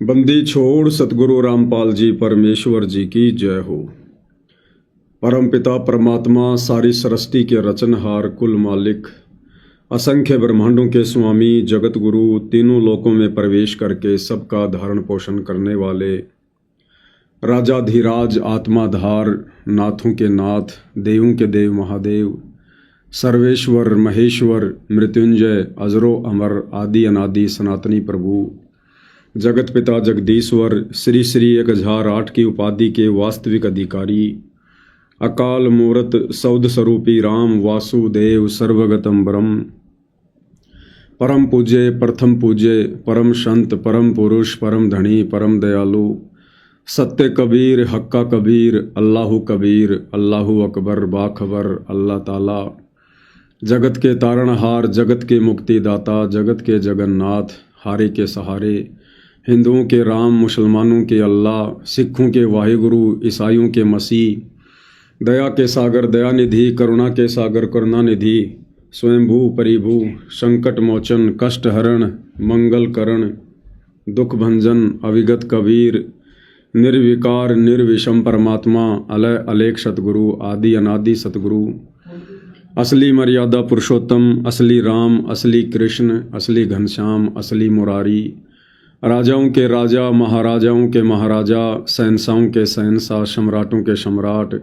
बंदी छोड़ सतगुरु रामपाल जी परमेश्वर जी की जय हो। परमपिता परमात्मा सारी सृष्टि के रचनहार कुल मालिक असंख्य ब्रह्मांडों के स्वामी जगत गुरु तीनों लोकों में प्रवेश करके सबका धारण पोषण करने वाले राजाधिराज आत्माधार नाथों के नाथ देवों के देव महादेव सर्वेश्वर महेश्वर मृत्युंजय अजरो अमर आदि अनादि सनातनी प्रभु जगत पिता जगदीश्वर श्री श्री 1008 की उपाधि के वास्तविक अधिकारी अकाल मूर्त सौद स्वरूपी राम वासुदेव सर्वगतम ब्रह्म परम पूज्य प्रथम पूज्य परम संत परम पुरुष परम धनी परम दयालु सत्य कबीर हक्का कबीर अल्लाहु कबीर अल्लाहु अकबर बाखबर अल्लाह ताला जगत के तारणहार जगत के मुक्तिदाता जगत के जगन्नाथ हारे के सहारे हिंदुओं के राम मुसलमानों के अल्लाह सिखों के वाहिगुरु ईसाइयों के मसीह दया के सागर दयानिधि करुणा के सागर करुणानिधि स्वयंभू परिभू संकट मोचन कष्ट हरण मंगल करण दुख भंजन अविगत कबीर निर्विकार निर्विषम परमात्मा अलय अलेख सतगुरु आदि अनादि सतगुरु असली मर्यादा पुरुषोत्तम असली राम असली कृष्ण असली घनश्याम असली मुरारी राजाओं के राजा महाराजाओं के महाराजा शहंशाहों के शहंशाह सम्राटों के सम्राट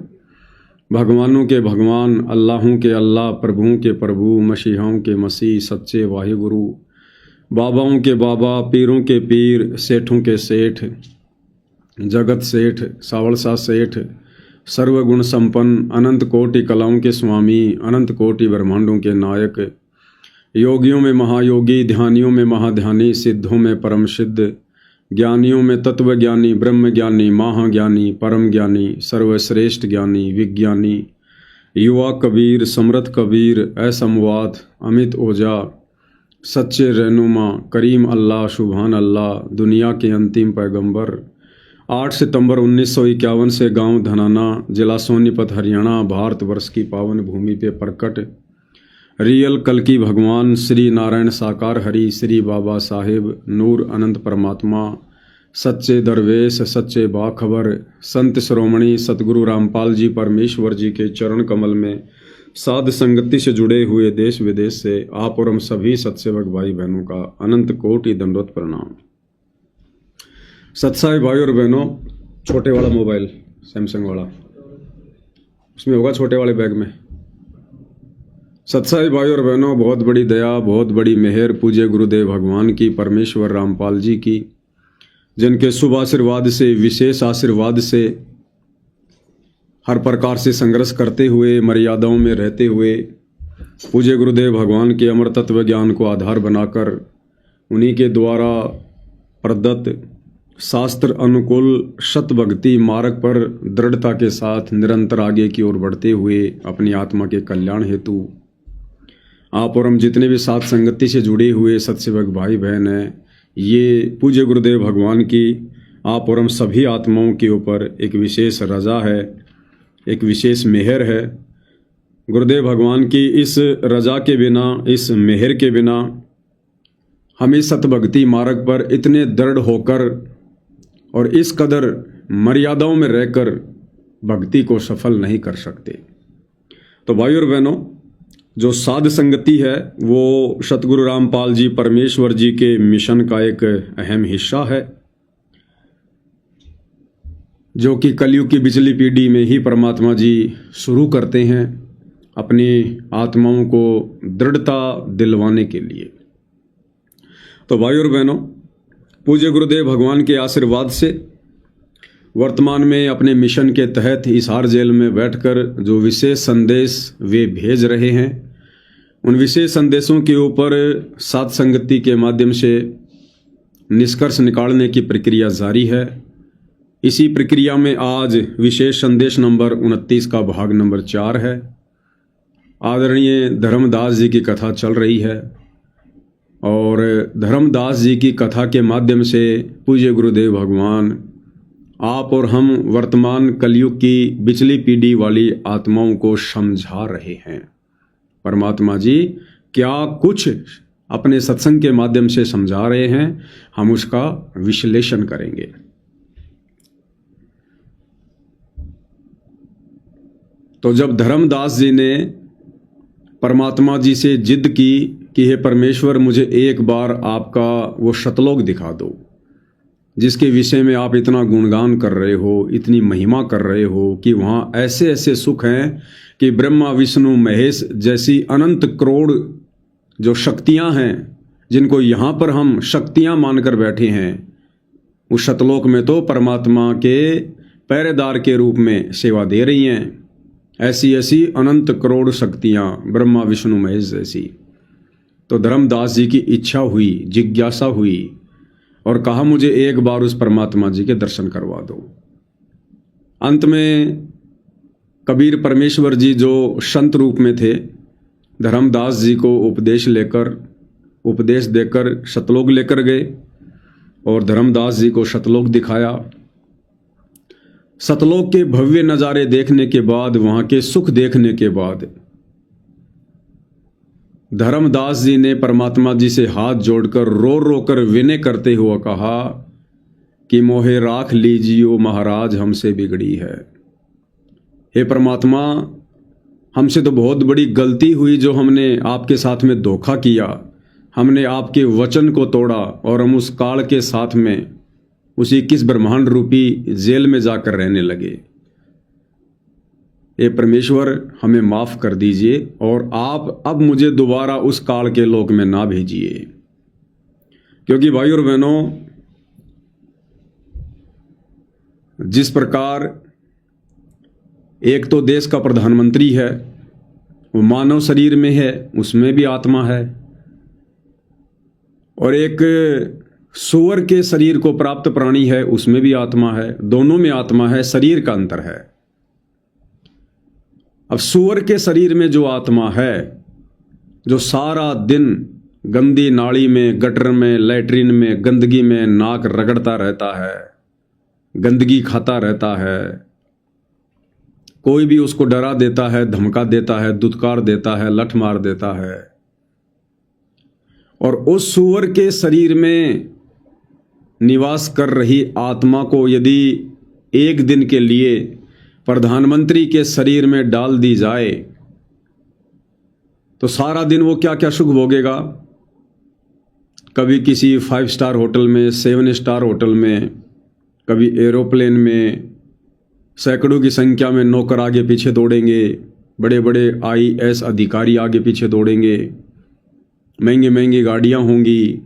भगवानों के भगवान अल्लाहों के अल्लाह प्रभुओं के प्रभु मसीहाओं के मसीह सच्चे वाहिगुरु बाबाओं के बाबा पीरों के पीर सेठों के सेठ जगत सेठ सावलसा सेठ सर्वगुण संपन्न अनंत कोटि कलाओं के स्वामी अनंत कोटि ब्रह्मांडों के नायक योगियों में महायोगी ध्यानियों में महाध्यानी सिद्धों में परम सिद्ध ज्ञानियों में तत्वज्ञानी ब्रह्म ज्ञानी महाज्ञानी परम ज्ञानी सर्वश्रेष्ठ ज्ञानी विज्ञानी युवा कबीर समृद्ध कबीर असमवाद अमित ओझा सच्चे रहनुमा करीम अल्लाह सुभान अल्लाह दुनिया के अंतिम पैगंबर 8 सितंबर 1951 से गांव धनाना जिला सोनीपत हरियाणा भारतवर्ष की पावन भूमि पे प्रकट रियल कल्कि भगवान श्री नारायण साकार हरि श्री बाबा साहेब नूर अनंत परमात्मा सच्चे दरवेश सच्चे बाखबर संत श्रोमणी सतगुरु रामपाल जी परमेश्वर जी के चरण कमल में साध संगति से जुड़े हुए देश विदेश से आप और हम सभी सत्सेवक भाई बहनों का अनंत कोटि दंडवत प्रणाम। सत्साई भाई और बहनों, छोटे वाला मोबाइल सैमसंग वाला उसमें होगा छोटे वाले बैग में। सत्साई भाई और बहनों, बहुत बड़ी दया बहुत बड़ी मेहर पूज्य गुरुदेव भगवान की परमेश्वर रामपाल जी की जिनके शुभ आशीर्वाद से विशेष आशीर्वाद से हर प्रकार से संघर्ष करते हुए मर्यादाओं में रहते हुए पूज्य गुरुदेव भगवान के अमर तत्व ज्ञान को आधार बनाकर उन्हीं के द्वारा प्रदत्त शास्त्र अनुकूल सत भक्ति मार्ग पर दृढ़ता के साथ निरंतर आगे की ओर बढ़ते हुए अपनी आत्मा के कल्याण हेतु आप और हम जितने भी साथ संगति से जुड़े हुए सत्सेवक भाई बहन हैं, ये पूज्य गुरुदेव भगवान की आप और हम सभी आत्माओं के ऊपर एक विशेष रजा है, एक विशेष मेहर है। गुरुदेव भगवान की इस रजा के बिना इस मेहर के बिना हम इस सतभक्ति मार्ग पर इतने दृढ़ होकर और इस कदर मर्यादाओं में रहकर भक्ति को सफल नहीं कर सकते। तो भाई और बहनों, जो साध संगति है वो सतगुरु रामपाल जी परमेश्वर जी के मिशन का एक अहम हिस्सा है, जो कि कलयुग की बिचली पीढ़ी में ही परमात्मा जी शुरू करते हैं अपनी आत्माओं को दृढ़ता दिलवाने के लिए। तो भाई और बहनों, पूज्य गुरुदेव भगवान के आशीर्वाद से वर्तमान में अपने मिशन के तहत हिसार जेल में बैठकर जो विशेष संदेश वे भेज रहे हैं, उन विशेष संदेशों के ऊपर साध संगति के माध्यम से निष्कर्ष निकालने की प्रक्रिया जारी है। इसी प्रक्रिया में आज विशेष संदेश नंबर 29 का भाग नंबर 4 है। आदरणीय धर्मदास जी की कथा चल रही है और धर्मदास जी की कथा के माध्यम से पूज्य गुरुदेव भगवान आप और हम वर्तमान कलयुग की बिचली पीढ़ी वाली आत्माओं को समझा रहे हैं। परमात्मा जी क्या कुछ अपने सत्संग के माध्यम से समझा रहे हैं, हम उसका विश्लेषण करेंगे। तो जब धर्मदास जी ने परमात्मा जी से जिद की कि हे परमेश्वर, मुझे एक बार आपका वो शतलोक दिखा दो जिसके विषय में आप इतना गुणगान कर रहे हो, इतनी महिमा कर रहे हो कि वहाँ ऐसे ऐसे सुख हैं कि ब्रह्मा विष्णु महेश जैसी अनंत करोड़ जो शक्तियाँ हैं, जिनको यहाँ पर हम शक्तियाँ मानकर बैठे हैं, उस शतलोक में तो परमात्मा के पहरेदार के रूप में सेवा दे रही हैं। ऐसी ऐसी अनंत करोड़ शक्तियाँ ब्रह्मा विष्णु महेश जैसी। तो धर्मदास जी की इच्छा हुई, जिज्ञासा हुई और कहा मुझे एक बार उस परमात्मा जी के दर्शन करवा दो। अंत में कबीर परमेश्वर जी जो संत रूप में थे, धर्मदास जी को उपदेश देकर शतलोक लेकर गए और धर्मदास जी को शतलोक दिखाया। सतलोक के भव्य नज़ारे देखने के बाद, वहाँ के सुख देखने के बाद धर्मदास जी ने परमात्मा जी से हाथ जोड़कर रो रो कर विनय करते हुए कहा कि मोहे राख लीजियो महाराज, हमसे बिगड़ी है। हे परमात्मा, हमसे तो बहुत बड़ी गलती हुई जो हमने आपके साथ में धोखा किया, हमने आपके वचन को तोड़ा और हम उस काल के साथ में उसी 21 ब्रह्मांड रूपी जेल में जाकर रहने लगे। हे परमेश्वर, हमें माफ़ कर दीजिए और आप अब मुझे दोबारा उस काल के लोक में ना भेजिए। क्योंकि भाई और बहनों, जिस प्रकार एक तो देश का प्रधानमंत्री है, वो मानव शरीर में है, उसमें भी आत्मा है, और एक सूअर के शरीर को प्राप्त प्राणी है, उसमें भी आत्मा है। दोनों में आत्मा है, शरीर का अंतर है। अब सूअर के शरीर में जो आत्मा है, जो सारा दिन गंदी नाली में, गटर में, लैट्रिन में, गंदगी में नाक रगड़ता रहता है, गंदगी खाता रहता है, कोई भी उसको डरा देता है, धमका देता है, दुत्कार देता है, लठ मार देता है, और उस सूअर के शरीर में निवास कर रही आत्मा को यदि एक दिन के लिए प्रधानमंत्री के शरीर में डाल दी जाए तो सारा दिन वो क्या क्या सुख भोगेगा। कभी किसी 5 स्टार होटल में, 7 स्टार होटल में, कभी एरोप्लेन में, सैकड़ों की संख्या में नौकर आगे पीछे दौड़ेंगे, बड़े बड़े IAS अधिकारी आगे पीछे दौड़ेंगे, महंगी महंगी गाड़ियाँ होंगी,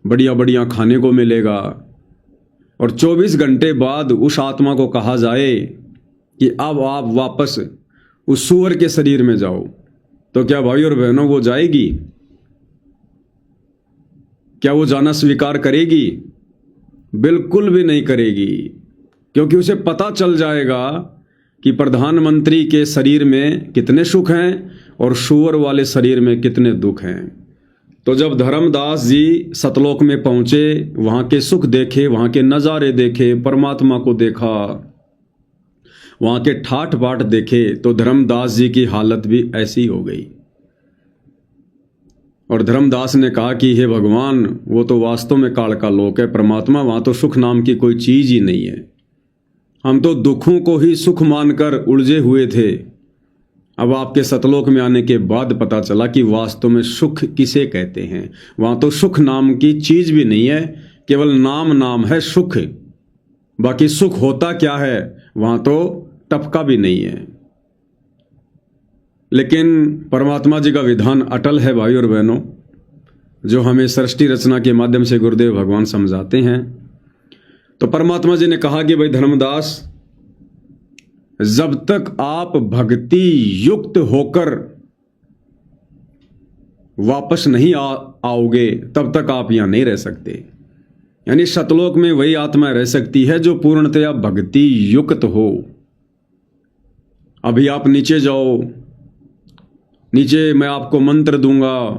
बढ़िया बढ़िया खाने को मिलेगा, और 24 घंटे बाद उस आत्मा को कहा जाए कि अब आप वापस उस सूअर के शरीर में जाओ, तो क्या भाई और बहनों वो जाएगी? क्या वो जाना स्वीकार करेगी? बिल्कुल भी नहीं करेगी, क्योंकि उसे पता चल जाएगा कि प्रधानमंत्री के शरीर में कितने सुख हैं और सूअर वाले शरीर में कितने दुख हैं। तो जब धर्मदास जी सतलोक में पहुंचे, वहाँ के सुख देखे, वहाँ के नज़ारे देखे, परमात्मा को देखा, वहाँ के ठाठ बाट देखे, तो धर्मदास जी की हालत भी ऐसी हो गई। और धर्मदास ने कहा कि हे भगवान, वो तो वास्तव में काल का लोक है, परमात्मा, वहाँ तो सुख नाम की कोई चीज़ ही नहीं है। हम तो दुखों को ही सुख मानकर उलझे हुए थे। अब आपके सतलोक में आने के बाद पता चला कि वास्तव में सुख किसे कहते हैं। वहाँ तो सुख नाम की चीज़ भी नहीं है, केवल नाम है सुख। बाकी सुख होता क्या है, वहाँ तो टपका भी नहीं है। लेकिन परमात्मा जी का विधान अटल है भाई और बहनों, जो हमें सृष्टि रचना के माध्यम से गुरुदेव भगवान समझाते हैं। तो परमात्मा जी ने कहा कि भाई धर्मदास, जब तक आप भक्ति युक्त होकर वापस नहीं आओगे, तब तक आप यहां नहीं रह सकते। यानी सतलोक में वही आत्मा रह सकती है जो पूर्णतया भक्ति युक्त हो। अभी आप नीचे जाओ, नीचे मैं आपको मंत्र दूंगा,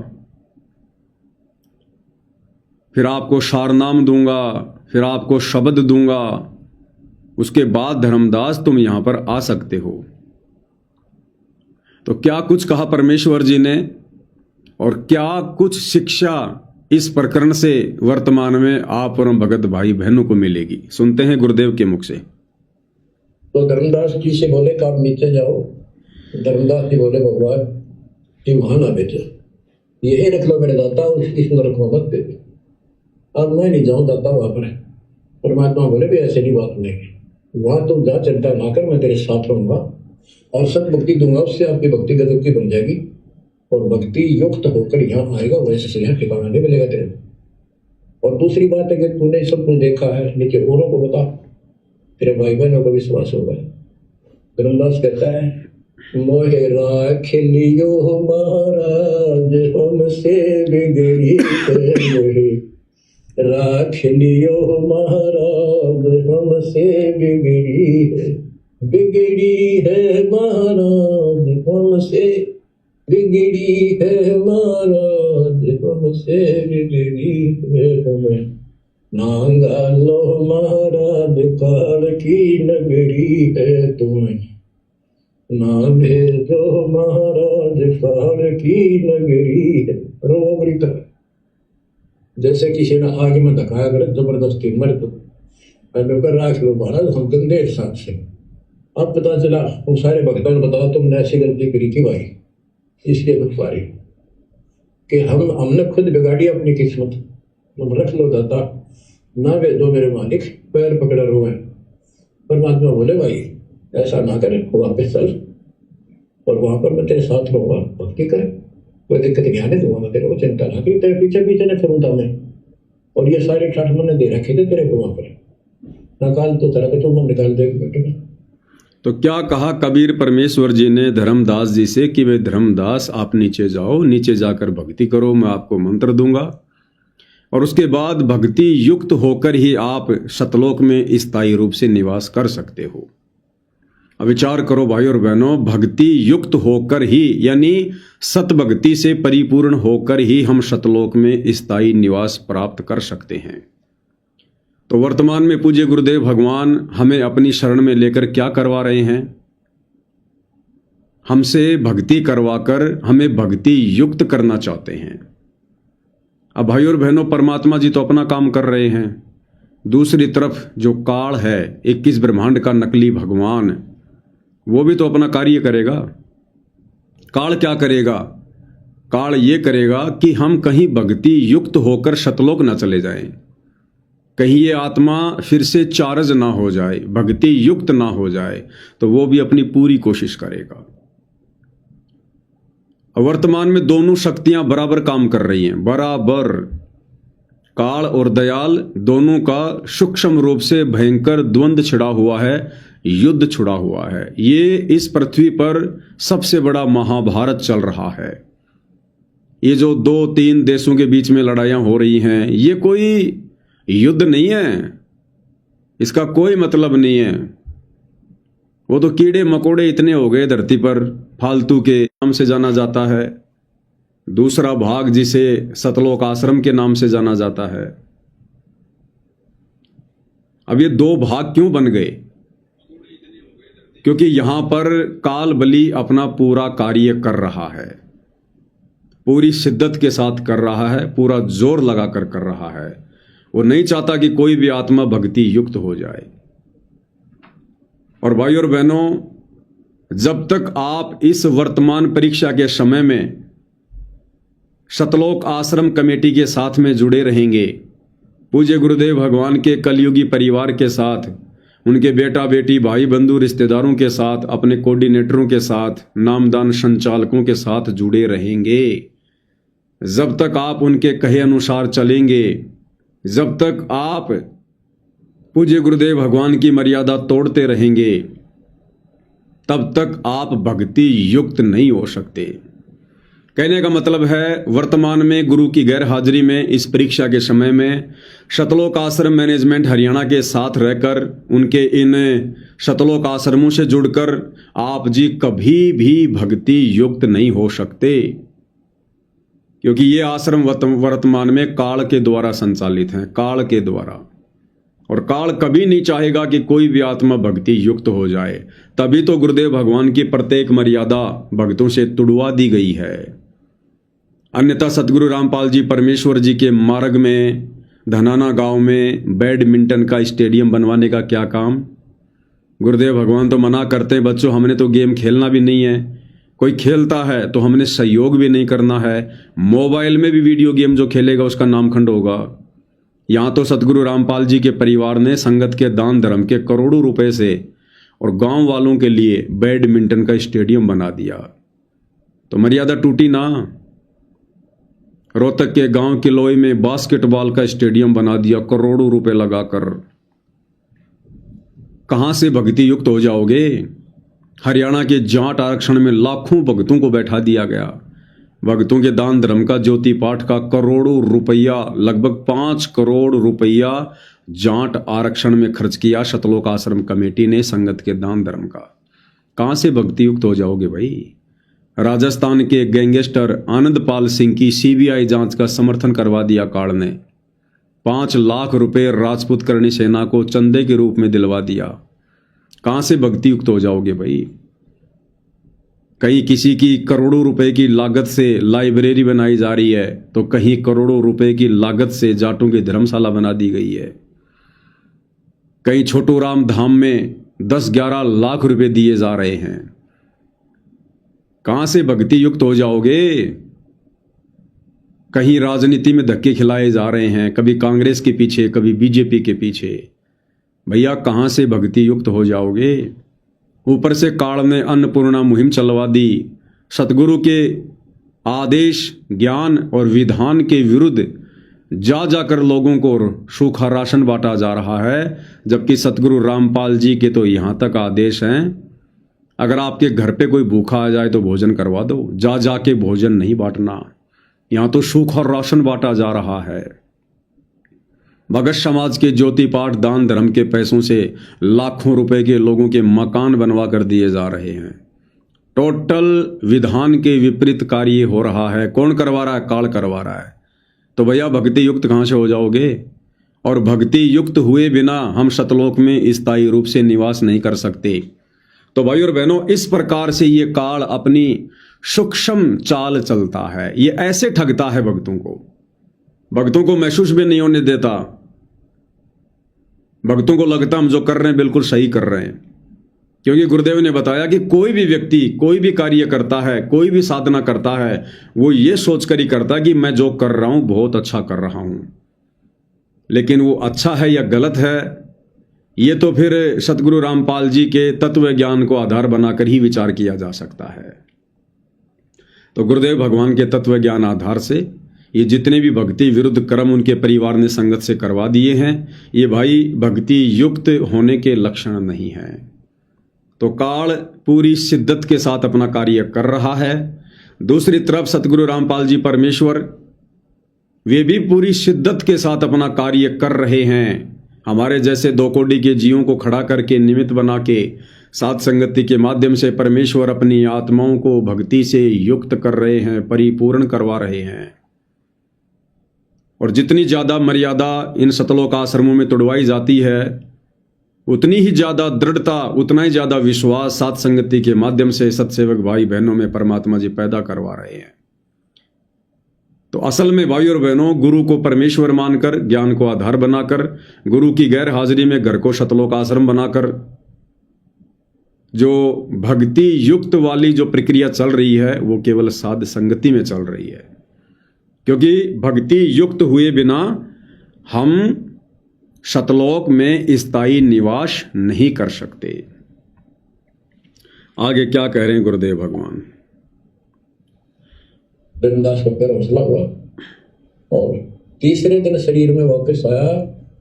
फिर आपको सारनाम दूंगा, फिर आपको शब्द दूंगा, उसके बाद धर्मदास तुम यहां पर आ सकते हो। तो क्या कुछ कहा परमेश्वर जी ने और क्या कुछ शिक्षा इस प्रकरण से वर्तमान में आप और भगत भाई बहनों को मिलेगी? सुनते हैं गुरुदेव के मुख से। तो धर्मदास जी से बोले कि आप नीचे जाओ। धर्मदास जी बोले भगवान जी वहां ना बेचो, यही रख लो मेरे दाता, इस नरक में मत बेचो। अब मैं नहीं जाऊं दाता वहां पर। परमात्मा बोले भी ऐसे नहीं बात नहीं, वहां तुम जा, चिंता ना कर, मैं तेरे साथ रहूंगा और सब भक्ति दूंगा, उससे आपकी भक्ति गजब की बन जाएगी और भक्ति युक्त होकर यहाँ आएगा, वैसे से यहाँ ठिकाना नहीं मिलेगा तेरे। और दूसरी बात है कि तूने सब कुछ देखा है, नीचे औरों को बता, तेरे भाई बहनों को विश्वास होगा। धर्मदास कहता है मोहे राख लियो महाराज हमसे बिगड़ी है, मोहे राख लियो महाराज हमसे बिगड़ी है, बिगड़ी है महाराज हमसे, बिगड़ी है महाराज हमसे, बिगड़ी है हमें नांगा लो महाराज काल की नगरी है तुम्हें, ना भेजो महाराज काल की नगरी है। रोबरी तरह जैसे किसी ने आगे में धकाया करे जबरदस्ती मर तो राख लो महाराज हम गंदे हिसाब से। अब पता चला उन सारे भक्तों ने बताया तुमने ऐसी गलती करी थी भाई, इसलिए दुख पा रही कि हमने खुद बिगाड़ी अपनी किस्मत, तुम रख लो दाता, ना भेजो मेरे मालिक, पैर पकड़ा रोए। परमात्मा बोले भाई ऐसा ना करे, वहां पे चल और वहां पर मैं तेरे साथ रहूंगा, भक्ति करे, कोई दिक्कत नहीं आने दूंगा मैं तेरे को, चिंता ना करी, तेरे पीछे पीछे न फिरूंगा मैं। और ये सारे ठाठ मैंने दे रखे थे तेरे को वहां पर, निकाल तो तेरा को तुम निकाल दे बेटे। तो क्या कहा कबीर परमेश्वर जी ने धर्मदास जी से कि वे धर्मदास आप नीचे जाओ, नीचे जाकर भक्ति करो, मैं आपको मंत्र दूंगा और उसके बाद भक्ति युक्त होकर ही आप सतलोक में स्थायी रूप से निवास कर सकते हो। अब विचार करो भाई और बहनों, भक्ति युक्त होकर ही यानी सत भक्ति से परिपूर्ण होकर ही हम सतलोक में स्थायी निवास प्राप्त कर सकते हैं। तो वर्तमान में पूज्य गुरुदेव भगवान हमें अपनी शरण में लेकर क्या करवा रहे हैं? हमसे भक्ति करवाकर हमें भक्ति युक्त करना चाहते हैं। अब भाई और बहनों, परमात्मा जी तो अपना काम कर रहे हैं, दूसरी तरफ जो काल है 21 ब्रह्मांड का नकली भगवान, वो भी तो अपना कार्य करेगा। काल क्या करेगा? काल ये करेगा कि हम कहीं भक्ति युक्त होकर सतलोक न चले जाएं, कहीं ये आत्मा फिर से चार्ज ना हो जाए, भक्ति युक्त ना हो जाए, तो वो भी अपनी पूरी कोशिश करेगा। वर्तमान में दोनों शक्तियां बराबर काम कर रही हैं, बराबर। काल और दयाल दोनों का सूक्ष्म रूप से भयंकर द्वंद्व छिड़ा हुआ है, युद्ध छुड़ा हुआ है। ये इस पृथ्वी पर सबसे बड़ा महाभारत चल रहा है। ये जो 2-3 देशों के बीच में लड़ाइयां हो रही हैं, ये कोई युद्ध नहीं है, इसका कोई मतलब नहीं है। वो तो कीड़े मकोड़े इतने हो गए धरती पर, फालतू के नाम से जाना जाता है। दूसरा भाग जिसे सतलोक आश्रम के नाम से जाना जाता है। अब ये 2 भाग क्यों बन गए? क्योंकि यहां पर काल बली अपना पूरा कार्य कर रहा है, पूरी शिद्दत के साथ कर रहा है, पूरा जोर लगाकर कर रहा है। वो नहीं चाहता कि कोई भी आत्मा भक्ति युक्त हो जाए। और भाई और बहनों, जब तक आप इस वर्तमान परीक्षा के समय में सतलोक आश्रम कमेटी के साथ में जुड़े रहेंगे, पूज्य गुरुदेव भगवान के कलयुगी परिवार के साथ, उनके बेटा बेटी भाई बंधु रिश्तेदारों के साथ, अपने कोऑर्डिनेटरों के साथ, नामदान संचालकों के साथ जुड़े रहेंगे, जब तक आप उनके कहे अनुसार चलेंगे, जब तक आप पूज्य गुरुदेव भगवान की मर्यादा तोड़ते रहेंगे, तब तक आप भक्ति युक्त नहीं हो सकते। कहने का मतलब है, वर्तमान में गुरु की गैर हाजिरी में इस परीक्षा के समय में सतलोक आश्रम मैनेजमेंट हरियाणा के साथ रहकर, उनके इन सतलोक आश्रमों से जुड़कर आप जी कभी भी भक्ति युक्त नहीं हो सकते, क्योंकि ये आश्रम वर्तमान में काल के द्वारा संचालित हैं, काल के द्वारा। और काल कभी नहीं चाहेगा कि कोई भी आत्मा भक्ति युक्त हो जाए। तभी तो गुरुदेव भगवान की प्रत्येक मर्यादा भक्तों से तुड़वा दी गई है। अन्यथा सतगुरु रामपाल जी परमेश्वर जी के मार्ग में धनाना गांव में बैडमिंटन का स्टेडियम बनवाने का क्या काम। गुरुदेव भगवान तो मना करते हैं बच्चों, हमने तो गेम खेलना भी नहीं है, कोई खेलता है तो हमने सहयोग भी नहीं करना है। मोबाइल में भी वीडियो गेम जो खेलेगा उसका नामखंड होगा। यहाँ तो सतगुरु रामपाल जी के परिवार ने संगत के दान धर्म के करोड़ों रुपए से और गांव वालों के लिए बैडमिंटन का स्टेडियम बना दिया, तो मर्यादा टूटी ना। रोहतक के गांव किलोई में बास्केटबॉल का स्टेडियम बना दिया करोड़ों रुपए लगाकर। कहां से भक्ति युक्त हो जाओगे। हरियाणा के जाट आरक्षण में लाखों भक्तों को बैठा दिया गया। भक्तों के दान धर्म का ज्योति पाठ का करोड़ों रुपया, लगभग 5 करोड़ रुपया जाट आरक्षण में खर्च किया सतलोक आश्रम कमेटी ने संगत के दान धर्म का। कहां से भक्ति युक्त हो जाओगे भाई। राजस्थान के गैंगस्टर आनंदपाल सिंह की सीबीआई जांच का समर्थन करवा दिया काल ने। 5 लाख रुपए राजपूत करणी सेना को चंदे के रूप में दिलवा दिया। कहां से भक्ति युक्त हो जाओगे भाई। कहीं किसी की करोड़ों रुपए की लागत से लाइब्रेरी बनाई जा रही है, तो कहीं करोड़ों रुपए की लागत से जाटों की धर्मशाला बना दी गई है। कहीं छोटू राम धाम में 10-11 लाख रुपए दिए जा रहे हैं। कहां से भक्ति युक्त हो जाओगे। कहीं राजनीति में धक्के खिलाए जा रहे हैं, कभी कांग्रेस के पीछे कभी बीजेपी के पीछे। भैया कहां से भक्ति युक्त हो जाओगे। ऊपर से काल ने अन्नपूर्णा मुहिम चलवा दी। सतगुरु के आदेश ज्ञान और विधान के विरुद्ध जा जाकर लोगों को सूखा राशन बांटा जा रहा है, जबकि सतगुरु रामपाल जी के तो यहां तक आदेश हैं, अगर आपके घर पे कोई भूखा आ जाए तो भोजन करवा दो, जा जाके भोजन नहीं बांटना। यहां तो सूखा राशन बांटा जा रहा है। भगत समाज के ज्योति पाठ दान धर्म के पैसों से लाखों रुपए के लोगों के मकान बनवा कर दिए जा रहे हैं। टोटल विधान के विपरीत कार्य हो रहा है। कौन करवा रहा है। काल करवा रहा है। तो भैया भक्ति युक्त कहां से हो जाओगे। और भक्ति युक्त हुए बिना हम सतलोक में स्थायी रूप से निवास नहीं कर सकते। तो भाई और बहनों, इस प्रकार से ये काल अपनी सूक्ष्म चाल चलता है। ये ऐसे ठगता है भक्तों को महसूस भी नहीं होने देता। भक्तों को लगता हम जो कर रहे हैं बिल्कुल सही कर रहे हैं, क्योंकि गुरुदेव ने बताया कि कोई भी व्यक्ति कोई भी कार्य करता है, कोई भी साधना करता है, वो ये सोचकर ही करता है कि मैं जो कर रहा हूं बहुत अच्छा कर रहा हूं। लेकिन वो अच्छा है या गलत है, ये तो फिर सतगुरु रामपाल जी के तत्व ज्ञान को आधार बनाकर ही विचार किया जा सकता है। तो गुरुदेव भगवान के तत्व ज्ञान आधार से ये जितने भी भक्ति विरुद्ध कर्म उनके परिवार ने संगत से करवा दिए हैं, ये भाई भक्ति युक्त होने के लक्षण नहीं है। तो काल पूरी शिद्दत के साथ अपना कार्य कर रहा है। दूसरी तरफ सतगुरु रामपाल जी परमेश्वर वे भी पूरी शिद्दत के साथ अपना कार्य कर रहे हैं। हमारे जैसे 2 कोटि के जीवों को खड़ा करके निमित्त बना के सात संगति के माध्यम से परमेश्वर अपनी आत्माओं को भक्ति से युक्त कर रहे हैं, परिपूर्ण करवा रहे हैं। और जितनी ज्यादा मर्यादा इन सतलोक आश्रमों में तोड़वाई जाती है, उतनी ही ज्यादा दृढ़ता, उतना ही ज्यादा विश्वास सात संगति के माध्यम से सत्सेवक भाई बहनों में परमात्मा जी पैदा करवा रहे हैं। तो असल में भाई और बहनों, गुरु को परमेश्वर मानकर, ज्ञान को आधार बनाकर, गुरु की गैर हाजिरी में घर को सतलोक आश्रम बनाकर जो भक्ति युक्त वाली जो प्रक्रिया चल रही है, वो केवल साध संगति में चल रही है। क्योंकि भक्ति युक्त हुए बिना हम सतलोक में स्थायी निवास नहीं कर सकते। आगे क्या कह रहे हैं गुरुदेव भगवान। धर्मदास को फिर हौसला हुआ और तीसरे दिन शरीर में वापस आया।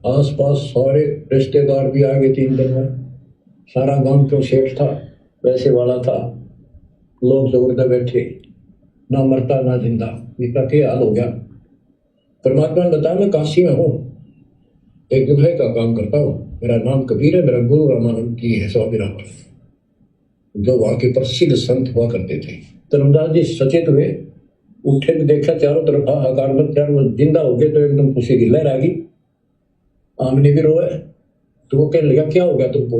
आसपास सारे रिश्तेदार भी आ गए। 3 दिन में सारा गांव क्यों सेठ था, पैसे वाला था, लोग जबरदस्त बैठे, ना मरता ना जिंदा। इसका क्या हाल हो गया। परमात्मा ने बताया मैं काशी में हूँ, एक दुल्हे का काम करता हूँ, मेरा नाम कबीर है, मेरा गुरु रामानंद की है स्वामी रामानंद, जो वहां के प्रसिद्ध संत हुआ करते थे। धर्मदास जी सचेत हुए, उठे तो देखा चारों तरफ हाहाकार मत, चारों जिंदा हो गए तो एकदम खुशी की लहर आ गई। आमने भी रोए तो वो कहने लगा क्या हो गया तुमको।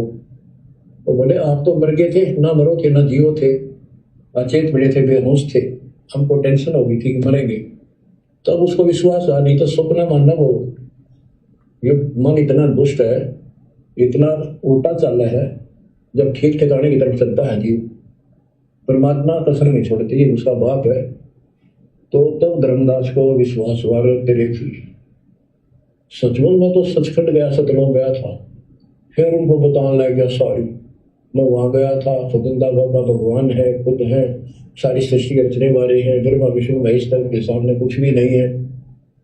वो बोले आप तो मर गए थे, ना मरो थे ना जियो थे, अचेत पड़े थे, बेहोश थे, हमको टेंशन होगी थी कि मरेंगे, तब उसको विश्वास आ, नहीं तो सपना मानना वो, ये मन इतना दुष्ट है, इतना उल्टा चल रहा है, जब ठीक ठिकाने की तरफ चलता है जीव, परमात्मा कसर नहीं छोड़ती, ये उसका बाप है। तो तब धर्मदास को विश्वास हुआ तेरे की सचमुच में तो सचखंड गया, सतलोक गया था। फिर उनको बताने लग गया सारी, मैं वहां गया था, फुकिंदा बाबा भगवान है, खुद है, सारी सृष्टि के रचने वाले हैं, ब्रह्मा विष्णु महेश तक के सामने कुछ भी नहीं है।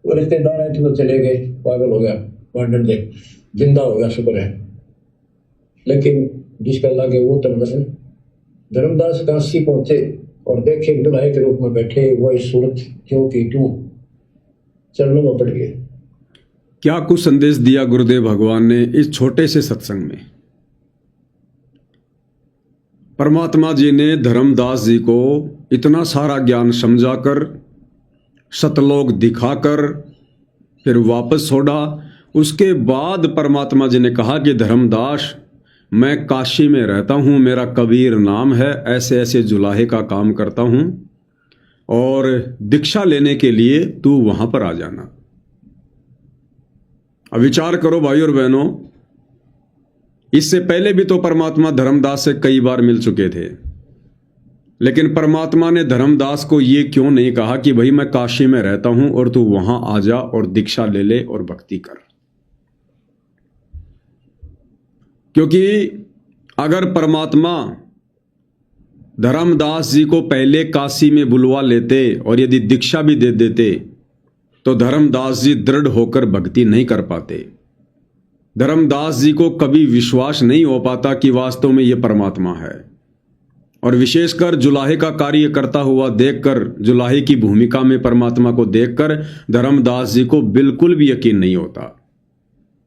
वो रिश्तेदार है तो चले गए, पागल हो गया, मांडन दे जिंदा हो गया, शुक्र है। लेकिन जिसका लागे वो तंग धर्मदास काशी पहुंचे और देखे दुल्हे के रूप में बैठे, वही सूरत क्यों की क्यों चरणों में पड़ गए। क्या कुछ संदेश दिया गुरुदेव भगवान ने इस छोटे से सत्संग में? परमात्मा जी ने धर्मदास जी को इतना सारा ज्ञान समझाकर, सतलोक दिखाकर फिर वापस छोड़ा। उसके बाद परमात्मा जी ने कहा कि धर्मदास, मैं काशी में रहता हूँ, मेरा कबीर नाम है, ऐसे ऐसे जुलाहे का काम करता हूँ और दीक्षा लेने के लिए तू वहाँ पर आ जाना। अब विचार करो भाई और बहनों, इससे पहले भी तो परमात्मा धर्मदास से कई बार मिल चुके थे, लेकिन परमात्मा ने धर्मदास को ये क्यों नहीं कहा कि भाई मैं काशी में रहता हूँ और तू वहाँ आ जा और दीक्षा ले ले और भक्ति कर? क्योंकि अगर परमात्मा धर्मदास जी को पहले काशी में बुलवा लेते और यदि दीक्षा भी दे देते तो धर्मदास जी दृढ़ होकर भक्ति नहीं कर पाते। धर्मदास जी को कभी विश्वास नहीं हो पाता कि वास्तव में ये परमात्मा है। और विशेषकर जुलाहे का कार्य करता हुआ देखकर, जुलाहे की भूमिका में परमात्मा को देखकर धर्मदास जी को बिल्कुल भी यकीन नहीं होता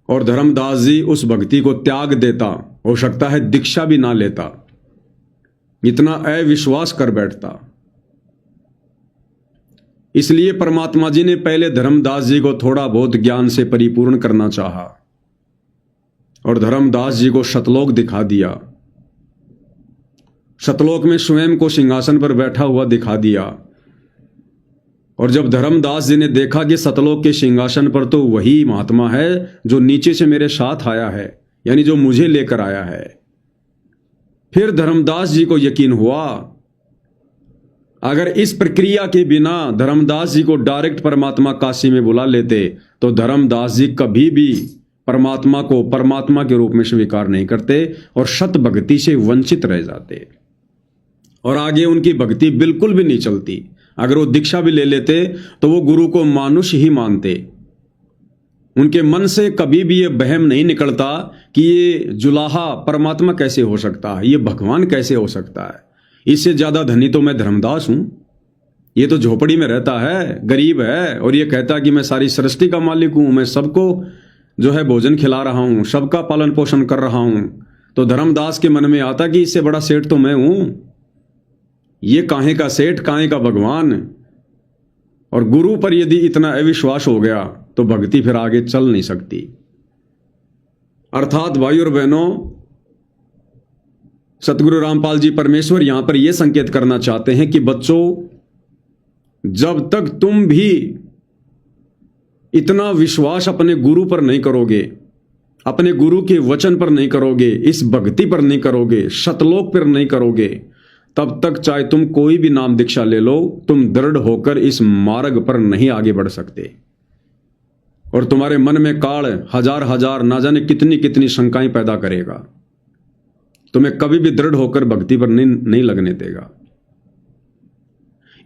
और धर्मदास जी उस भक्ति को त्याग देता, हो सकता है दीक्षा भी ना लेता, इतना अविश्वास कर बैठता। इसलिए परमात्मा जी ने पहले धर्मदास जी को थोड़ा बहुत ज्ञान से परिपूर्ण करना चाहा और धर्मदास जी को सतलोक दिखा दिया। सतलोक में स्वयं को सिंहासन पर बैठा हुआ दिखा दिया। और जब धर्मदास जी ने देखा कि सतलोक के सिंहासन पर तो वही महात्मा है जो नीचे से मेरे साथ आया है, यानी जो मुझे लेकर आया है, फिर धर्मदास जी को यकीन हुआ अगर इस प्रक्रिया के बिना धर्मदास जी को डायरेक्ट परमात्मा काशी में बुला लेते तो धर्मदास जी कभी भी परमात्मा को परमात्मा के रूप में स्वीकार नहीं करते और सत भक्ति से वंचित रह जाते और आगे उनकी भक्ति बिल्कुल भी नहीं चलती। अगर वो दीक्षा भी ले लेते तो वो गुरु को मानुष ही मानते। उनके मन से कभी भी ये वहम नहीं निकलता कि ये जुलाहा परमात्मा कैसे हो सकता है, ये भगवान कैसे हो सकता है, इससे ज्यादा धनी तो मैं धर्मदास हूं, ये तो झोपड़ी में रहता है, गरीब है और ये कहता कि मैं सारी सृष्टि का मालिक हूं, मैं सबको जो है भोजन खिला रहा हूं, सबका पालन पोषण कर रहा हूं। तो धर्मदास के मन में आता कि इससे बड़ा सेठ तो मैं हूं, ये काहे का सेठ, काहे का भगवान। और गुरु पर यदि इतना अविश्वास हो गया तो भक्ति फिर आगे चल नहीं सकती। अर्थात भाई और बहनों, सतगुरु रामपाल जी परमेश्वर यहां पर यह संकेत करना चाहते हैं कि बच्चों, जब तक तुम भी इतना विश्वास अपने गुरु पर नहीं करोगे, अपने गुरु के वचन पर नहीं करोगे, इस भक्ति पर नहीं करोगे, सतलोक पर नहीं करोगे, तब तक चाहे तुम कोई भी नाम दीक्षा ले लो, तुम दृढ़ होकर इस मार्ग पर नहीं आगे बढ़ सकते। और तुम्हारे मन में काल हजार हजार ना जाने कितनी कितनी शंकाएं पैदा करेगा, तुम्हें कभी भी दृढ़ होकर भक्ति पर नहीं लगने देगा।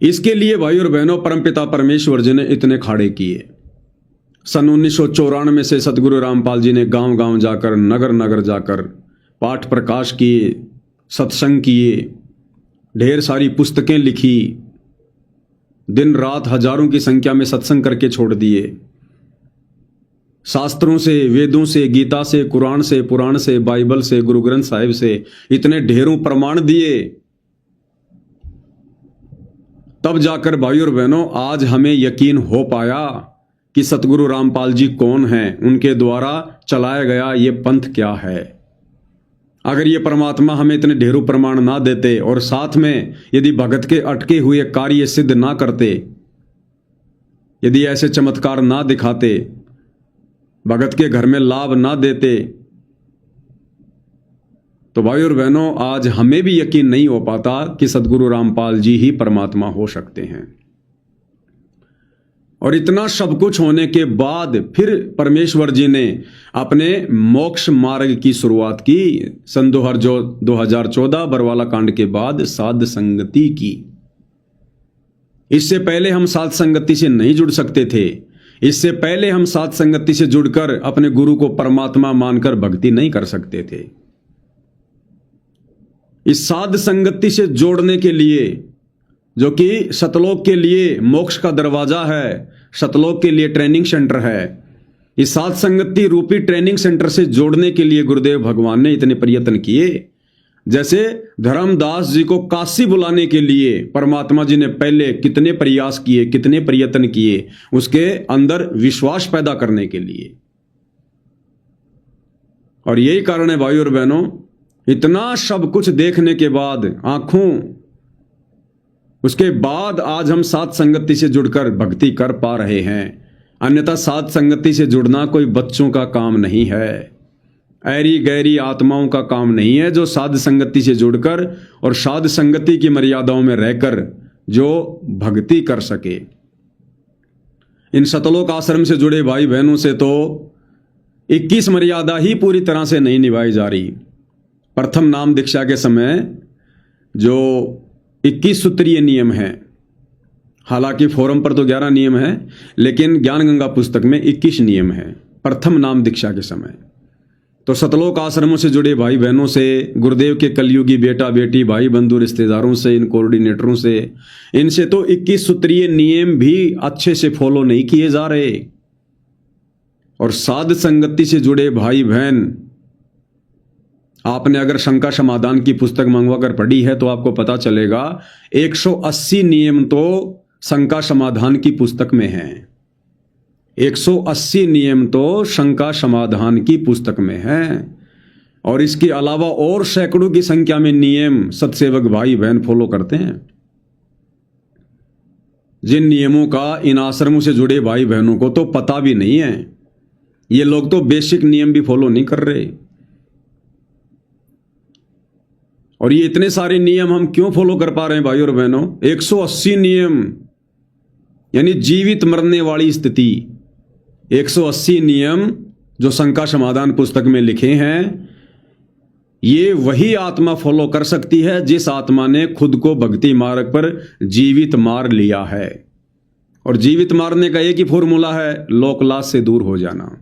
इसके लिए भाई और बहनों, परमपिता परमेश्वर जी ने इतने खाड़े किए। सन 1994 से सतगुरु रामपाल जी ने गांव गांव जाकर, नगर नगर जाकर पाठ प्रकाश किए, सत्संग किए, ढेर सारी पुस्तकें लिखी, दिन रात हजारों की संख्या में सत्संग करके छोड़ दिए। शास्त्रों से, वेदों से, गीता से, कुरान से, पुराण से, बाइबल से, गुरु ग्रंथ साहिब से इतने ढेरों प्रमाण दिए, तब जाकर भाई और बहनों आज हमें यकीन हो पाया कि सतगुरु रामपाल जी कौन हैं, उनके द्वारा चलाया गया ये पंथ क्या है। अगर ये परमात्मा हमें इतने ढेरों प्रमाण ना देते और साथ में यदि भगत के अटके हुए कार्य सिद्ध ना करते, यदि ऐसे चमत्कार ना दिखाते, भगत के घर में लाभ ना देते, तो भाई और बहनों आज हमें भी यकीन नहीं हो पाता कि सदगुरु रामपाल जी ही परमात्मा हो सकते हैं। और इतना सब कुछ होने के बाद फिर परमेश्वर जी ने अपने मोक्ष मार्ग की शुरुआत की सन 2014 बरवाला कांड के बाद साध संगति की। इससे पहले हम साध संगति से नहीं जुड़ सकते थे। इससे पहले हम साध संगति से जुड़कर अपने गुरु को परमात्मा मानकर भक्ति नहीं कर सकते थे। इस साध संगति से जोड़ने के लिए, जो कि सतलोक के लिए मोक्ष का दरवाजा है, सतलोक के लिए ट्रेनिंग सेंटर है, इस साध संगति रूपी ट्रेनिंग सेंटर से जोड़ने के लिए गुरुदेव भगवान ने इतने प्रयत्न किए। जैसे धर्मदास जी को काशी बुलाने के लिए परमात्मा जी ने पहले कितने प्रयास किए, कितने प्रयत्न किए, उसके अंदर विश्वास पैदा करने के लिए। और यही कारण है भाई और बहनों, इतना सब कुछ देखने के बाद आंखों, उसके बाद आज हम साध संगति से जुड़कर भक्ति कर पा रहे हैं। अन्यथा साध संगति से जुड़ना कोई बच्चों का काम नहीं है, ऐरी गैरी आत्माओं का काम नहीं है, जो साध संगति से जुड़कर और साध संगति की मर्यादाओं में रहकर जो भक्ति कर सके। इन सतलोक आश्रम से जुड़े भाई बहनों से तो 21 मर्यादा ही पूरी तरह से नहीं निभाई जा रही। प्रथम नाम दीक्षा के समय जो 21 सूत्रीय नियम है, हालांकि फोरम पर तो 11 नियम है, लेकिन ज्ञान गंगा पुस्तक में 21 नियम है प्रथम नाम दीक्षा के समय। तो सतलोक आश्रमों से जुड़े भाई बहनों से, गुरुदेव के कलयुगी बेटा बेटी भाई बंधु रिश्तेदारों से, इन कोऑर्डिनेटरों से, इनसे तो 21 सूत्रीय नियम भी अच्छे से फॉलो नहीं किए जा रहे। और साध संगति से जुड़े भाई बहन, आपने अगर शंका समाधान की पुस्तक मंगवाकर पढ़ी है तो आपको पता चलेगा 180 नियम तो शंका समाधान की पुस्तक में हैं। 180 नियम तो शंका समाधान की पुस्तक में हैं। और इसके अलावा और सैकड़ों की संख्या में नियम सत्सेवक भाई बहन फॉलो करते हैं, जिन नियमों का इन आश्रमों से जुड़े भाई बहनों को तो पता भी नहीं है। ये लोग तो बेसिक नियम भी फॉलो नहीं कर रहे। और ये इतने सारे नियम हम क्यों फॉलो कर पा रहे हैं भाई और बहनों? 180 नियम यानी जीवित मरने वाली स्थिति। 180 नियम जो शंका समाधान पुस्तक में लिखे हैं, ये वही आत्मा फॉलो कर सकती है जिस आत्मा ने खुद को भक्ति मार्ग पर जीवित मार लिया है। और जीवित मारने का एक ही फॉर्मूला है, लोकलाज से दूर हो जाना।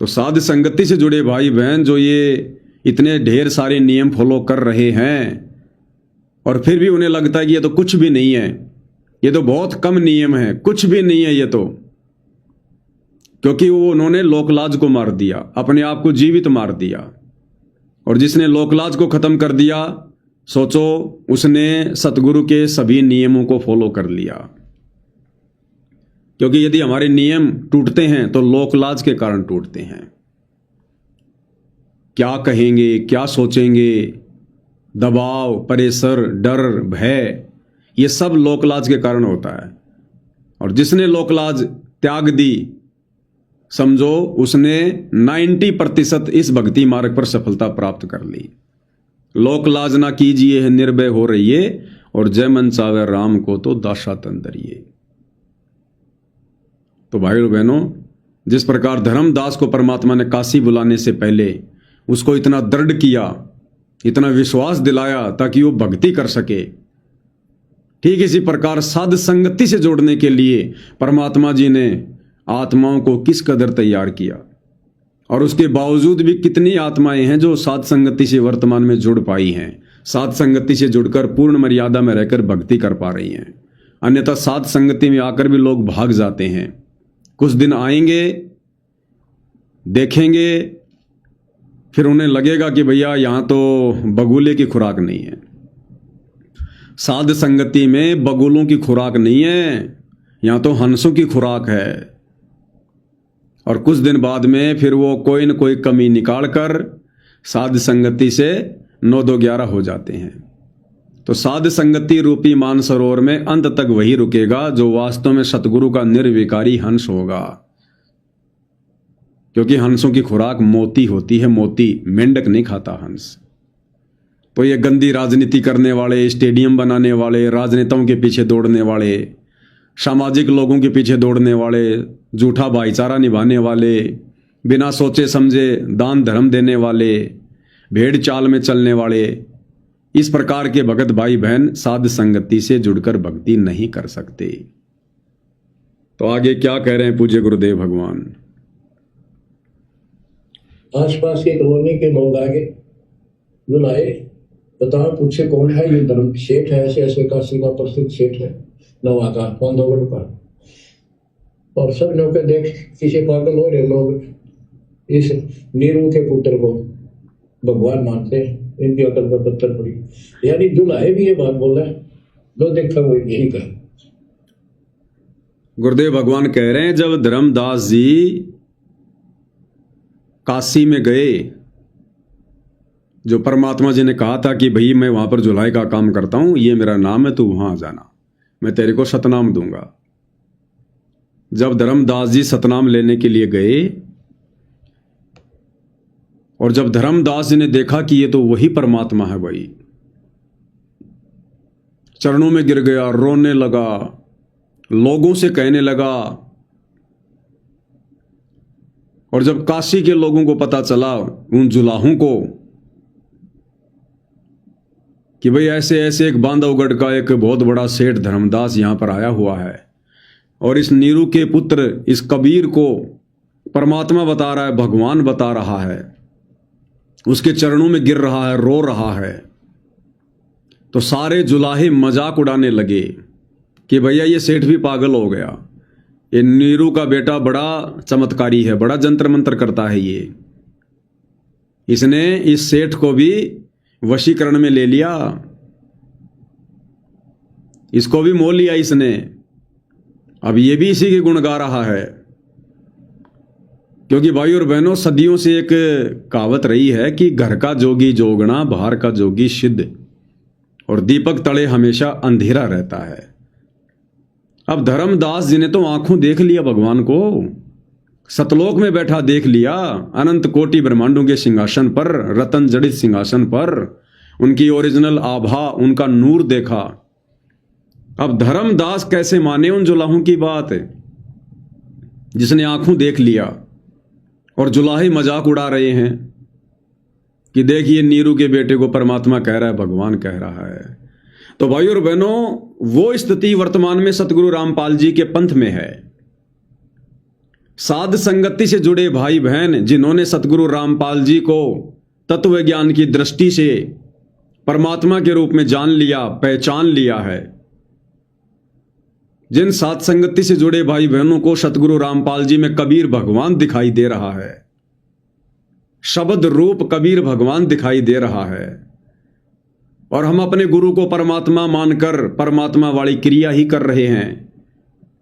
तो साध संगति से जुड़े भाई बहन जो ये इतने ढेर सारे नियम फॉलो कर रहे हैं और फिर भी उन्हें लगता है कि ये तो कुछ भी नहीं है, ये तो बहुत कम नियम है, कुछ भी नहीं है ये तो, क्योंकि वो उन्होंने लोकलाज को मार दिया, अपने आप को जीवित मार दिया। और जिसने लोकलाज को खत्म कर दिया, सोचो उसने सतगुरु के सभी नियमों को फॉलो कर लिया। क्योंकि यदि हमारे नियम टूटते हैं तो लोकलाज के कारण टूटते हैं। क्या कहेंगे, क्या सोचेंगे, दबाव, प्रेशर, डर, भय, ये सब लोकलाज के कारण होता है। और जिसने लोकलाज त्याग दी, समझो उसने 90% इस भक्ति मार्ग पर सफलता प्राप्त कर ली। लोकलाज ना कीजिए, निर्भय हो रहिए, और जय मन चावे राम को तो दासा तंदरिए। तो भाइयों बहनों, जिस प्रकार धर्मदास को परमात्मा ने काशी बुलाने से पहले उसको इतना दृढ़ किया, इतना विश्वास दिलाया ताकि वो भक्ति कर सके, ठीक इसी प्रकार साध संगति से जोड़ने के लिए परमात्मा जी ने आत्माओं को किस कदर तैयार किया। और उसके बावजूद भी कितनी आत्माएं हैं जो साध संगति से वर्तमान में जुड़ पाई हैं, साध संगति से जुड़कर पूर्ण मर्यादा में रहकर भक्ति कर पा रही हैं। अन्यथा साध संगति में आकर भी लोग भाग जाते हैं। कुछ दिन आएंगे, देखेंगे, फिर उन्हें लगेगा कि भैया यहाँ तो बगुले की खुराक नहीं है। साध संगति में बगुलों की खुराक नहीं है, यहाँ तो हंसों की खुराक है। और कुछ दिन बाद में फिर वो कोई न कोई कमी निकाल कर साध संगति से 9 2 11 हो जाते हैं। तो साध संगति रूपी मानसरोवर में अंत तक वही रुकेगा जो वास्तव में सतगुरु का निर्विकारी हंस होगा, क्योंकि हंसों की खुराक मोती होती है, मोती, मेंढक नहीं खाता हंस। तो ये गंदी राजनीति करने वाले, स्टेडियम बनाने वाले, राजनेताओं के पीछे दौड़ने वाले, सामाजिक लोगों के पीछे दौड़ने वाले, झूठा भाईचारा निभाने वाले, बिना सोचे समझे दान धर्म देने वाले, भेड़ चाल में चलने वाले, इस प्रकार के भगत भाई बहन साध संगति से जुड़कर भक्ति नहीं कर सकते। तो आगे क्या कह रहे हैं पूज्य गुरुदेव भगवान? आसपास के कॉलोनी के लोग आगे बुलाए, बताओ पूछे कौन है ये? धर्म सेठ है, ऐसे ऐसे काशी का प्रसिद्ध सेठ है, नवा का, पांडवगढ़ का। और सब लोग के देख किसी पागल हो रहे लोग इस नीरू के पुत्र को भगवान मानते हैं, इनकी अकल पर पत्थर पड़ी। यानी दुल्हाए भी ये बात बोला है, लो देखा वो यही कहा। गुरुदेव भगवान कह रहे हैं जब धर्मदास जी काशी में गए, जो परमात्मा जी ने कहा था कि भाई मैं वहां पर जुलाई का काम करता हूं, ये मेरा नाम है, तू वहां आ जाना, मैं तेरे को सतनाम दूंगा। जब धर्मदास जी सतनाम लेने के लिए गए और जब धर्मदास जी ने देखा कि ये तो वही परमात्मा है भाई, चरणों में गिर गया, रोने लगा, लोगों से कहने लगा। और जब काशी के लोगों को पता चला, उन जुलाहों को, कि भाई ऐसे ऐसे एक बांधवगढ़ का एक बहुत बड़ा सेठ धर्मदास यहां पर आया हुआ है और इस नीरू के पुत्र इस कबीर को परमात्मा बता रहा है, भगवान बता रहा है, उसके चरणों में गिर रहा है, रो रहा है। तो सारे जुलाहे मजाक उड़ाने लगे कि भैया ये सेठ भी पागल हो गया, ये नीरू का बेटा बड़ा चमत्कारी है, बड़ा जंतर मंत्र करता है, ये इसने इस सेठ को भी वशीकरण में ले लिया, इसको भी मोल लिया इसने, अब ये भी इसी के गुण गा रहा है। क्योंकि भाई और बहनों, सदियों से एक कहावत रही है कि घर का जोगी जोगना, बाहर का जोगी सिद्ध, और दीपक तले हमेशा अंधेरा रहता है। अब धर्मदास जी ने तो आंखों देख लिया भगवान को, सतलोक में बैठा देख लिया, अनंत कोटि ब्रह्मांडों के सिंहासन पर, रतन जड़ित सिंहासन पर, उनकी ओरिजिनल आभा, उनका नूर देखा। अब धर्मदास कैसे माने उन जुलाहों की बात, जिसने आंखों देख लिया और जुलाहे मजाक उड़ा रहे हैं कि देखिए नीरू के बेटे को परमात्मा कह रहा है, भगवान कह रहा है। तो भाई और बहनों, वो स्थिति वर्तमान में सतगुरु रामपाल जी के पंथ में है। साध संगति से जुड़े भाई बहन जिन्होंने सतगुरु रामपाल जी को तत्व ज्ञान की दृष्टि से परमात्मा के रूप में जान लिया, पहचान लिया है, जिन साध संगति से जुड़े भाई बहनों को सतगुरु रामपाल जी में कबीर भगवान दिखाई दे रहा है, शब्द रूप कबीर भगवान दिखाई दे रहा है, और हम अपने गुरु को परमात्मा मानकर परमात्मा वाली क्रिया ही कर रहे हैं।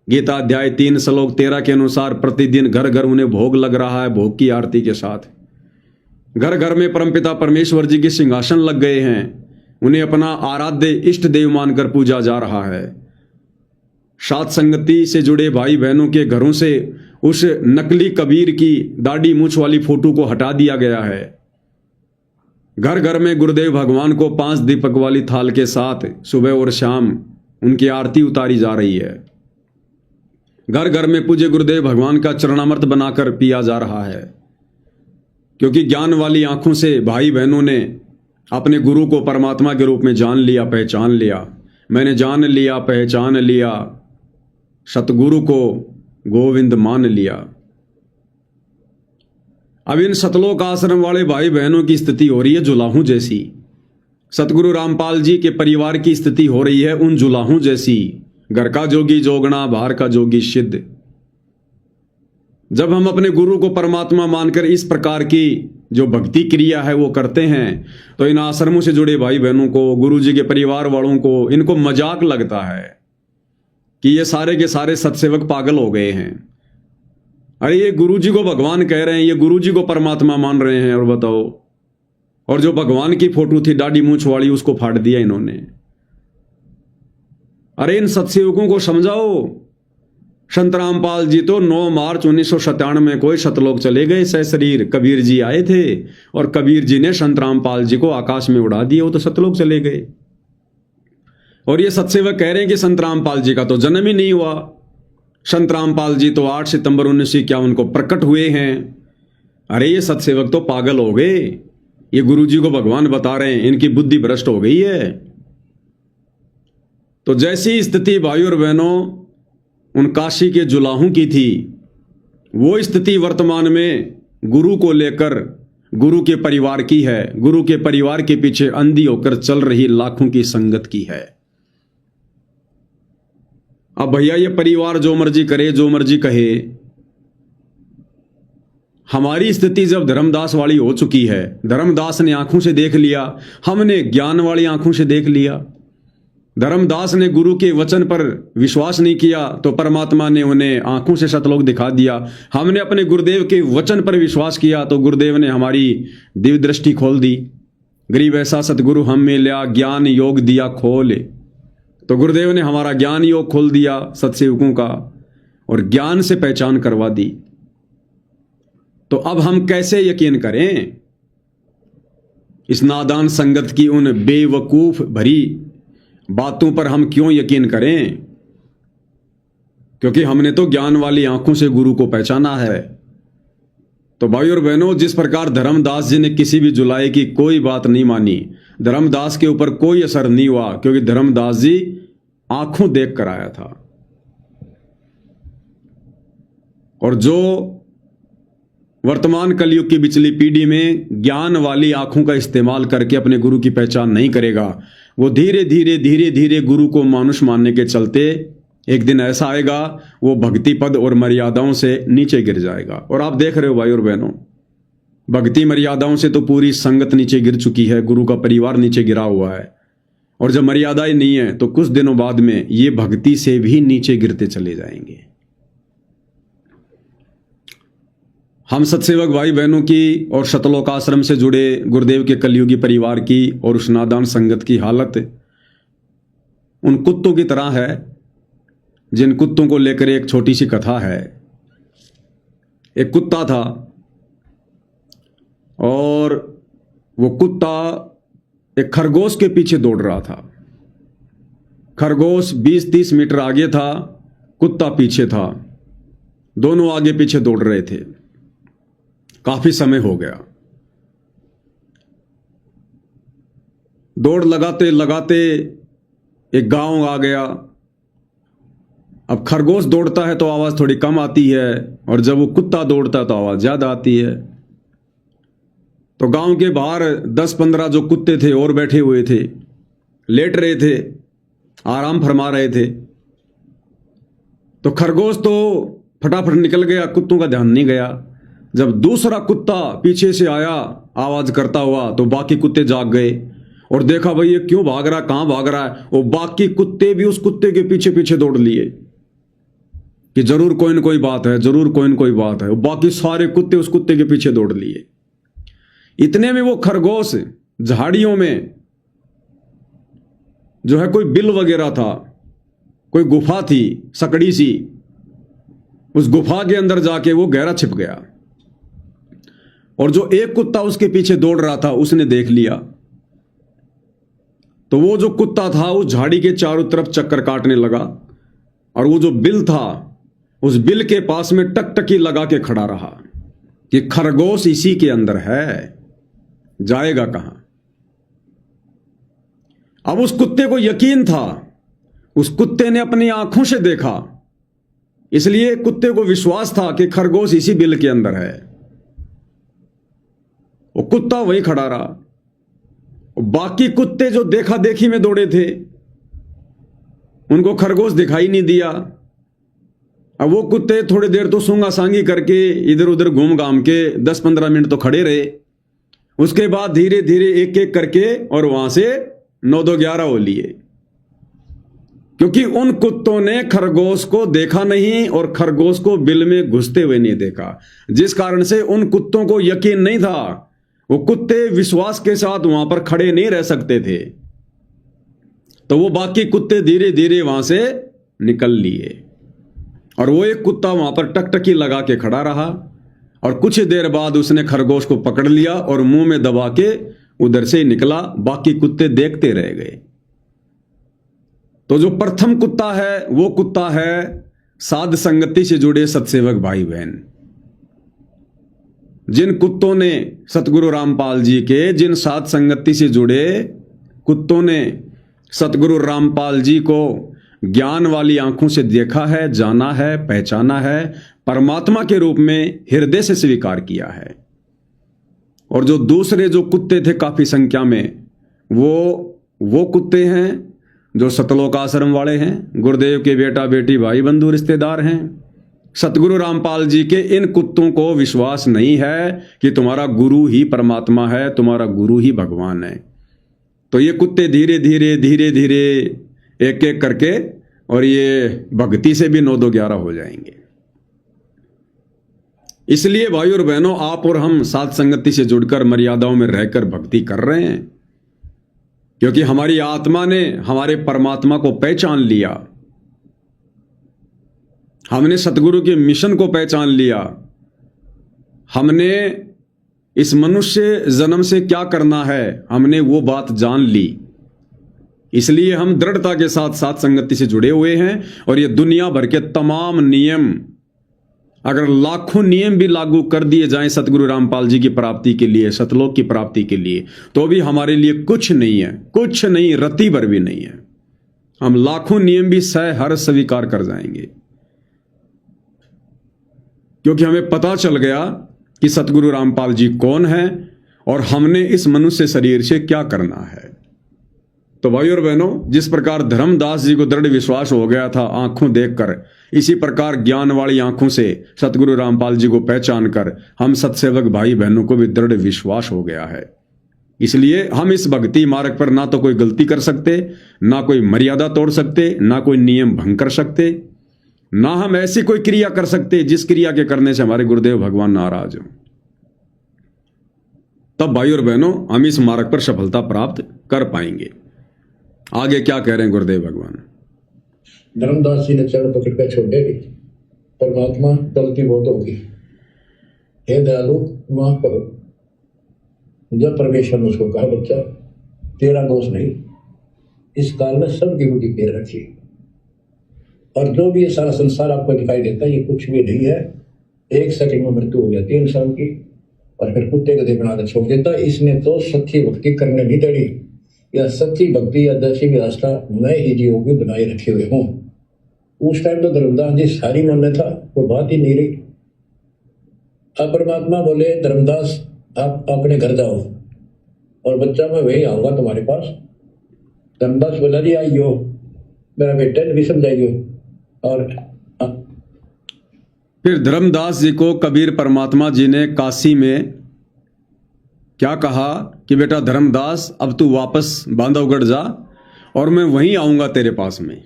गीता अध्याय 3 श्लोक 13 के अनुसार प्रतिदिन घर घर उन्हें भोग लग रहा है, भोग की आरती के साथ। घर घर में परमपिता परमेश्वर जी के सिंहासन लग गए हैं, उन्हें अपना आराध्य इष्ट देव मानकर पूजा जा रहा है। साध संगति से जुड़े भाई बहनों के घरों से उस नकली कबीर की दाढ़ी मूछ वाली फोटो को हटा दिया गया है। घर घर में गुरुदेव भगवान को 5 दीपक वाली थाल के साथ सुबह और शाम उनकी आरती उतारी जा रही है। घर घर में पूज्य गुरुदेव भगवान का चरणामृत बनाकर पिया जा रहा है, क्योंकि ज्ञान वाली आंखों से भाई बहनों ने अपने गुरु को परमात्मा के रूप में जान लिया, पहचान लिया। मैंने जान लिया, पहचान लिया, सतगुरु को गोविंद मान लिया। अब इन सतलोक आश्रम वाले भाई बहनों की स्थिति हो रही है जुलाहों जैसी, सतगुरु रामपाल जी के परिवार की स्थिति हो रही है उन जुलाहों जैसी। घर का जोगी जोगना, बाहर का जोगी सिद्ध। जब हम अपने गुरु को परमात्मा मानकर इस प्रकार की जो भक्ति क्रिया है वो करते हैं, तो इन आश्रमों से जुड़े भाई बहनों को, गुरु जी के परिवार वालों को, इनको मजाक लगता है कि ये सारे के सारे सत्सेवक पागल हो गए हैं। अरे ये गुरु जी को भगवान कह रहे हैं, ये गुरु जी को परमात्मा मान रहे हैं, और बताओ और जो भगवान की फोटो थी दाढ़ी मूंछ वाली उसको फाड़ दिया इन्होंने। अरे इन सत्सेवकों को समझाओ। संत रामपाल जी तो 9 मार्च 1997 में कोई सतलोक चले गए सशरीर। कबीर जी आए थे और कबीर जी ने संत रामपाल जी को आकाश में उड़ा दिया, वो तो सतलोक चले गए। और ये सत्सेवक कह रहे हैं कि संत रामपाल जी का तो जन्म ही नहीं हुआ। संत रामपाल जी तो 8 सितंबर 1951 को प्रकट हुए हैं। अरे ये सत्सेवक तो पागल हो गए, ये गुरु जी को भगवान बता रहे हैं, इनकी बुद्धि भ्रष्ट हो गई है। तो जैसी स्थिति भाई और बहनों उन काशी के जुलाहों की थी, वो स्थिति वर्तमान में गुरु को लेकर गुरु के परिवार की है। गुरु के परिवार के पीछे अंधी होकर चल रही लाखों की संगत की है। अब भैया ये परिवार जो मर्जी करे, जो मर्जी कहे, हमारी स्थिति जब धर्मदास वाली हो चुकी है, धर्मदास ने आंखों से देख लिया, हमने ज्ञान वाली आंखों से देख लिया। धर्मदास ने गुरु के वचन पर विश्वास नहीं किया तो परमात्मा ने उन्हें आंखों से सतलोक दिखा दिया। हमने अपने गुरुदेव के वचन पर विश्वास किया तो गुरुदेव ने हमारी दिव्य दृष्टि खोल दी। गरीब ऐसा सतगुरु हम में लिया, ज्ञान योग दिया खोल। तो गुरुदेव ने हमारा ज्ञान योग खोल दिया सत्सेवकों का, और ज्ञान से पहचान करवा दी। तो अब हम कैसे यकीन करें इस नादान संगत की उन बेवकूफ भरी बातों पर? हम क्यों यकीन करें? क्योंकि हमने तो ज्ञान वाली आंखों से गुरु को पहचाना है। तो भाई और बहनों, जिस प्रकार धर्मदास जी ने किसी भी जुलाई की कोई बात नहीं मानी, धर्मदास के ऊपर कोई असर नहीं हुआ, क्योंकि धर्मदास जी आंखों देख कर आया था। और जो वर्तमान कलयुग की बिचली पीढ़ी में ज्ञान वाली आंखों का इस्तेमाल करके अपने गुरु की पहचान नहीं करेगा, वो धीरे धीरे गुरु को मानुष मानने के चलते एक दिन ऐसा आएगा वो भक्ति पद और मर्यादाओं से नीचे गिर जाएगा। और आप देख रहे हो भाई और बहनों, भक्ति मर्यादाओं से तो पूरी संगत नीचे गिर चुकी है, गुरु का परिवार नीचे गिरा हुआ है। और जब मर्यादाएं नहीं है तो कुछ दिनों बाद में ये भक्ति से भी नीचे गिरते चले जाएंगे। हम सत्सेवक भाई बहनों की और शतलोक आश्रम से जुड़े गुरुदेव के कलयुगी परिवार की और उस नादान संगत की हालत उन कुत्तों की तरह है, जिन कुत्तों को लेकर एक छोटी सी कथा है। एक कुत्ता था और वो कुत्ता एक खरगोश के पीछे दौड़ रहा था। खरगोश 20-30 मीटर आगे था, कुत्ता पीछे था, दोनों आगे पीछे दौड़ रहे थे। काफी समय हो गया। दौड़ लगाते लगाते एक गांव आ गया। अब खरगोश दौड़ता है तो आवाज थोड़ी कम आती है, और जब वो कुत्ता दौड़ता है तो आवाज ज्यादा आती है। तो गांव के बाहर 10-15 जो कुत्ते थे और बैठे हुए थे, लेट रहे थे, आराम फरमा रहे थे। तो खरगोश तो फटाफट निकल गया, कुत्तों का ध्यान नहीं गया। जब दूसरा कुत्ता पीछे से आया आवाज करता हुआ तो बाकी कुत्ते जाग गए और देखा भाई ये क्यों भाग रहा है, कहां भाग रहा है। वो बाकी कुत्ते भी उस कुत्ते के पीछे पीछे दौड़ लिए कि जरूर कोई न कोई बात है, जरूर कोई न कोई बात है। बाकी सारे कुत्ते उस कुत्ते के पीछे दौड़ लिए। इतने में वो खरगोश झाड़ियों में जो है कोई बिल वगैरह था, कोई गुफा थी सकड़ी सी, उस गुफा के अंदर जाके वो गहरा छिप गया। और जो एक कुत्ता उसके पीछे दौड़ रहा था उसने देख लिया। तो वो जो कुत्ता था उस झाड़ी के चारों तरफ चक्कर काटने लगा, और वो जो बिल था उस बिल के पास में टकटकी लगा के खड़ा रहा कि खरगोश इसी के अंदर है, जाएगा कहां। अब उस कुत्ते को यकीन था, उस कुत्ते ने अपनी आंखों से देखा, इसलिए कुत्ते को विश्वास था कि खरगोश इसी बिल के अंदर है। वो कुत्ता वहीं खड़ा रहा। बाकी कुत्ते जो देखा देखी में दौड़े थे उनको खरगोश दिखाई नहीं दिया। अब वो कुत्ते थोड़ी देर तो सूंगा सांगी करके इधर उधर घूम घाम के 10-15 मिनट तो खड़े रहे। उसके बाद धीरे धीरे एक एक करके और वहां से 9-2-11 हो लिए, क्योंकि उन कुत्तों ने खरगोश को देखा नहीं और खरगोश को बिल में घुसते हुए नहीं देखा, जिस कारण से उन कुत्तों को यकीन नहीं था वो कुत्ते विश्वास के साथ वहां पर खड़े नहीं रह सकते थे, तो वो बाकी कुत्ते धीरे धीरे वहां से निकल लिए और वो एक कुत्ता वहां पर टकटकी लगा के खड़ा रहा और कुछ देर बाद उसने खरगोश को पकड़ लिया और मुंह में दबा के उधर से ही निकला। बाकी कुत्ते देखते रह गए। तो जो प्रथम कुत्ता है वो कुत्ता है साध संगति से जुड़े सत्सेवक भाई बहन। जिन कुत्तों ने सतगुरु रामपाल जी के, जिन साध संगति से जुड़े कुत्तों ने सतगुरु रामपाल जी को ज्ञान वाली आंखों से देखा है, जाना है, पहचाना है, परमात्मा के रूप में हृदय से स्वीकार किया है। और जो दूसरे जो कुत्ते थे काफी संख्या में, वो कुत्ते हैं जो सतलोक आश्रम वाले हैं, गुरुदेव के बेटा बेटी भाई बंधु रिश्तेदार हैं। सतगुरु रामपाल जी के इन कुत्तों को विश्वास नहीं है कि तुम्हारा गुरु ही परमात्मा है, तुम्हारा गुरु ही भगवान है। तो ये कुत्ते धीरे धीरे धीरे धीरे एक एक करके और ये भक्ति से भी 9-2-11 हो जाएंगे। इसलिए भाई और बहनों, आप और हम साध संगति से जुड़कर मर्यादाओं में रहकर भक्ति कर रहे हैं, क्योंकि हमारी आत्मा ने हमारे परमात्मा को पहचान लिया, हमने सतगुरु के मिशन को पहचान लिया, हमने इस मनुष्य जन्म से क्या करना है हमने वो बात जान ली। इसलिए हम दृढ़ता के साथ साथ संगति से जुड़े हुए हैं। और ये दुनिया भर के तमाम नियम, अगर लाखों नियम भी लागू कर दिए जाएं सतगुरु रामपाल जी की प्राप्ति के लिए, सतलोक की प्राप्ति के लिए, तो भी हमारे लिए कुछ नहीं है, कुछ नहीं, रत्ती भर भी नहीं है। हम लाखों नियम भी हर स्वीकार कर जाएंगे, क्योंकि हमें पता चल गया कि सतगुरु रामपाल जी कौन है और हमने इस मनुष्य शरीर से क्या करना है। तो भाई और बहनों, जिस प्रकार धर्मदास जी को दृढ़ विश्वास हो गया था आंखों देखकर, इसी प्रकार ज्ञान वाली आंखों से सतगुरु रामपाल जी को पहचान कर हम सत्सेवक भाई बहनों को भी दृढ़ विश्वास हो गया है। इसलिए हम इस भक्ति मार्ग पर ना तो कोई गलती कर सकते, ना कोई मर्यादा तोड़ सकते, ना कोई नियम भंग कर सकते, ना हम ऐसी कोई क्रिया कर सकते जिस क्रिया के करने से हमारे गुरुदेव भगवान नाराज हों। तब भाई और बहनों, हम इस मार्ग पर सफलता प्राप्त कर पाएंगे। आगे क्या कह रहे हैं गुरुदेव भगवान? धर्मदास जी ने चरण पकड़ कर छोड़े नहीं, परमात्मा गलती बहुत होगी, हे दयालु माफ करो। जब परमेश्वर ने उसको कहा, बच्चा तेरा दोष नहीं, इस काल में सबकी बुद्धि पैर रखी, और जो भी ये सारा संसार आपको दिखाई देता है ये कुछ भी नहीं है। एक सेकंड में मृत्यु हो जाती है इंसान की और फिर कुत्ते गधे बनाकर छोड़ देता है। इसने तो सच्ची भक्ति करने नहीं देनी, या सच्ची भक्ति या दर्शी की आस्था नए ही जीवों की बनाए रखे हुए हों। उस टाइम तो धर्मदास जी सारी मन था, वो बात ही नहीं रही। अब परमात्मा बोले, धर्मदास आप अपने घर जाओ और बच्चा मैं वही आऊंगा तुम्हारे पास। धर्मदास बोला, जी आइयो, मेरा बेटा भी समझाइयो। और फिर धर्मदास जी को कबीर परमात्मा जी ने काशी में क्या कहा कि बेटा धर्मदास, अब तू वापस बांधवगढ़ जा और मैं वहीं आऊंगा तेरे पास में।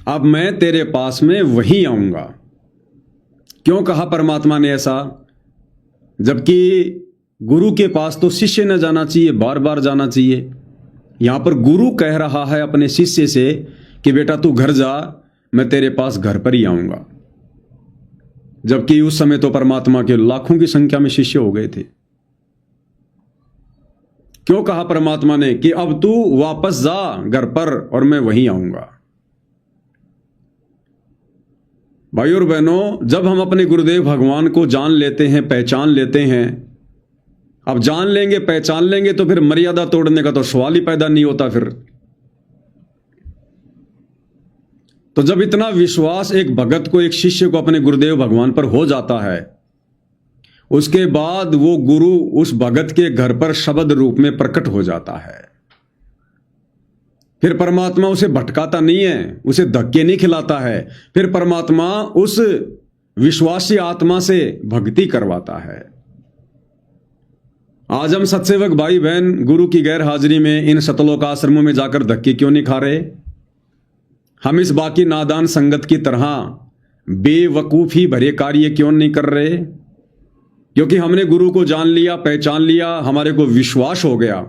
अब मैं तेरे पास में वहीं आऊंगा। क्यों कहा परमात्मा ने ऐसा? जबकि गुरु के पास तो शिष्य न जाना चाहिए, बार बार जाना चाहिए। यहां पर गुरु कह रहा है अपने शिष्य से कि बेटा तू घर जा, मैं तेरे पास घर पर ही आऊंगा। जबकि उस समय तो परमात्मा के लाखों की संख्या में शिष्य हो गए थे। क्यों कहा परमात्मा ने कि अब तू वापस जा घर पर और मैं वहीं आऊंगा? भाई और बहनों, जब हम अपने गुरुदेव भगवान को जान लेते हैं, पहचान लेते हैं, अब जान लेंगे, पहचान लेंगे, तो फिर मर्यादा तोड़ने का तो सवाल ही पैदा नहीं होता। फिर तो जब इतना विश्वास एक भगत को, एक शिष्य को अपने गुरुदेव भगवान पर हो जाता है, उसके बाद वो गुरु उस भगत के घर पर शब्द रूप में प्रकट हो जाता है। फिर परमात्मा उसे भटकाता नहीं है, उसे धक्के नहीं खिलाता है। फिर परमात्मा उस विश्वासी आत्मा से भक्ति करवाता है। आज हम सत्सेवक भाई बहन गुरु की गैर हाजिरी में इन सतलोक आश्रमों में जाकर धक्के क्यों नहीं खा रहे? हम इस बाकी नादान संगत की तरह बेवकूफी भरे कार्य क्यों नहीं कर रहे? क्योंकि हमने गुरु को जान लिया, पहचान लिया, हमारे को विश्वास हो गया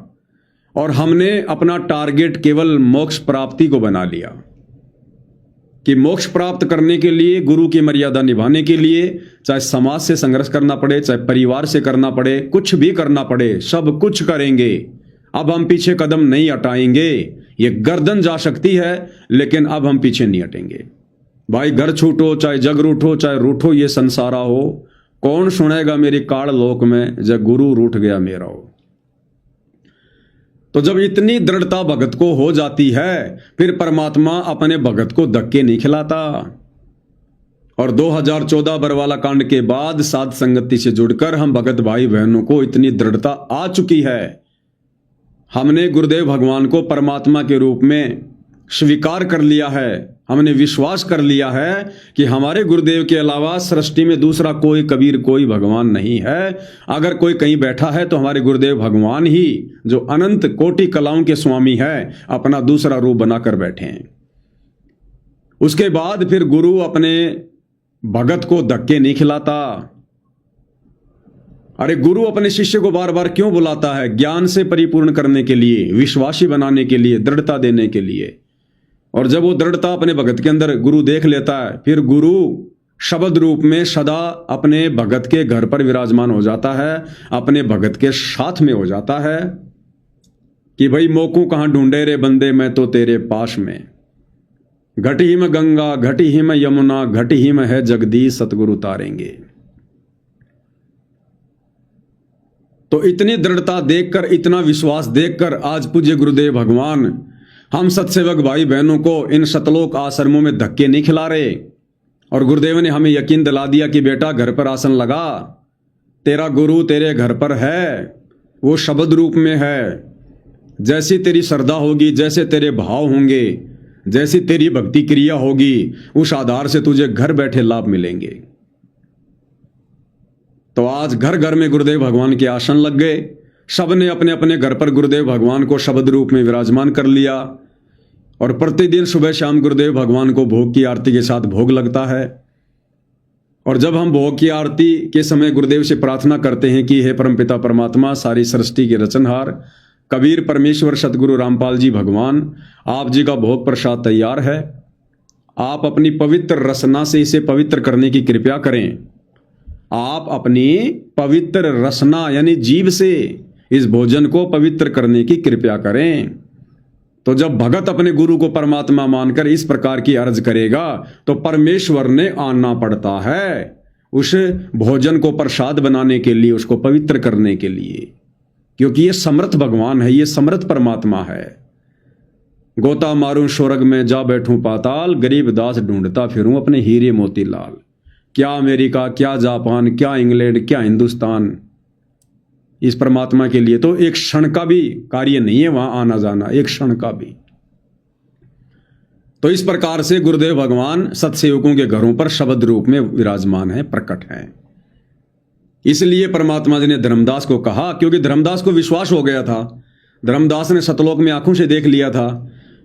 और हमने अपना टारगेट केवल मोक्ष प्राप्ति को बना लिया कि मोक्ष प्राप्त करने के लिए, गुरु की मर्यादा निभाने के लिए, चाहे समाज से संघर्ष करना पड़े, चाहे परिवार से करना पड़े, कुछ भी करना पड़े, सब कुछ करेंगे। अब हम पीछे कदम नहीं हटाएंगे। ये गर्दन जा सकती है लेकिन अब हम पीछे नहीं हटेंगे। भाई घर छूटो, चाहे जग रूठो, चाहे रूठो ये संसारा हो, कौन सुनेगा मेरी काल लोक में, जब गुरु रूठ गया मेरा हो। तो जब इतनी दृढ़ता भगत को हो जाती है, फिर परमात्मा अपने भगत को धक्के नहीं खिलाता। और 2014 बरवाला कांड के बाद साध संगति से जुड़कर हम भगत भाई बहनों को इतनी दृढ़ता आ चुकी है, हमने गुरुदेव भगवान को परमात्मा के रूप में स्वीकार कर लिया है। हमने विश्वास कर लिया है कि हमारे गुरुदेव के अलावा सृष्टि में दूसरा कोई कबीर, कोई भगवान नहीं है। अगर कोई कहीं बैठा है तो हमारे गुरुदेव भगवान ही, जो अनंत कोटि कलाओं के स्वामी है, अपना दूसरा रूप बनाकर बैठे हैं। उसके बाद फिर गुरु अपने भगत को धक्के नहीं खिलाता। अरे गुरु अपने शिष्य को बार बार क्यों बुलाता है? ज्ञान से परिपूर्ण करने के लिए, विश्वासी बनाने के लिए, दृढ़ता देने के लिए। और जब वो दृढ़ता अपने भगत के अंदर गुरु देख लेता है, फिर गुरु शब्द रूप में सदा अपने भगत के घर पर विराजमान हो जाता है, अपने भगत के साथ में हो जाता है कि भाई मोकू कहां ढूंढे रे बंदे, मैं तो तेरे पास में। घट ही में गंगा, घट ही में यमुना, घट ही में है जगदीश, सतगुरु तारेंगे। तो इतनी दृढ़ता देखकर, इतना विश्वास देखकर आज पूज्य गुरुदेव भगवान हम सत्सेवक भाई बहनों को इन सतलोक आश्रमों में धक्के नहीं खिला रहे। और गुरुदेव ने हमें यकीन दिला दिया कि बेटा घर पर आसन लगा, तेरा गुरु तेरे घर पर है, वो शब्द रूप में है। जैसी तेरी श्रद्धा होगी, जैसे तेरे भाव होंगे, जैसी तेरी भक्ति क्रिया होगी, उस आधार से तुझे घर बैठे लाभ मिलेंगे। तो आज घर घर में गुरुदेव भगवान के आसन लग गए। सबने अपने अपने घर पर गुरुदेव भगवान को शब्द रूप में विराजमान कर लिया और प्रतिदिन सुबह शाम गुरुदेव भगवान को भोग की आरती के साथ भोग लगता है। और जब हम भोग की आरती के समय गुरुदेव से प्रार्थना करते हैं कि हे परमपिता परमात्मा, सारी सृष्टि के रचनहार कबीर परमेश्वर सतगुरु रामपाल जी भगवान, आप जी का भोग प्रसाद तैयार है, आप अपनी पवित्र रसना से इसे पवित्र करने की कृपा करें। आप अपनी पवित्र रसना यानी जीव से इस भोजन को पवित्र करने की कृपा करें। तो जब भगत अपने गुरु को परमात्मा मानकर इस प्रकार की अर्ज करेगा तो परमेश्वर ने आना पड़ता है उस भोजन को प्रसाद बनाने के लिए, उसको पवित्र करने के लिए, क्योंकि ये समर्थ भगवान है, ये समर्थ परमात्मा है। गोता मारूं स्वर्ग में, जा बैठूं पाताल, गरीब दास ढूंढता फिरूं अपने हीरे मोती लाल। क्या अमेरिका, क्या जापान, क्या इंग्लैंड, क्या हिंदुस्तान, इस परमात्मा के लिए तो एक क्षण का भी कार्य नहीं है वहां आना जाना, एक क्षण का भी। तो इस प्रकार से गुरुदेव भगवान सत्सेवकों के घरों पर शब्द रूप में विराजमान है, प्रकट है। इसलिए परमात्मा जी ने धर्मदास को कहा, क्योंकि धर्मदास को विश्वास हो गया था। धर्मदास ने सतलोक में आंखों से देख लिया था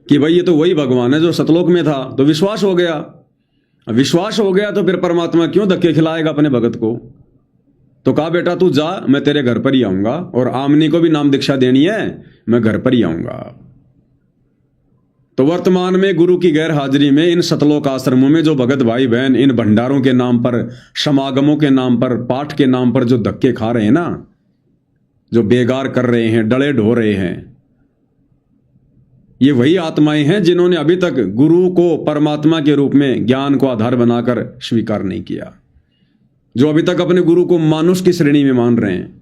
कि भाई ये तो वही भगवान है जो सतलोक में था, तो विश्वास हो गया। विश्वास हो गया तो फिर परमात्मा क्यों धक्के खिलाएगा अपने भगत को? तो कहा बेटा तू जा, मैं तेरे घर पर ही आऊंगा, और आमनी को भी नाम दीक्षा देनी है, मैं घर पर ही आऊंगा। तो वर्तमान में गुरु की गैर हाजिरी में इन सतलोक आश्रमों में जो भगत भाई बहन इन भंडारों के नाम पर, समागमों के नाम पर, पाठ के नाम पर जो धक्के खा रहे हैं ना, जो बेगार कर रहे हैं, डले ढो रहे हैं, ये वही आत्माएं हैं जिन्होंने अभी तक गुरु को परमात्मा के रूप में ज्ञान को आधार बनाकर स्वीकार नहीं किया, जो अभी तक अपने गुरु को मानुष की श्रेणी में मान रहे हैं,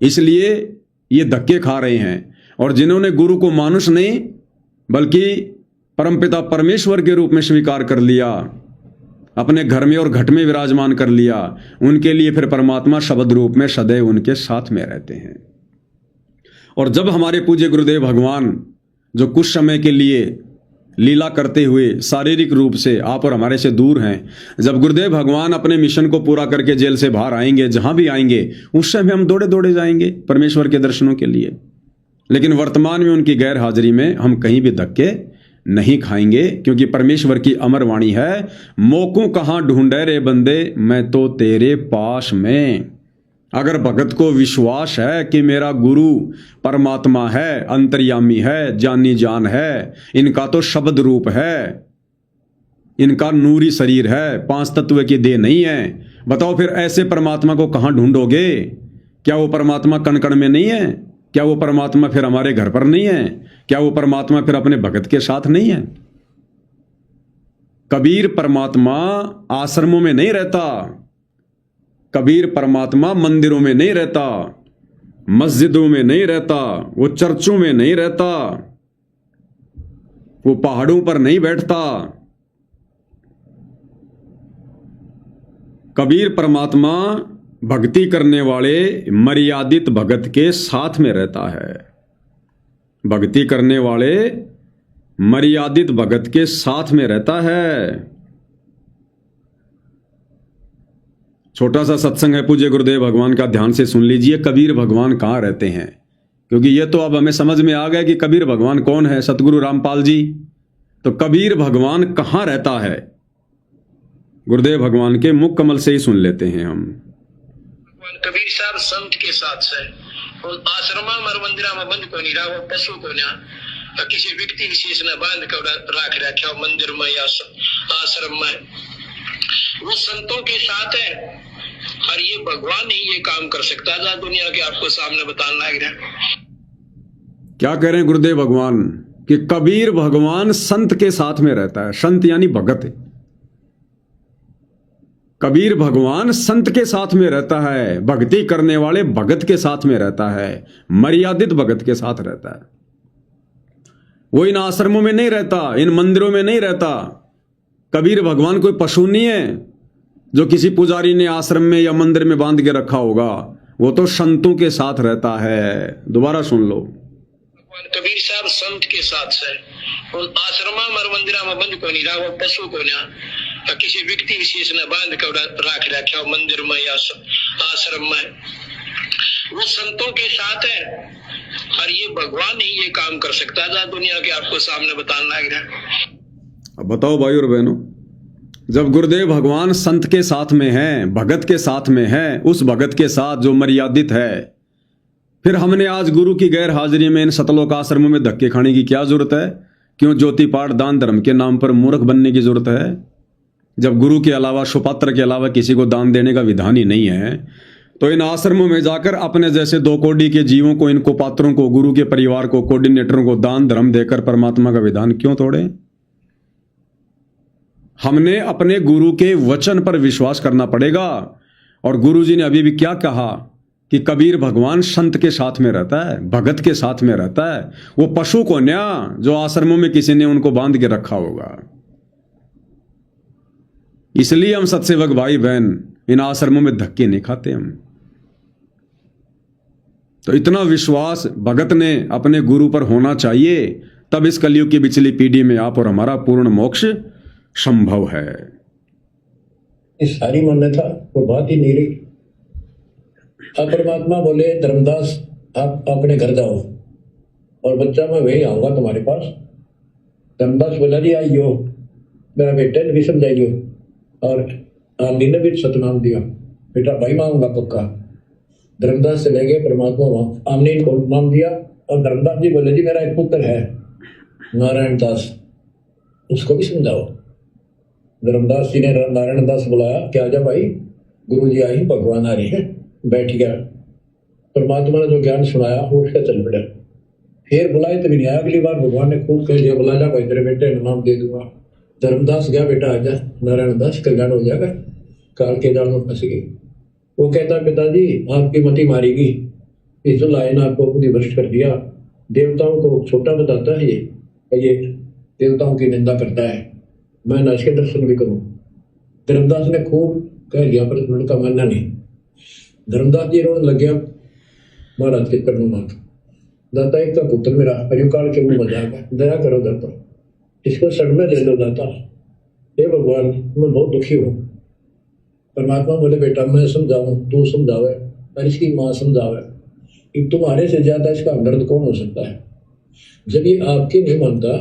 इसलिए ये धक्के खा रहे हैं। और जिन्होंने गुरु को मानुष नहीं बल्कि परमपिता परमेश्वर के रूप में स्वीकार कर लिया, अपने घर में और घट में विराजमान कर लिया, उनके लिए फिर परमात्मा शब्द रूप में सदैव उनके साथ में रहते हैं। और जब हमारे पूज्य गुरुदेव भगवान जो कुछ समय के लिए लीला करते हुए शारीरिक रूप से आप और हमारे से दूर हैं, जब गुरुदेव भगवान अपने मिशन को पूरा करके जेल से बाहर आएंगे, जहां भी आएंगे उस समय हम दौड़े दौड़े जाएंगे परमेश्वर के दर्शनों के लिए। लेकिन वर्तमान में उनकी गैर हाजिरी में हम कहीं भी धक्के नहीं खाएंगे, क्योंकि परमेश्वर की अमर वाणी है, मोको कहां ढूंढे रे बंदे, मैं तो तेरे पास में। अगर भगत को विश्वास है कि मेरा गुरु परमात्मा है, अंतर्यामी है, जानी जान है, इनका तो शब्द रूप है, इनका नूरी शरीर है, 5 तत्व की देह नहीं है, बताओ फिर ऐसे परमात्मा को कहां ढूंढोगे? क्या वो परमात्मा कण कण में नहीं है? क्या वो परमात्मा फिर हमारे घर पर नहीं है? क्या वो परमात्मा फिर अपने भगत के साथ नहीं है? कबीर परमात्मा आश्रमों में नहीं रहता, कबीर परमात्मा मंदिरों में नहीं रहता, मस्जिदों में नहीं रहता, वो चर्चों में नहीं रहता, वो पहाड़ों पर नहीं बैठता। कबीर परमात्मा भक्ति करने वाले मर्यादित भगत के साथ में रहता है। भक्ति करने वाले मर्यादित भगत के साथ में रहता है। छोटा सा सत्संग है पूज्य गुरुदेव भगवान का, ध्यान से सुन लीजिए। कबीर भगवान कहाँ रहते हैं? क्योंकि ये तो अब हमें समझ में आ गया कि कबीर भगवान कौन है, सतगुरु रामपाल जी। तो कबीर भगवान कहाँ रहता है? गुरुदेव भगवान के मुख कमल से ही सुन लेते हैं हम। कबीर साहब संत के साथ है और आश्रमा मर मंदिरा में बंद को नहीं रहा, वो पशु को ना किसी व्यक्ति विशेष ने बांध कर राख रखा मंदिर में या आश्रम में, वो संतों के साथ है। और ये भगवान ही ये काम कर सकता था, दुनिया के आपको सामने बताने लग रहा। क्या कह रहे हैं गुरुदेव भगवान कि कबीर भगवान संत के साथ में रहता है। संत यानी भगत। कबीर भगवान संत के साथ में रहता है, भक्ति करने वाले भगत के साथ में रहता है, मर्यादित भगत के साथ रहता है। वो इन आश्रमों में नहीं रहता, इन मंदिरों में नहीं रहता। कबीर भगवान कोई पशु नहीं है जो किसी पुजारी ने आश्रम में या मंदिर में बांध के रखा होगा। वो तो संतों के साथ रहता है। दोबारा सुन लो। कबीर साहब संत के साथ है और आश्रमा मर मंदिरा में बंद को नहीं रहा, वो पशु को ना किसी व्यक्ति विशेष ने बांध कर राख रखा मंदिर में या आश्रम में, वो संतों के साथ है। और ये भगवान ही ये काम कर सकता था, दुनिया के आपको सामने बताने लग रहा। अब बताओ भाई और बहनों, जब गुरुदेव भगवान संत के साथ में हैं, भगत के साथ में हैं, उस भगत के साथ जो मर्यादित है, फिर हमने आज गुरु की गैर हाजिरी में इन सतलोक आश्रमों में धक्के खाने की क्या जरूरत है? क्यों ज्योति पाठ दान धर्म के नाम पर मूर्ख बनने की जरूरत है? जब गुरु के अलावा, सुपात्र के अलावा किसी को दान देने का विधान ही नहीं है, तो इन आश्रमों में जाकर अपने जैसे 2 कोटि के जीवों को, इनको पात्रों को, गुरु के परिवार को, कोऑर्डिनेटरों को दान धर्म देकर परमात्मा का विधान क्यों तोड़े? हमने अपने गुरु के वचन पर विश्वास करना पड़ेगा। और गुरु जी ने अभी भी क्या कहा कि कबीर भगवान संत के साथ में रहता है, भगत के साथ में रहता है। वो पशु को न्या जो आश्रमों में किसी ने उनको बांध के रखा होगा। इसलिए हम सत्सेवक भाई बहन इन आश्रमों में धक्के नहीं खाते हम। तो इतना विश्वास भगत ने अपने गुरु पर होना चाहिए, तब इस कलयुग की पिछली पीढ़ी में आप और हमारा पूर्ण मोक्ष संभव है। इस सारी मान्यता वो बात ही नहीं रही। अब परमात्मा बोले धर्मदास आप अपने घर जाओ और बच्चा मैं वही आऊंगा तुम्हारे पास। धर्मदास बोला जी आइयो, मेरा बेटा ने भी समझाइयो। और आमनी ने भी सतनाम दिया, बेटा भाई मैं आऊंगा पक्का। धर्मदास चले गए, परमात्मा वहां आमनी को नाम दिया। और धर्मदास जी बोले जी मेरा एक पुत्र है नारायण दास, उसको भी समझाओ। धर्मदास जी ने नारायण दास बुलाया, क्या जा भाई, गुरु जी आई, भगवान आ रही है। बैठ गया, परमात्मा ने जो ज्ञान सुनाया वो उसका चल पड़ा। फिर बुलाए तो भी नहीं आया। अगली बार भगवान ने खूब कह दिया, बुला जा भाई, तेरे बेटे का नाम दे दूंगा। धर्मदास गया, बेटा आ जा, नारायण दास कल्याण हो जाएगा। काल के जाल में फंस गई। वो कहता पिताजी आपकी मति मारेगी, इस जो लाए ना आपको बुद्धि भ्रष्ट कर दिया। देवताओं को छोटा बताता है, ये देवताओं की निंदा करता है, मैं न इसके दर्शन भी करूं। धर्मदास ने खूब कह दिया पर लड़का मानना नहीं। धर्मदास जी रोने लग गया, महाराज के चरणों माथ, दाता एक का पुत्र मेरा परिकाल के मुंह में जाएगा, दया करो दाता, इसको शरण में ले लो दाता। हे भगवान मैं बहुत दुखी हूँ। परमात्मा बोले बेटा मैं समझाऊं, तू समझावे और इसकी माँ समझावे कि तुम्हारे से ज्यादा इसका दर्द कौन हो सकता है। जब ये आपकी नहीं मानता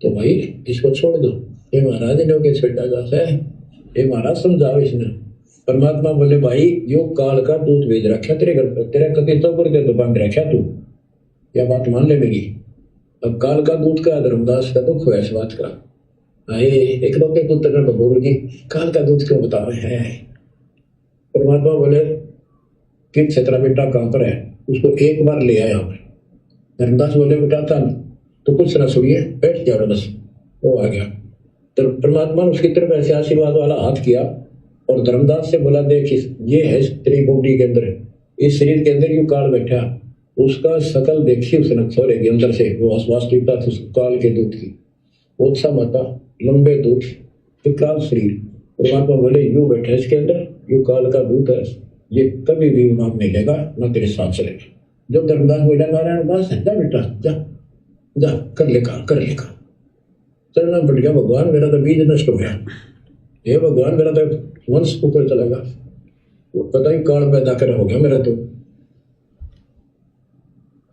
तो भाई इसको छोड़ दो। ये महाराज ने के छेड़ा जाता है, ये महाराज समझाओ इसने। परमात्मा बोले भाई यो काल का दूत भेज रखा तेरे घर पर, तेरा कभी तो करके तो बंद रखा तू, यह बात मान ले मेरी। अब काल का दूत का धर्मदास का दुख हुआ इस बात का। एक लोग के पुत्र ने बोल की काल का दूत क्यों बता रहे हैं। परमात्मा बोले कि तेरा बेटा कहाँ पर है, उसको एक बार ले आया। धर्मदास बोले बेटा था तो कुछ ना सुनिए, बैठ जाओ बस। वो आ गया तो परमात्मा ने उसकी तरफ ऐसे आशीर्वाद वाला हाथ किया और धर्मदास से बोला देख ये है तेरी बॉडी के अंदर, इस शरीर के अंदर यू काल बैठा, उसका शकल देखी उसने छोड़ेगी अंदर से, वो वास्तविकता थी काल के दूत की। उत्सा माता लंबे दूत विकराल शरीर, परमात्मा बोले यू बैठा इसके अंदर, यू काल का दूत है, ये कभी भी नाम नहीं लेगा ना तेरे साथ चलेगा। जब धर्मदास बोला नारायण दास जा बेटा जा जा कर लेगा चलना बढ़ गया। भगवान मेरा तो बीज नष्ट हो गया, हे भगवान मेरा तो वंश ऊपर चलेगा, वो पता ही काल पैदा कर हो गया मेरा तो।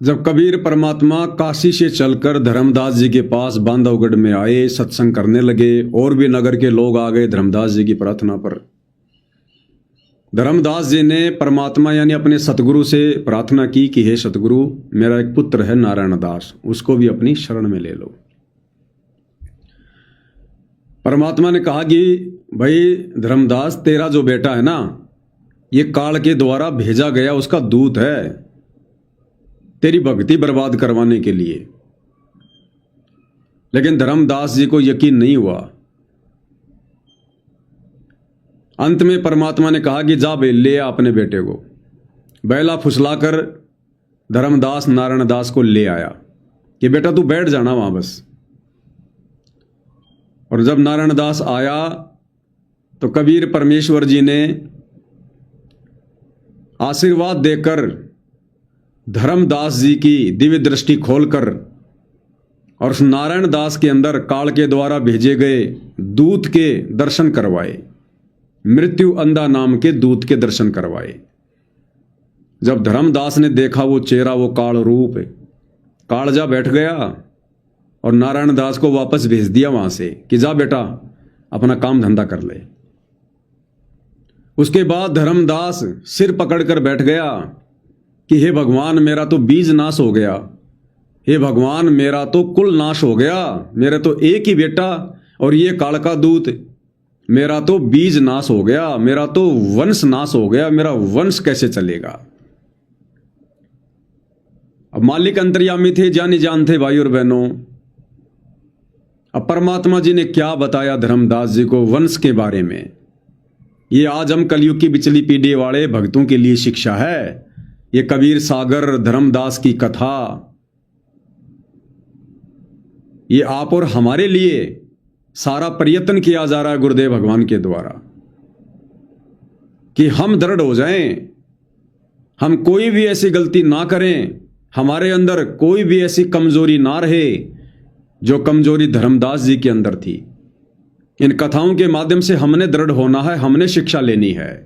जब कबीर परमात्मा काशी से चलकर धर्मदास जी के पास बांधवगढ़ में आए, सत्संग करने लगे, और भी नगर के लोग आ गए धर्मदास जी की प्रार्थना पर। धर्मदास जी ने परमात्मा यानी अपने सतगुरु से प्रार्थना की कि हे सतगुरु, मेरा एक पुत्र है नारायण दास, उसको भी अपनी शरण में ले लो। परमात्मा ने कहा कि भाई धर्मदास, तेरा जो बेटा है ना, ये काल के द्वारा भेजा गया उसका दूत है तेरी भक्ति बर्बाद करवाने के लिए। लेकिन धर्मदास जी को यकीन नहीं हुआ। अंत में परमात्मा ने कहा कि जा बे ले आ अपने बेटे को। बैला फुसलाकर धर्मदास नारायण दास को ले आया कि बेटा तू बैठ जाना वहां बस। और जब नारायण दास आया तो कबीर परमेश्वर जी ने आशीर्वाद देकर धर्मदास जी की दिव्य दृष्टि खोलकर और उस नारायण दास के अंदर काल के द्वारा भेजे गए दूत के दर्शन करवाए, मृत्यु अंधा नाम के दूत के दर्शन करवाए। जब धर्मदास ने देखा वो चेहरा, वो काल रूप, कालजा बैठ गया और नारायण दास को वापस भेज दिया वहां से कि जा बेटा अपना काम धंधा कर ले। उसके बाद धर्मदास सिर पकड़कर बैठ गया कि हे भगवान, मेरा तो बीज नाश हो गया, हे भगवान मेरा तो कुल नाश हो गया, मेरे तो एक ही बेटा और ये काल का दूत, मेरा तो बीज नाश हो गया, मेरा तो वंश नाश हो गया, मेरा वंश कैसे चलेगा। अब मालिक अंतर्यामी थे, जानी जान थे भाई और बहनों। अब परमात्मा जी ने क्या बताया धर्मदास जी को वंश के बारे में, ये आज हम कलयुग की बिचली पीढ़ी वाले भक्तों के लिए शिक्षा है। ये कबीर सागर धर्मदास की कथा, ये आप और हमारे लिए सारा प्रयत्न किया जा रहा है गुरुदेव भगवान के द्वारा कि हम दृढ़ हो जाएं, हम कोई भी ऐसी गलती ना करें, हमारे अंदर कोई भी ऐसी कमजोरी ना रहे जो कमजोरी धर्मदास जी के अंदर थी। इन कथाओं के माध्यम से हमने दृढ़ होना है, हमने शिक्षा लेनी है।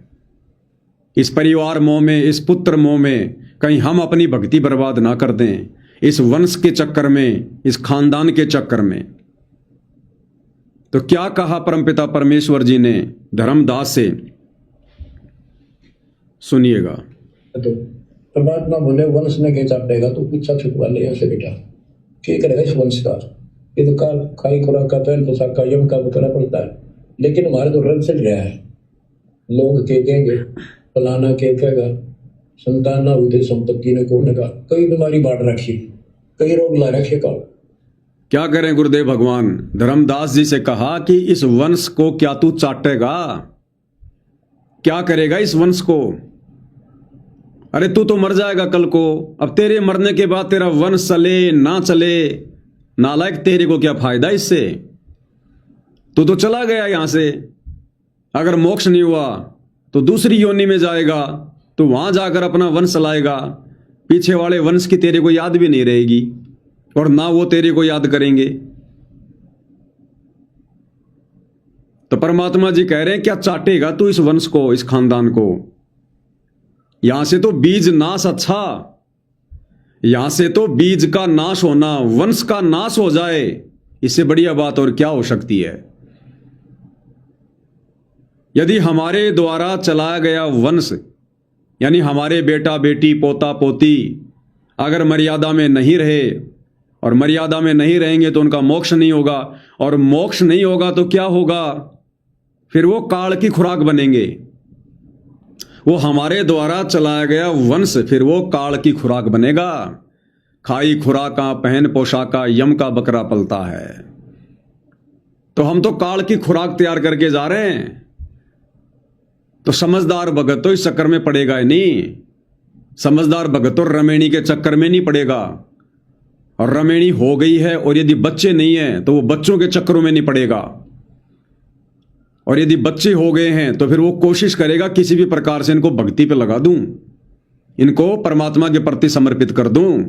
इस परिवार मोह में, इस पुत्र मोह में कहीं हम अपनी भक्ति बर्बाद ना कर दें, इस वंश के चक्कर में, इस खानदान के चक्कर में। तो क्या कहा परमपिता परमेश्वर जी ने धर्मदास से, सुनिएगा। तो परमात्मा बोले वंश ने क्या चापेगा, तो पीछा छुपवा ले यहाँ से बेटा, क्या करेगा इस वंश का। ये तो काल खाई खुराक का पहन पोशाक का यम का करना पड़ता है, लेकिन हमारे तो रंग चल रहा है। लोग के कहेंगे, फलाना के कहेगा, संतान ना हुई संपत्ति ने कौन का, कई बीमारी बांट रखी, कई रोग ला रखे काल। क्या करें गुरुदेव भगवान, धर्मदास जी से कहा कि इस वंश को क्या तू चाटेगा, क्या करेगा इस वंश को। अरे तू तो मर जाएगा कल को, अब तेरे मरने के बाद तेरा वंश चले ना चले, नालायक तेरे को क्या फायदा इससे। तू तो चला गया यहां से, अगर मोक्ष नहीं हुआ तो दूसरी योनि में जाएगा, तो वहां जाकर अपना वंश चलाएगा, पीछे वाले वंश की तेरे को याद भी नहीं रहेगी और ना वो तेरे को याद करेंगे। तो परमात्मा जी कह रहे हैं क्या चाटेगा तू इस वंश को, इस खानदान को। यहां से तो बीज नाश अच्छा, यहां से तो बीज का नाश होना, वंश का नाश हो जाए, इससे बढ़िया बात और क्या हो सकती है। यदि हमारे द्वारा चलाया गया वंश यानी हमारे बेटा बेटी पोता पोती अगर मर्यादा में नहीं रहे और मर्यादा में नहीं रहेंगे तो उनका मोक्ष नहीं होगा, और मोक्ष नहीं होगा तो क्या होगा? फिर वो काल की खुराक बनेंगे। वो हमारे द्वारा चलाया गया वंश फिर वो काल की खुराक बनेगा। खाई खुराका पहन पोशाका यम का बकरा पलता है। तो हम तो काल की खुराक तैयार करके जा रहे हैं। तो समझदार भगत तो इस चक्कर में पड़ेगा ही नहीं। समझदार भगत तो रमेणी के चक्कर में नहीं पड़ेगा, और रमेणी हो गई है और यदि बच्चे नहीं हैं तो वो बच्चों के चक्करों में नहीं पड़ेगा, और यदि बच्चे हो गए हैं तो फिर वो कोशिश करेगा किसी भी प्रकार से इनको भक्ति पे लगा दूं, इनको परमात्मा के प्रति समर्पित कर दूं,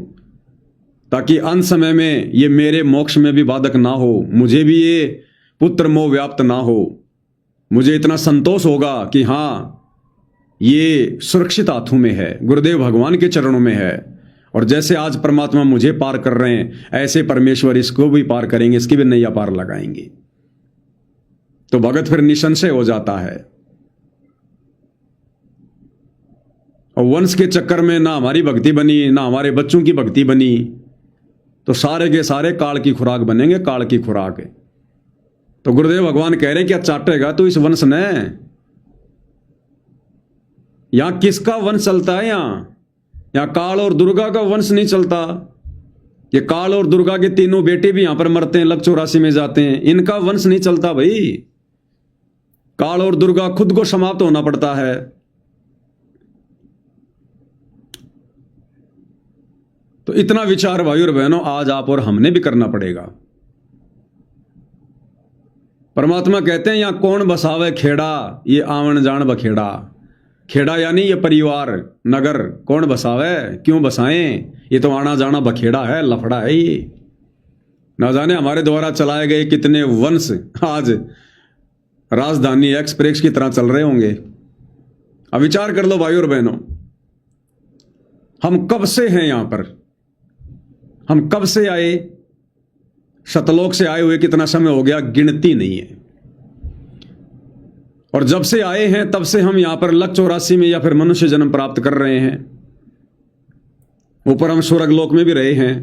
ताकि अंत समय में ये मेरे मोक्ष में भी बाधक ना हो, मुझे भी ये पुत्र मोह व्याप्त ना हो। मुझे इतना संतोष होगा कि हाँ ये सुरक्षित हाथों में है, गुरुदेव भगवान के चरणों में है, और जैसे आज परमात्मा मुझे पार कर रहे हैं ऐसे परमेश्वर इसको भी पार करेंगे, इसकी भी नैया पार लगाएंगे। तो भगत फिर निसंशय हो जाता है। और वंश के चक्कर में ना हमारी भक्ति बनी ना हमारे बच्चों की भक्ति बनी, तो सारे के सारे काल की खुराक बनेंगे, काल की खुराक है। तो गुरुदेव भगवान कह रहे हैं क्या चाटेगा तो इस वंश ने? यहां किसका वंश चलता है? यहां काल और दुर्गा का वंश नहीं चलता। ये काल और दुर्गा के तीनों बेटे भी यहां पर मरते हैं, लक 84 में जाते हैं, इनका वंश नहीं चलता भाई। काल और दुर्गा खुद को समाप्त होना पड़ता है। तो इतना विचार भाई और बहनों आज आप और हमने भी करना पड़ेगा। परमात्मा कहते हैं यहां कौन बसावे खेड़ा, ये आवन जान बखेड़ा। खेड़ा यानी ये परिवार नगर कौन बसावे, क्यों बसाएं? ये तो आना जाना बखेड़ा है, लफड़ा है। ये ना जाने हमारे द्वारा चलाए गए कितने वंश आज राजधानी एक्सप्रेस की तरह चल रहे होंगे। अब विचार कर लो भाई और बहनों, हम कब से हैं यहां पर? हम कब से आए? सतलोक से आए हुए कितना समय हो गया, गिनती नहीं है। और जब से आए हैं तब से हम यहां पर लक 84 में या फिर मनुष्य जन्म प्राप्त कर रहे हैं। ऊपर हम स्वर्ग लोक में भी रहे हैं,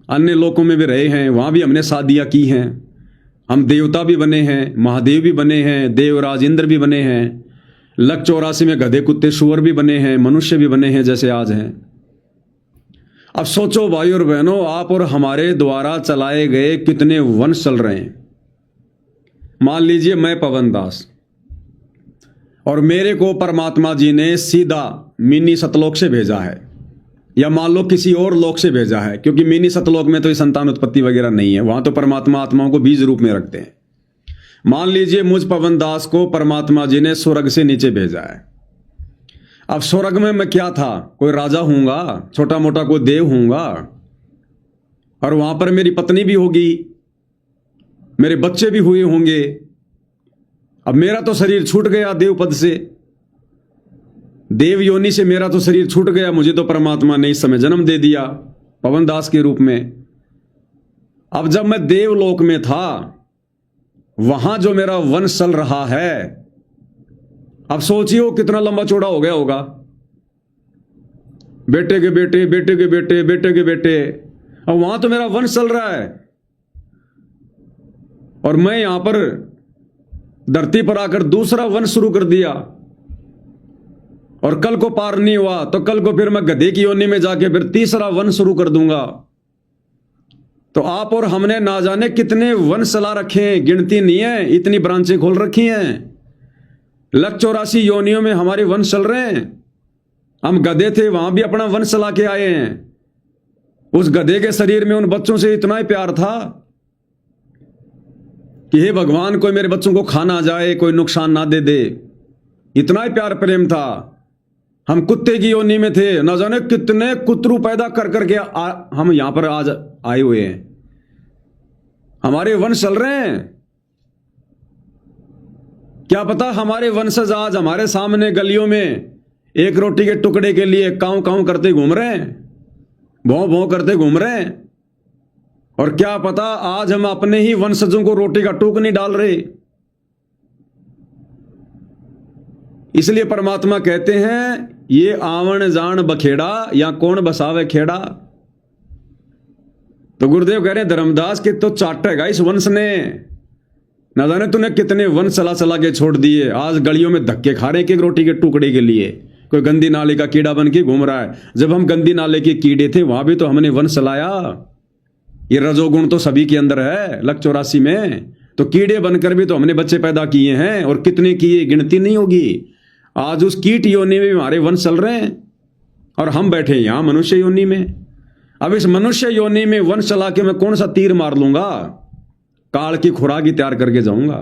अन्य लोकों में भी रहे हैं, वहां भी हमने शादियां की हैं। हम देवता भी बने हैं, महादेव भी बने हैं, देवराज इंद्र भी बने हैं, लक 84 में गधे कुत्ते सुअर भी बने हैं, मनुष्य भी बने हैं जैसे आज हैं। अब सोचो भाई और बहनों, आप और हमारे द्वारा चलाए गए कितने वंश चल रहे हैं। मान लीजिए मैं पवन दास और मेरे को परमात्मा जी ने सीधा मिनी सतलोक से भेजा है, या मान लो किसी और लोक से भेजा है, क्योंकि मिनी सतलोक में तो संतान उत्पत्ति वगैरह नहीं है, वहां तो परमात्मा आत्माओं को बीज रूप में रखते हैं। मान लीजिए मुझ पवन दास को परमात्मा जी ने स्वर्ग से नीचे भेजा है। अब स्वर्ग में मैं क्या था? कोई राजा हूंगा, छोटा मोटा कोई देव हूंगा, और वहां पर मेरी पत्नी भी होगी, मेरे बच्चे भी हुए होंगे। अब मेरा तो शरीर छूट गया देव पद से, देव योनि से मेरा तो शरीर छूट गया। मुझे तो परमात्मा ने इस समय जन्म दे दिया पवन दास के रूप में। अब जब मैं देवलोक में था, वहां जो मेरा वंश चल रहा है, अब सोचिए कितना लंबा चौड़ा हो गया होगा। बेटे के बेटे, बेटे के बेटे, बेटे के बेटे, अब वहां तो मेरा वंश चल रहा है, और मैं यहां पर धरती पर आकर दूसरा वंश शुरू कर दिया। और कल को पार नहीं हुआ तो कल को फिर मैं गधे की योनि में जाके फिर तीसरा वंश शुरू कर दूंगा। तो आप और हमने ना जाने कितने वंश चला रखे हैं, गिनती नहीं है, इतनी ब्रांचें खोल रखी हैं। लक 84 योनियों में हमारे वंश चल रहे हैं। हम गधे थे, वहां भी अपना वंश चला के आए हैं। उस गधे के शरीर में उन बच्चों से इतना ही प्यार था कि हे भगवान, कोई मेरे बच्चों को खा ना जाए, कोई नुकसान ना दे दे, इतना ही प्यार प्रेम था। हम कुत्ते की योनि में थे, न जाने कितने कुतरू पैदा कर करके हम यहां पर आज आए हुए हैं। हमारे वंश चल रहे हैं। क्या पता हमारे वंशज आज हमारे सामने गलियों में एक रोटी के टुकड़े के लिए कांव कांव करते घूम रहे हैं, भौं भौं करते घूम रहे हैं। और क्या पता आज हम अपने ही वंशजों को रोटी का टुक नहीं डाल रहे। इसलिए परमात्मा कहते हैं ये आवन जान बखेड़ा या कौन बसावे खेड़ा। तो गुरुदेव कह रहे हैं धर्मदास के तो चाटेगा इस वंश ने, ना जाने तूने कितने वंश चला चला के छोड़ दिए। आज गलियों में धक्के खा रहे हैं एक रोटी के टुकड़े के लिए। कोई गंदी नाले का कीड़ा बन के घूम रहा है। जब हम गंदी नाले के कीड़े थे वहां भी तो हमने वंश चलाया। ये रजोगुण तो सभी के अंदर है लक 84 में। तो कीड़े बनकर भी तो हमने बच्चे पैदा किए हैं, और कितने किए गिनती नहीं होगी। आज उस कीट योनि में हमारे वंश चल रहे हैं और हम बैठे यहां मनुष्य योनि में। अब इस मनुष्य योनि में वंश चला के मैं कौन सा तीर मार लूंगा? काल की खुराक ही तैयार करके जाऊंगा।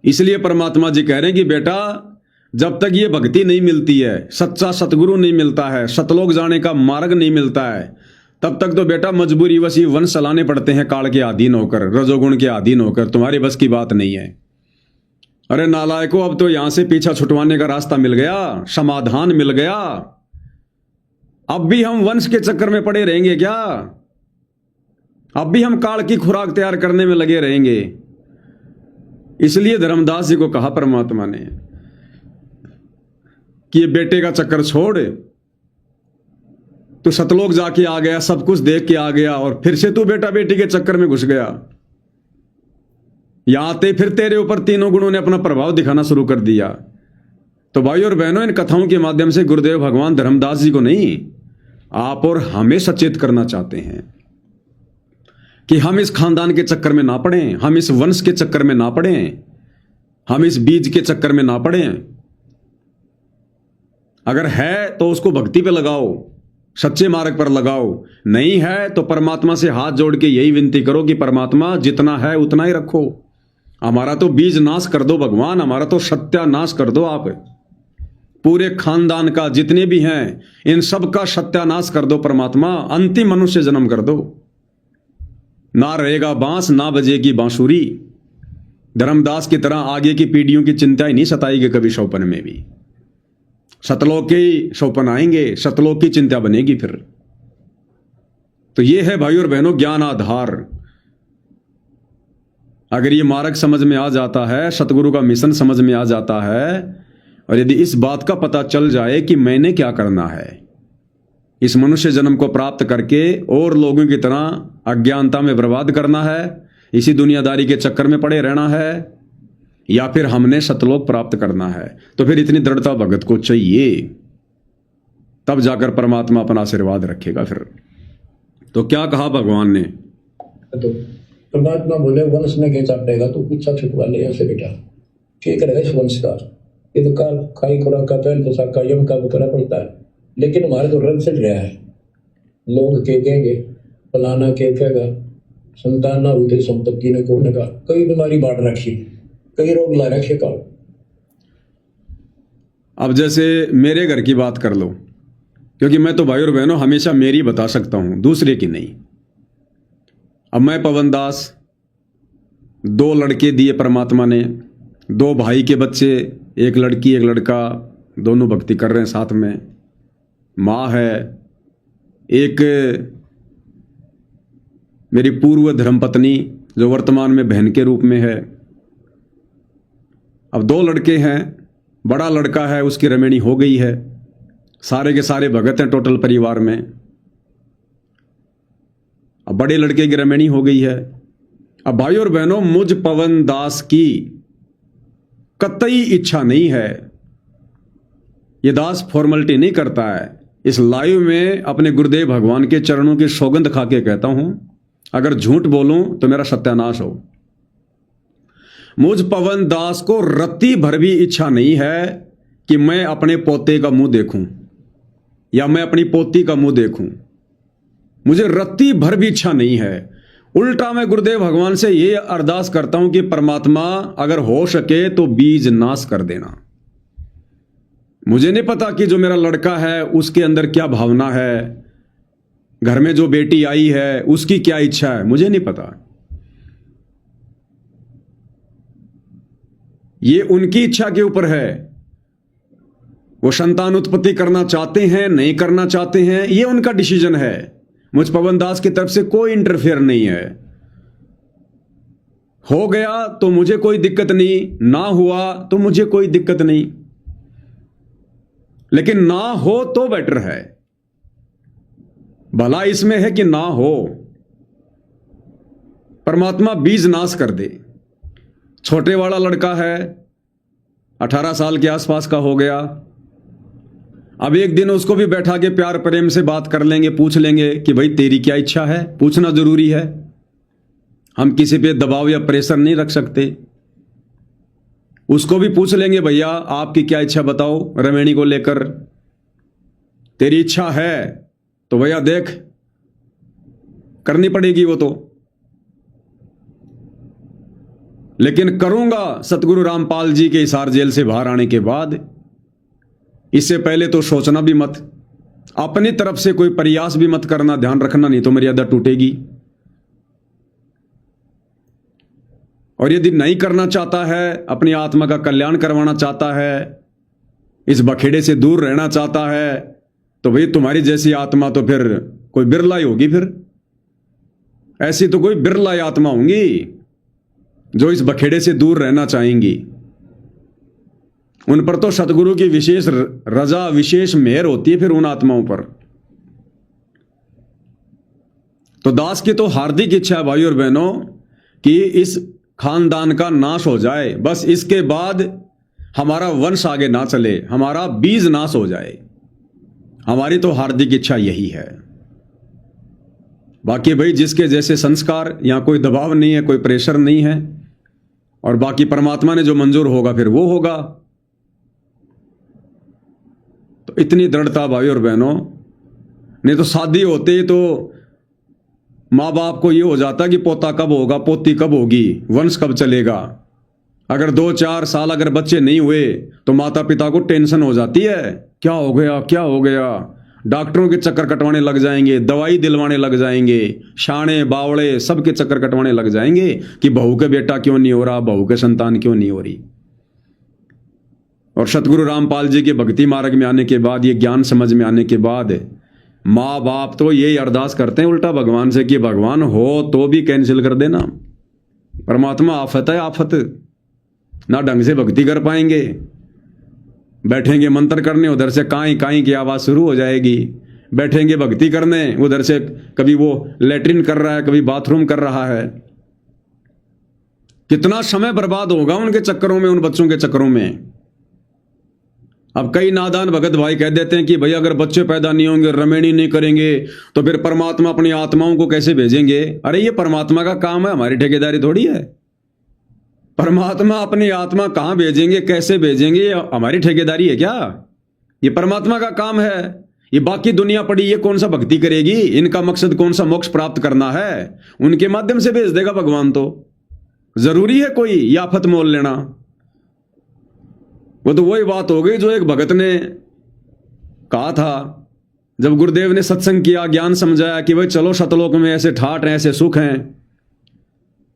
इसलिए परमात्मा जी कह रहे हैं कि बेटा जब तक ये भक्ति नहीं मिलती है, सच्चा सतगुरु नहीं मिलता है, सतलोक जाने का मार्ग नहीं मिलता है, तब तक तो बेटा मजबूरी वश ये वंश चलाने पड़ते हैं काल के अधीन होकर, रजोगुण के अधीन होकर। तुम्हारी बस की बात नहीं है। अरे नालायकों, अब तो यहां से पीछा छुटवाने का रास्ता मिल गया, समाधान मिल गया। अब भी हम वंश के चक्कर में पड़े रहेंगे क्या? अब भी हम काल की खुराक तैयार करने में लगे रहेंगे। इसलिए धर्मदास जी को कहा परमात्मा ने कि ये बेटे का चक्कर छोड़, तू सतलोक जाके आ गया, सब कुछ देख के आ गया, और फिर से तू बेटा बेटी के चक्कर में घुस गया। यहां आते फिर तेरे ऊपर तीनों गुणों ने अपना प्रभाव दिखाना शुरू कर दिया। तो भाई और बहनों, इन कथाओं के माध्यम से गुरुदेव भगवान धर्मदास जी को नहीं, आप और हमें सचेत करना चाहते हैं कि हम इस खानदान के चक्कर में ना पड़ें, हम इस वंश के चक्कर में ना पड़ें, हम इस बीज के चक्कर में ना पड़ें। अगर है तो उसको भक्ति पे लगाओ, सच्चे मार्ग पर लगाओ। नहीं है तो परमात्मा से हाथ जोड़ के यही विनती करो कि परमात्मा जितना है उतना ही रखो। हमारा तो बीज नाश कर दो भगवान, हमारा तो सत्यानाश कर दो आप। पूरे खानदान का जितने भी हैं इन सब का सत्यानाश कर दो परमात्मा। अंतिम मनुष्य जन्म कर दो। ना रहेगा बांस, ना बजेगी बांसुरी। धर्मदास की तरह आगे की पीढ़ियों की चिंता ही नहीं सताएगी कभी शौपन में भी। सतलोक के शौपन आएंगे, सतलोक की चिंता बनेगी फिर। तो ये है भाई और बहनों ज्ञान आधार। अगर ये मार्ग समझ में आ जाता है, सतगुरु का मिशन समझ में आ जाता है, और यदि इस बात का पता चल जाए कि मैंने क्या करना है, इस मनुष्य जन्म को प्राप्त करके और लोगों की तरह अज्ञानता में बर्बाद करना है, इसी दुनियादारी के चक्कर में पड़े रहना है, या फिर हमने सतलोक प्राप्त करना है, तो फिर इतनी दृढ़ता भगत को चाहिए। तब जाकर परमात्मा अपना आशीर्वाद रखेगा फिर। तो क्या कहा भगवान ने? तो परमात्मा बोले वंश में क्या चाटेगा, तो पीछा छुटवा ले ऐसे बेटा, ठीक रहेगा इस वंश का। ये तो काल खाई खुराक का पहल पोषाक का यम का करना पड़ता है। लेकिन हमारे तो रंग से रहा है, लोग के कहेंगे, फलाना के कहेगा, संतान ना हुई संपत्ति ने को का, कई बीमारी बांट रखी, कई रोग ला रखे का। अब जैसे मेरे घर की बात कर लो, क्योंकि मैं तो भाई और बहनों हमेशा मेरी बता सकता हूं, दूसरे की नहीं। अब मैं पवन दास, 2 लड़के दिए परमात्मा ने, 2 भाई के बच्चे, एक लड़की एक लड़का, दोनों भक्ति कर रहे हैं साथ में। माँ है, एक मेरी पूर्व धर्मपत्नी जो वर्तमान में बहन के रूप में है। अब 2 लड़के हैं, बड़ा लड़का है उसकी रमेणी हो गई है, सारे के सारे भगत हैं टोटल परिवार में। अब बड़े लड़के की रमेणी हो गई है। अब भाई और बहनों, मुझ पवन दास की कतई इच्छा नहीं है, ये दास फॉर्मेलिटी नहीं करता है। इस लाइव में अपने गुरुदेव भगवान के चरणों की सौगंध खा के कहता हूं, अगर झूठ बोलूं तो मेरा सत्यानाश हो। मुझ पवन दास को रत्ती भर भी इच्छा नहीं है कि मैं अपने पोते का मुंह देखूं या मैं अपनी पोती का मुंह देखूं। मुझे रत्ती भर भी इच्छा नहीं है। उल्टा मैं गुरुदेव भगवान से ये अरदास करता हूं कि परमात्मा अगर हो सके तो बीज नाश कर देना। मुझे नहीं पता कि जो मेरा लड़का है उसके अंदर क्या भावना है, घर में जो बेटी आई है उसकी क्या इच्छा है, मुझे नहीं पता। ये उनकी इच्छा के ऊपर है। वो संतान उत्पत्ति करना चाहते हैं, नहीं करना चाहते हैं, ये उनका डिसीजन है। मुझ पवन दास की तरफ से कोई इंटरफेयर नहीं है। हो गया तो मुझे कोई दिक्कत नहीं, ना हुआ तो मुझे कोई दिक्कत नहीं, लेकिन ना हो तो बेटर है। भला इसमें है कि ना हो। परमात्मा बीज नाश कर दे। छोटे वाला लड़का है, 18 साल के आसपास का हो गया। अब एक दिन उसको भी बैठा के प्यार प्रेम से बात कर लेंगे, पूछ लेंगे कि भाई तेरी क्या इच्छा है। पूछना जरूरी है, हम किसी पे दबाव या प्रेशर नहीं रख सकते। उसको भी पूछ लेंगे, भैया आपकी क्या इच्छा बताओ रमेणी को लेकर। तेरी इच्छा है तो भैया देख, करनी पड़ेगी वो तो, लेकिन करूंगा सतगुरु रामपाल जी के हिसार जेल से बाहर आने के बाद। इससे पहले तो सोचना भी मत, अपनी तरफ से कोई प्रयास भी मत करना, ध्यान रखना, नहीं तो मर्यादा टूटेगी। और यदि नहीं करना चाहता है, अपनी आत्मा का कल्याण करवाना चाहता है, इस बखेड़े से दूर रहना चाहता है, तो भाई तुम्हारी जैसी आत्मा तो फिर कोई बिरला ही होगी। फिर ऐसी तो कोई बिरला आत्मा होंगी जो इस बखेड़े से दूर रहना चाहेंगी। उन पर तो सतगुरु की विशेष रजा, विशेष मेहर होती है फिर उन आत्माओं पर। तो दास की तो हार्दिक इच्छा है भाई और बहनों कि इस खानदान का नाश हो जाए, बस इसके बाद हमारा वंश आगे ना चले, हमारा बीज नाश हो जाए। हमारी तो हार्दिक इच्छा यही है। बाकी भाई जिसके जैसे संस्कार, यहां कोई दबाव नहीं है, कोई प्रेशर नहीं है, और बाकी परमात्मा ने जो मंजूर होगा फिर वो होगा। तो इतनी दृढ़ता भाई और बहनों, नहीं तो शादी होते तो माँ बाप को ये हो जाता कि पोता कब होगा, पोती कब होगी, वंश कब चलेगा। अगर 2-4 साल अगर बच्चे नहीं हुए तो माता पिता को टेंशन हो जाती है, क्या हो गया क्या हो गया। डॉक्टरों के चक्कर कटवाने लग जाएंगे, दवाई दिलवाने लग जाएंगे, शाणे बावड़े सबके चक्कर कटवाने लग जाएंगे कि बहू के बेटा क्यों नहीं हो रहा, बहू के संतान क्यों नहीं हो रही। और सतगुरु रामपाल जी के भक्ति मार्ग में आने के बाद, ये ज्ञान समझ में आने के बाद, माँ बाप तो यही अरदास करते हैं उल्टा भगवान से कि भगवान हो तो भी कैंसिल कर देना। परमात्मा आफत है, आफत, ना ढंग से भक्ति कर पाएंगे। बैठेंगे मंत्र करने, उधर से काई काई की आवाज शुरू हो जाएगी। बैठेंगे भक्ति करने, उधर से कभी वो लेटरिन कर रहा है, कभी बाथरूम कर रहा है। कितना समय बर्बाद होगा उनके चक्करों में, उन बच्चों के चक्करों में। अब कई नादान भगत भाई कह देते हैं कि भैया अगर बच्चे पैदा नहीं होंगे, रमेणी नहीं करेंगे, तो फिर परमात्मा अपनी आत्माओं को कैसे भेजेंगे। अरे ये परमात्मा का काम है, हमारी ठेकेदारी थोड़ी है। परमात्मा अपनी आत्मा कहां भेजेंगे, कैसे भेजेंगे, ये हमारी ठेकेदारी है क्या? ये परमात्मा का काम है। ये बाकी दुनिया पड़ी, ये कौन सा भक्ति करेगी, इनका मकसद कौन सा मोक्ष प्राप्त करना है, उनके माध्यम से भेज देगा भगवान। तो जरूरी है कोई ये आफत मोल लेना? वो तो वही बात हो गई जो एक भगत ने कहा था जब गुरुदेव ने सत्संग किया, ज्ञान समझाया कि भाई चलो सतलोक में ऐसे ठाट हैं, ऐसे सुख हैं।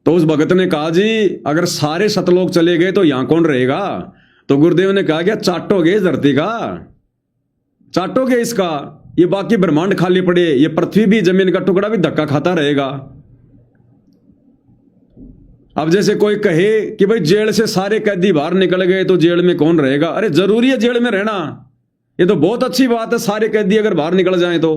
तो उस भगत ने कहा जी अगर सारे सतलोक चले गए तो यहां कौन रहेगा? तो गुरुदेव ने कहा क्या चाटोगे इस धरती का, चाटोगे इसका, ये बाकी ब्रह्मांड खाली पड़े, ये पृथ्वी भी, जमीन का टुकड़ा भी धक्का खाता रहेगा। अब जैसे कोई कहे कि भाई जेल से सारे कैदी बाहर निकल गए तो जेल में कौन रहेगा? अरे जरूरी है जेल में रहना, ये तो बहुत अच्छी बात है सारे कैदी अगर बाहर निकल जाएं तो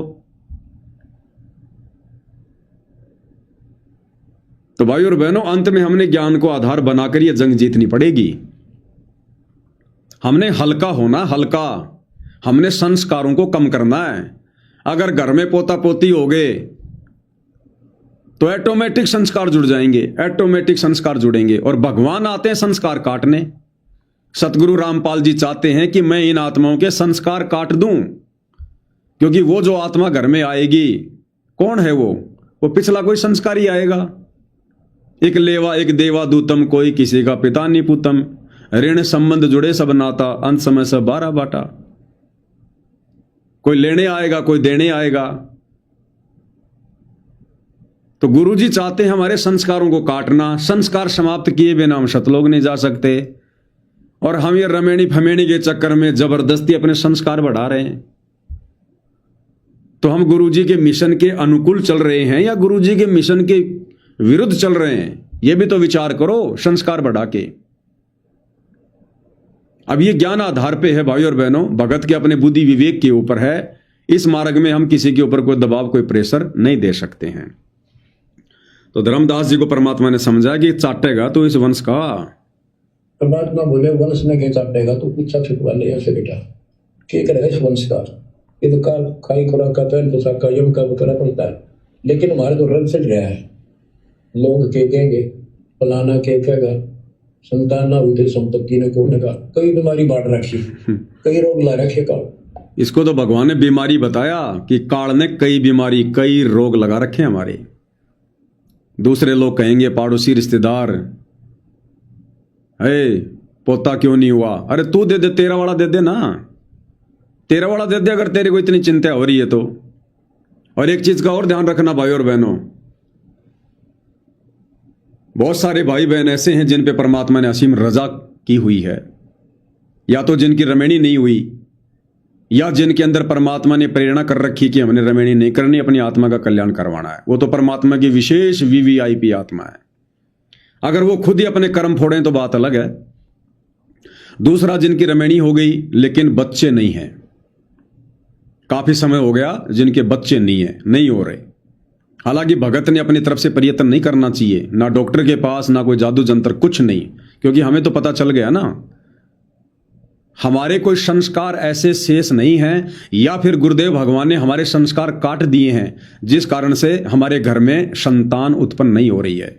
भाई और बहनों अंत में हमने ज्ञान को आधार बनाकर यह जंग जीतनी पड़ेगी। हमने हल्का होना, हल्का, हमने संस्कारों को कम करना है। अगर घर में पोता पोती हो गए तो ऑटोमेटिक संस्कार जुड़ जाएंगे, ऑटोमेटिक संस्कार जुड़ेंगे। और भगवान आते हैं संस्कार काटने। सतगुरु रामपाल जी चाहते हैं कि मैं इन आत्माओं के संस्कार काट दूं, क्योंकि वो जो आत्मा घर में आएगी कौन है वो पिछला कोई संस्कार ही आएगा। एक लेवा एक देवा दूतम, कोई किसी का पिता नहीं पूतम, ऋण संबंध जुड़े सब नाता, अंत समय सब 12 बाटा। कोई लेने आएगा, कोई देने आएगा। तो गुरुजी चाहते हैं हमारे संस्कारों को काटना। संस्कार समाप्त किए बिना हम सतलोक नहीं जा सकते। और हम ये रमेणी फमेणी के चक्कर में जबरदस्ती अपने संस्कार बढ़ा रहे हैं। तो हम गुरुजी के मिशन के अनुकूल चल रहे हैं या गुरुजी के मिशन के विरुद्ध चल रहे हैं? ये भी तो विचार करो संस्कार बढ़ा के। अब ये ज्ञान आधार पे है भाई और बहनों, भगत के अपने बुद्धि विवेक के ऊपर है। इस मार्ग में हम किसी के ऊपर कोई दबाव कोई प्रेशर नहीं दे सकते हैं। तो धर्मदास जी को परमात्मा ने समझा कि चाटेगा तो इस वंश का। परमात्मा बोले वंश में क्या चाटेगा, तो पूछा छुपवा ले ऐसे बेटा क्या करेगा इस वंश का। ये तो काल खाई खुराक का पहन पोशाक का यम का करना पड़ता है, लेकिन हमारे जो रंग चढ़ रहा है, लोग के कहेंगे फलाना के कहेगा, संतान ना हुई संपत्ति ने को का कई बीमारी बांट रखी, कई रोग ला रखे का। इसको तो भगवान ने बीमारी बताया कि काल ने कई बीमारी कई रोग लगा रखे हमारे। दूसरे लोग कहेंगे पड़ोसी रिश्तेदार, हे पोता क्यों नहीं हुआ, अरे तू दे दे, तेरा वाला दे दे ना, तेरा वाला दे दे अगर तेरे को इतनी चिंता हो रही है तो। और एक चीज का और ध्यान रखना भाई और बहनों, बहुत सारे भाई बहन ऐसे हैं जिन पे परमात्मा ने असीम रजा की हुई है, या तो जिनकी रमेणी नहीं हुई, या जिनके अंदर परमात्मा ने प्रेरणा कर रखी कि हमने रमेणी नहीं करनी, अपनी आत्मा का कल्याण करवाना है। वो तो परमात्मा की विशेष वीवीआईपी आत्मा है। अगर वो खुद ही अपने कर्म फोड़ें तो बात अलग है। दूसरा, जिनकी रमेणी हो गई लेकिन बच्चे नहीं हैं, काफी समय हो गया जिनके बच्चे नहीं है, नहीं हो रहे। हालांकि भगत ने अपनी तरफ से प्रयत्न नहीं करना चाहिए, ना डॉक्टर के पास, ना कोई जादू जंतर, कुछ नहीं, क्योंकि हमें तो पता चल गया ना, हमारे कोई संस्कार ऐसे शेष नहीं हैं, या फिर गुरुदेव भगवान ने हमारे संस्कार काट दिए हैं जिस कारण से हमारे घर में संतान उत्पन्न नहीं हो रही है।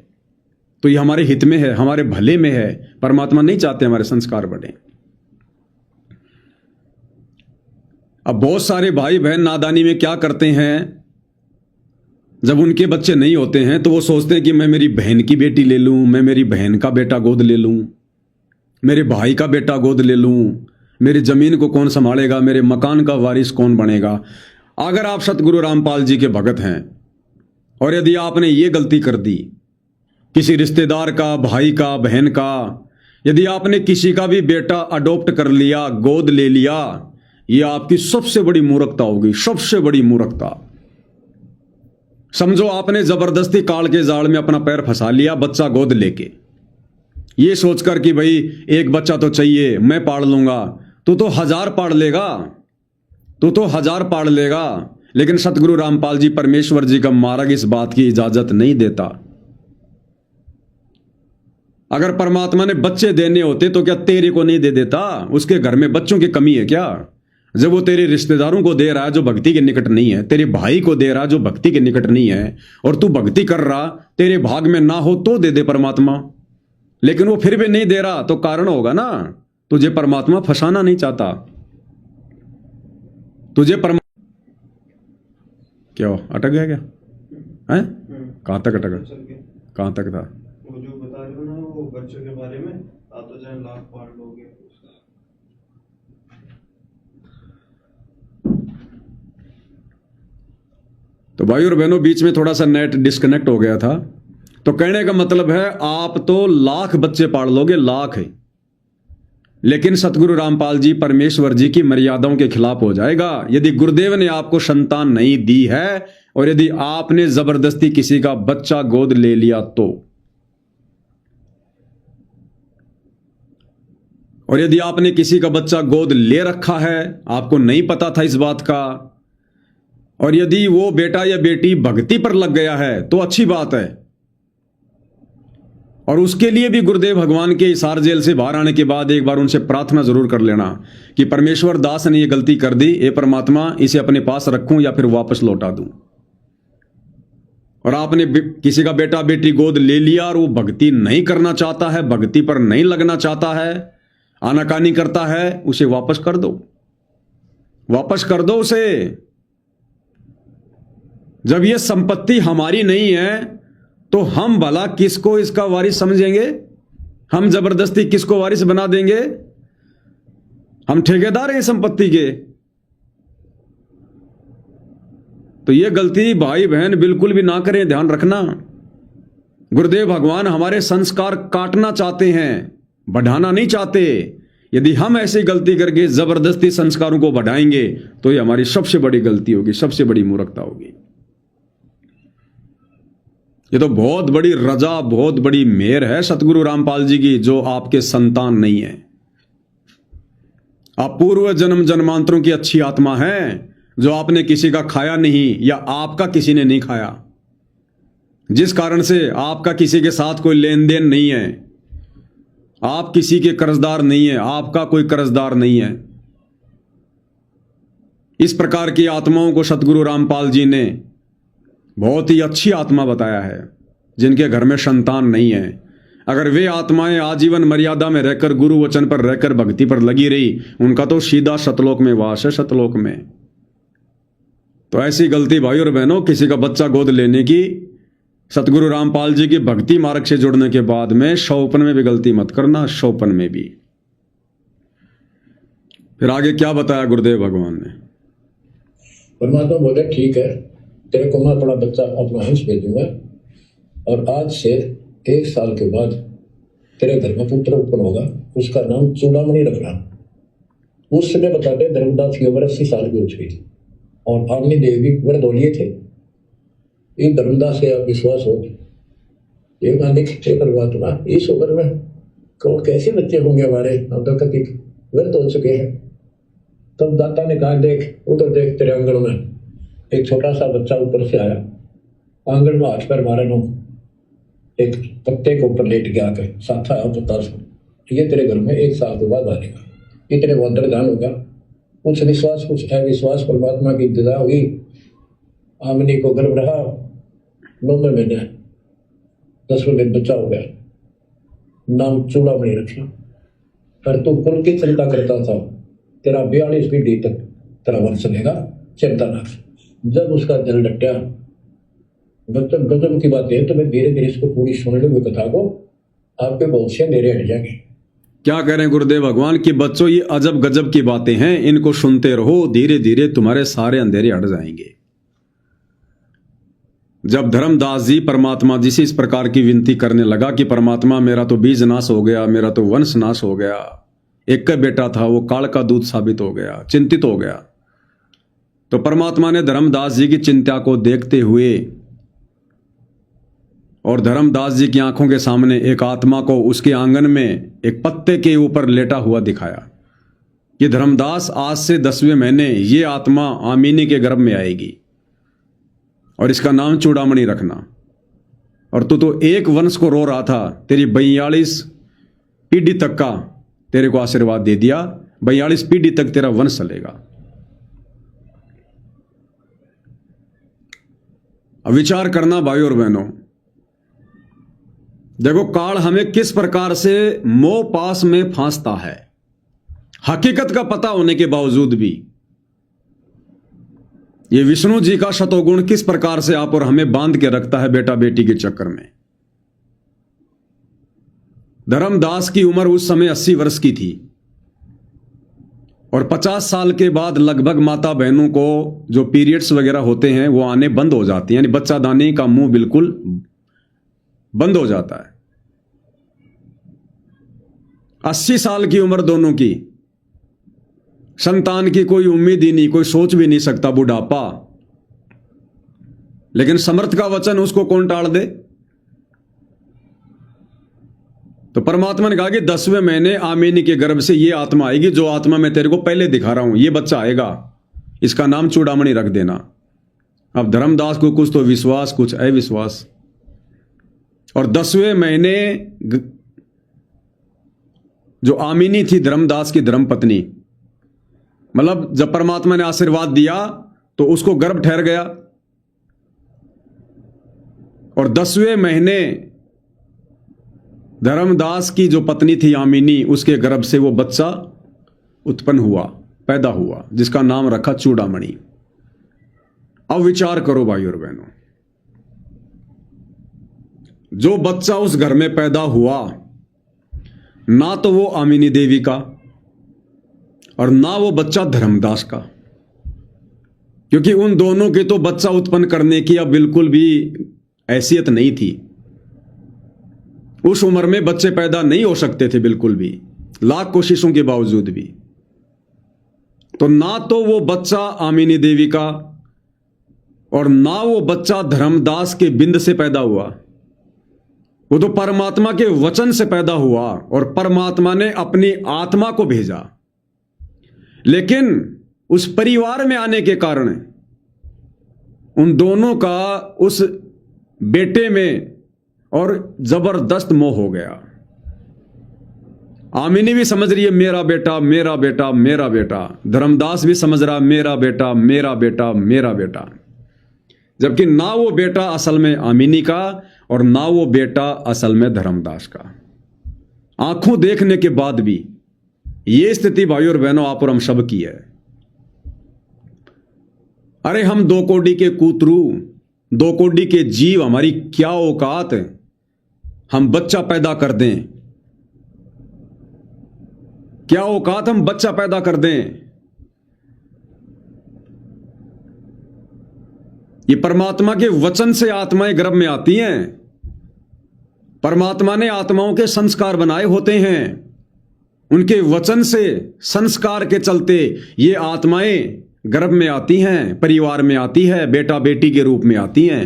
तो ये हमारे हित में है, हमारे भले में है। परमात्मा नहीं चाहते हमारे संस्कार बढ़े। अब बहुत सारे भाई बहन नादानी में क्या करते हैं, जब उनके बच्चे नहीं होते हैं तो वो सोचते हैं कि मैं मेरी बहन की बेटी ले लूं, मैं मेरी बहन का बेटा गोद ले लूं, मेरे भाई का बेटा गोद ले लूं, मेरी जमीन को कौन संभालेगा, मेरे मकान का वारिस कौन बनेगा। अगर आप सतगुरु रामपाल जी के भगत हैं और यदि आपने ये गलती कर दी, किसी रिश्तेदार का, भाई का, बहन का, यदि आपने किसी का भी बेटा अडॉप्ट कर लिया, गोद ले लिया, ये आपकी सबसे बड़ी मूर्खता होगी, सबसे बड़ी मूर्खता। समझो आपने जबरदस्ती काल के जाल में अपना पैर फंसा लिया बच्चा गोद लेके, ये सोचकर कि भाई एक बच्चा तो चाहिए, मैं पाल लूंगा। तू तो 1000 पाल लेगा, तू तो 1000 पाल लेगा, लेकिन सतगुरु रामपाल जी परमेश्वर जी का मार्ग इस बात की इजाजत नहीं देता। अगर परमात्मा ने बच्चे देने होते तो क्या तेरे को नहीं दे देता? उसके घर में बच्चों की कमी है क्या? जब वो तेरे रिश्तेदारों को दे रहा है जो भक्ति के निकट नहीं है, तेरे भाई को दे रहा है जो भक्ति के निकट नहीं है, और तू भक्ति कर रहा, तेरे भाग में ना हो तो दे दे परमात्मा, लेकिन वो फिर भी नहीं दे रहा तो कारण होगा ना, तुझे परमात्मा फंसाना नहीं चाहता। तुझे क्या अटक गया क्या है? कहां तक अटका, कहां तक था? वो जो बता रहे हो ना वो बच्चों के बारे में, आप तो चाहे लाख पाल लोगे। तो भाई और बहनों, बीच में थोड़ा सा नेट डिस्कनेक्ट हो गया था। तो कहने का मतलब है आप तो लाख बच्चे पाल लोगे, लाख है, लेकिन सतगुरु रामपाल जी परमेश्वर जी की मर्यादाओं के खिलाफ हो जाएगा यदि गुरुदेव ने आपको संतान नहीं दी है और यदि आपने जबरदस्ती किसी का बच्चा गोद ले लिया तो। और यदि आपने किसी का बच्चा गोद ले रखा है, आपको नहीं पता था इस बात का, और यदि वो बेटा या बेटी भक्ति पर लग गया है तो अच्छी बात है। और उसके लिए भी गुरुदेव भगवान के इसार जेल से बाहर आने के बाद एक बार उनसे प्रार्थना जरूर कर लेना कि परमेश्वर दास ने ये गलती कर दी, ये परमात्मा इसे अपने पास रखूं या फिर वापस लौटा दूं। और आपने किसी का बेटा बेटी गोद ले लिया और वो भक्ति नहीं करना चाहता है, भक्ति पर नहीं लगना चाहता है, आनाकानी करता है, उसे वापस कर दो, वापस कर दो उसे। जब ये संपत्ति हमारी नहीं है तो हम भला किसको इसका वारिस समझेंगे? हम जबरदस्ती किसको वारिस बना देंगे? हम ठेकेदार हैं संपत्ति के। तो ये गलती भाई बहन बिल्कुल भी ना करें, ध्यान रखना। गुरुदेव भगवान हमारे संस्कार काटना चाहते हैं, बढ़ाना नहीं चाहते। यदि हम ऐसी गलती करके जबरदस्ती संस्कारों को बढ़ाएंगे तो ये हमारी सबसे बड़ी गलती होगी, सबसे बड़ी मूर्खता होगी। ये तो बहुत बड़ी रजा, बहुत बड़ी मेहर है सतगुरु रामपाल जी की, जो आपके संतान नहीं है। आप पूर्व जन्म जन्मांतरों की अच्छी आत्मा हैं, जो आपने किसी का खाया नहीं या आपका किसी ने नहीं खाया, जिस कारण से आपका किसी के साथ कोई लेन देन नहीं है, आप किसी के कर्जदार नहीं है, आपका कोई कर्जदार नहीं है। इस प्रकार की आत्माओं को सतगुरु रामपाल जी ने बहुत ही अच्छी आत्मा बताया है, जिनके घर में संतान नहीं है। अगर वे आत्माएं आजीवन मर्यादा में रहकर, गुरु वचन पर रहकर, भक्ति पर लगी रही, उनका तो सीधा सतलोक में वास है, सतलोक में। तो ऐसी गलती भाई और बहनों, किसी का बच्चा गोद लेने की, सतगुरु रामपाल जी की भक्ति मार्ग से जुड़ने के बाद में शौपन में भी गलती मत करना, शौपन में भी। फिर आगे क्या बताया गुरुदेव भगवान ने? परमात्मा बोले ठीक है, तेरे को मैं अपना बच्चा, अपना हंस भेजूंगा, और आज से 1 साल के बाद तेरे घर में पुत्र उत्पन्न होगा, उसका नाम चूड़ामणि रखना। उस समय बताते धर्मदास की उम्र 80 साल की हो चुकी थी और आमनी देवी की उम्र दौलिए थे। ये धर्मदास से आप विश्वास हो, ये मालिक थे परमात्मा, इस उम्र में कौन कैसे बच्चे होंगे हमारे, हम तो कभी व्यर्थ हो चुके हैं। तब दाता ने कहा, देख उधर देख, तेरे आंगन में एक छोटा सा बच्चा ऊपर से आया, आंगन में हाथ पैर मारे नो, एक पत्ते के ऊपर लेट के आकर साथा आया पत्ता से, ये तेरे घर में 1 साल के बाद आएगा, ये तेरे बहुत दान होगा। कुछ विश्वास कुछ अविश्वास, परमात्मा की दया हुई, आमनी को गर्भ रहा, 9वें महीने 10वें दिन बच्चा हो गया, नाम चूड़ामणि रखना। पर तू कुल की चिंता करता था, तेरा 42 पीढ़ी तक तेरा वंश चलेगा, चिंता ना। जब उसका दिल डटा, बच्चों गजब की बात है, तो मैं धीरे धीरे इसको पूरी सुन लूंगी कथा को, आपके बहुत से अंधेरे हट जाएंगे। क्या कह रहे हैं गुरुदेव भगवान कि बच्चों, ये अजब गजब की बातें हैं, इनको सुनते रहो, धीरे धीरे तुम्हारे सारे अंधेरे हट जाएंगे। जब धर्मदास जी परमात्मा जी से इस प्रकार की विनती करने लगा कि परमात्मा मेरा तो बीज नाश हो गया, मेरा तो वंश नाश हो गया, एक का बेटा था वो काल का दूध साबित हो गया, चिंतित हो गया, तो परमात्मा ने धर्मदास जी की चिंता को देखते हुए और धर्मदास जी की आंखों के सामने एक आत्मा को उसके आंगन में एक पत्ते के ऊपर लेटा हुआ दिखाया कि धर्मदास, आज से 10वें महीने ये आत्मा आमीनी के गर्भ में आएगी और इसका नाम चूड़ामणि रखना। और तू तो एक वंश को रो रहा था, तेरी 42 पीढ़ी तक का तेरे को आशीर्वाद दे दिया, 42 पीढ़ी तक तेरा वंश चलेगा। अब विचार करना भाई और बहनों, देखो काल हमें किस प्रकार से मोह पास में फांसता है, हकीकत का पता होने के बावजूद भी। ये विष्णु जी का शतोगुण किस प्रकार से आप और हमें बांध के रखता है बेटा बेटी के चक्कर में। धर्मदास की उम्र उस समय 80 वर्ष की थी और 50 साल के बाद लगभग माता बहनों को जो पीरियड्स वगैरह होते हैं वो आने बंद हो जाती हैं, यानी बच्चा दानी का मुंह बिल्कुल बंद हो जाता है। 80 साल की उम्र दोनों की, संतान की कोई उम्मीद ही नहीं, कोई सोच भी नहीं सकता, बुढ़ापा। लेकिन समर्थ का वचन उसको कौन टाल दे। तो परमात्मा ने कहा कि 10वें महीने आमीनी के गर्भ से ये आत्मा आएगी, जो आत्मा मैं तेरे को पहले दिखा रहा हूं, ये बच्चा आएगा, इसका नाम चूड़ामणि रख देना। अब धर्मदास को कुछ तो विश्वास, कुछ अविश्वास। और 10वें महीने जो आमीनी थी धर्मदास की धर्मपत्नी, मतलब जब परमात्मा ने आशीर्वाद दिया तो उसको गर्भ ठहर गया और 10वें महीने धर्मदास की जो पत्नी थी आमीनी, उसके गर्भ से वो बच्चा उत्पन्न हुआ, पैदा हुआ, जिसका नाम रखा चूड़ामणि। अब विचार करो भाई और बहनों, जो बच्चा उस घर में पैदा हुआ, ना तो वो आमीनी देवी का और ना वो बच्चा धर्मदास का, क्योंकि उन दोनों के तो बच्चा उत्पन्न करने की अब बिल्कुल भी हैसियत नहीं थी। उस उम्र में बच्चे पैदा नहीं हो सकते थे बिल्कुल भी, लाख कोशिशों के बावजूद भी। तो ना तो वो बच्चा आमीनी देवी का और ना वो बच्चा धर्मदास के बिंद से पैदा हुआ, वो तो परमात्मा के वचन से पैदा हुआ और परमात्मा ने अपनी आत्मा को भेजा। लेकिन उस परिवार में आने के कारण उन दोनों का उस बेटे में और जबरदस्त मोह हो गया। आमिनी भी समझ रही है मेरा बेटा मेरा बेटा मेरा बेटा, धर्मदास भी समझ रहा मेरा बेटा मेरा बेटा मेरा बेटा, जबकि ना वो बेटा असल में आमिनी का और ना वो बेटा असल में धर्मदास का। आंखों देखने के बाद भी ये स्थिति भाइयों और बहनों आप और हम सब की है। अरे हम 2 कोड़ी के कूतरू, 2 कोड़ी के जीव, हमारी क्या औकात है हम बच्चा पैदा कर दें? क्या औकात हम बच्चा पैदा कर दें? ये परमात्मा के वचन से आत्माएं गर्भ में आती हैं। परमात्मा ने आत्माओं के संस्कार बनाए होते हैं, उनके वचन से संस्कार के चलते ये आत्माएं गर्भ में आती हैं, परिवार में आती है, बेटा बेटी के रूप में आती हैं।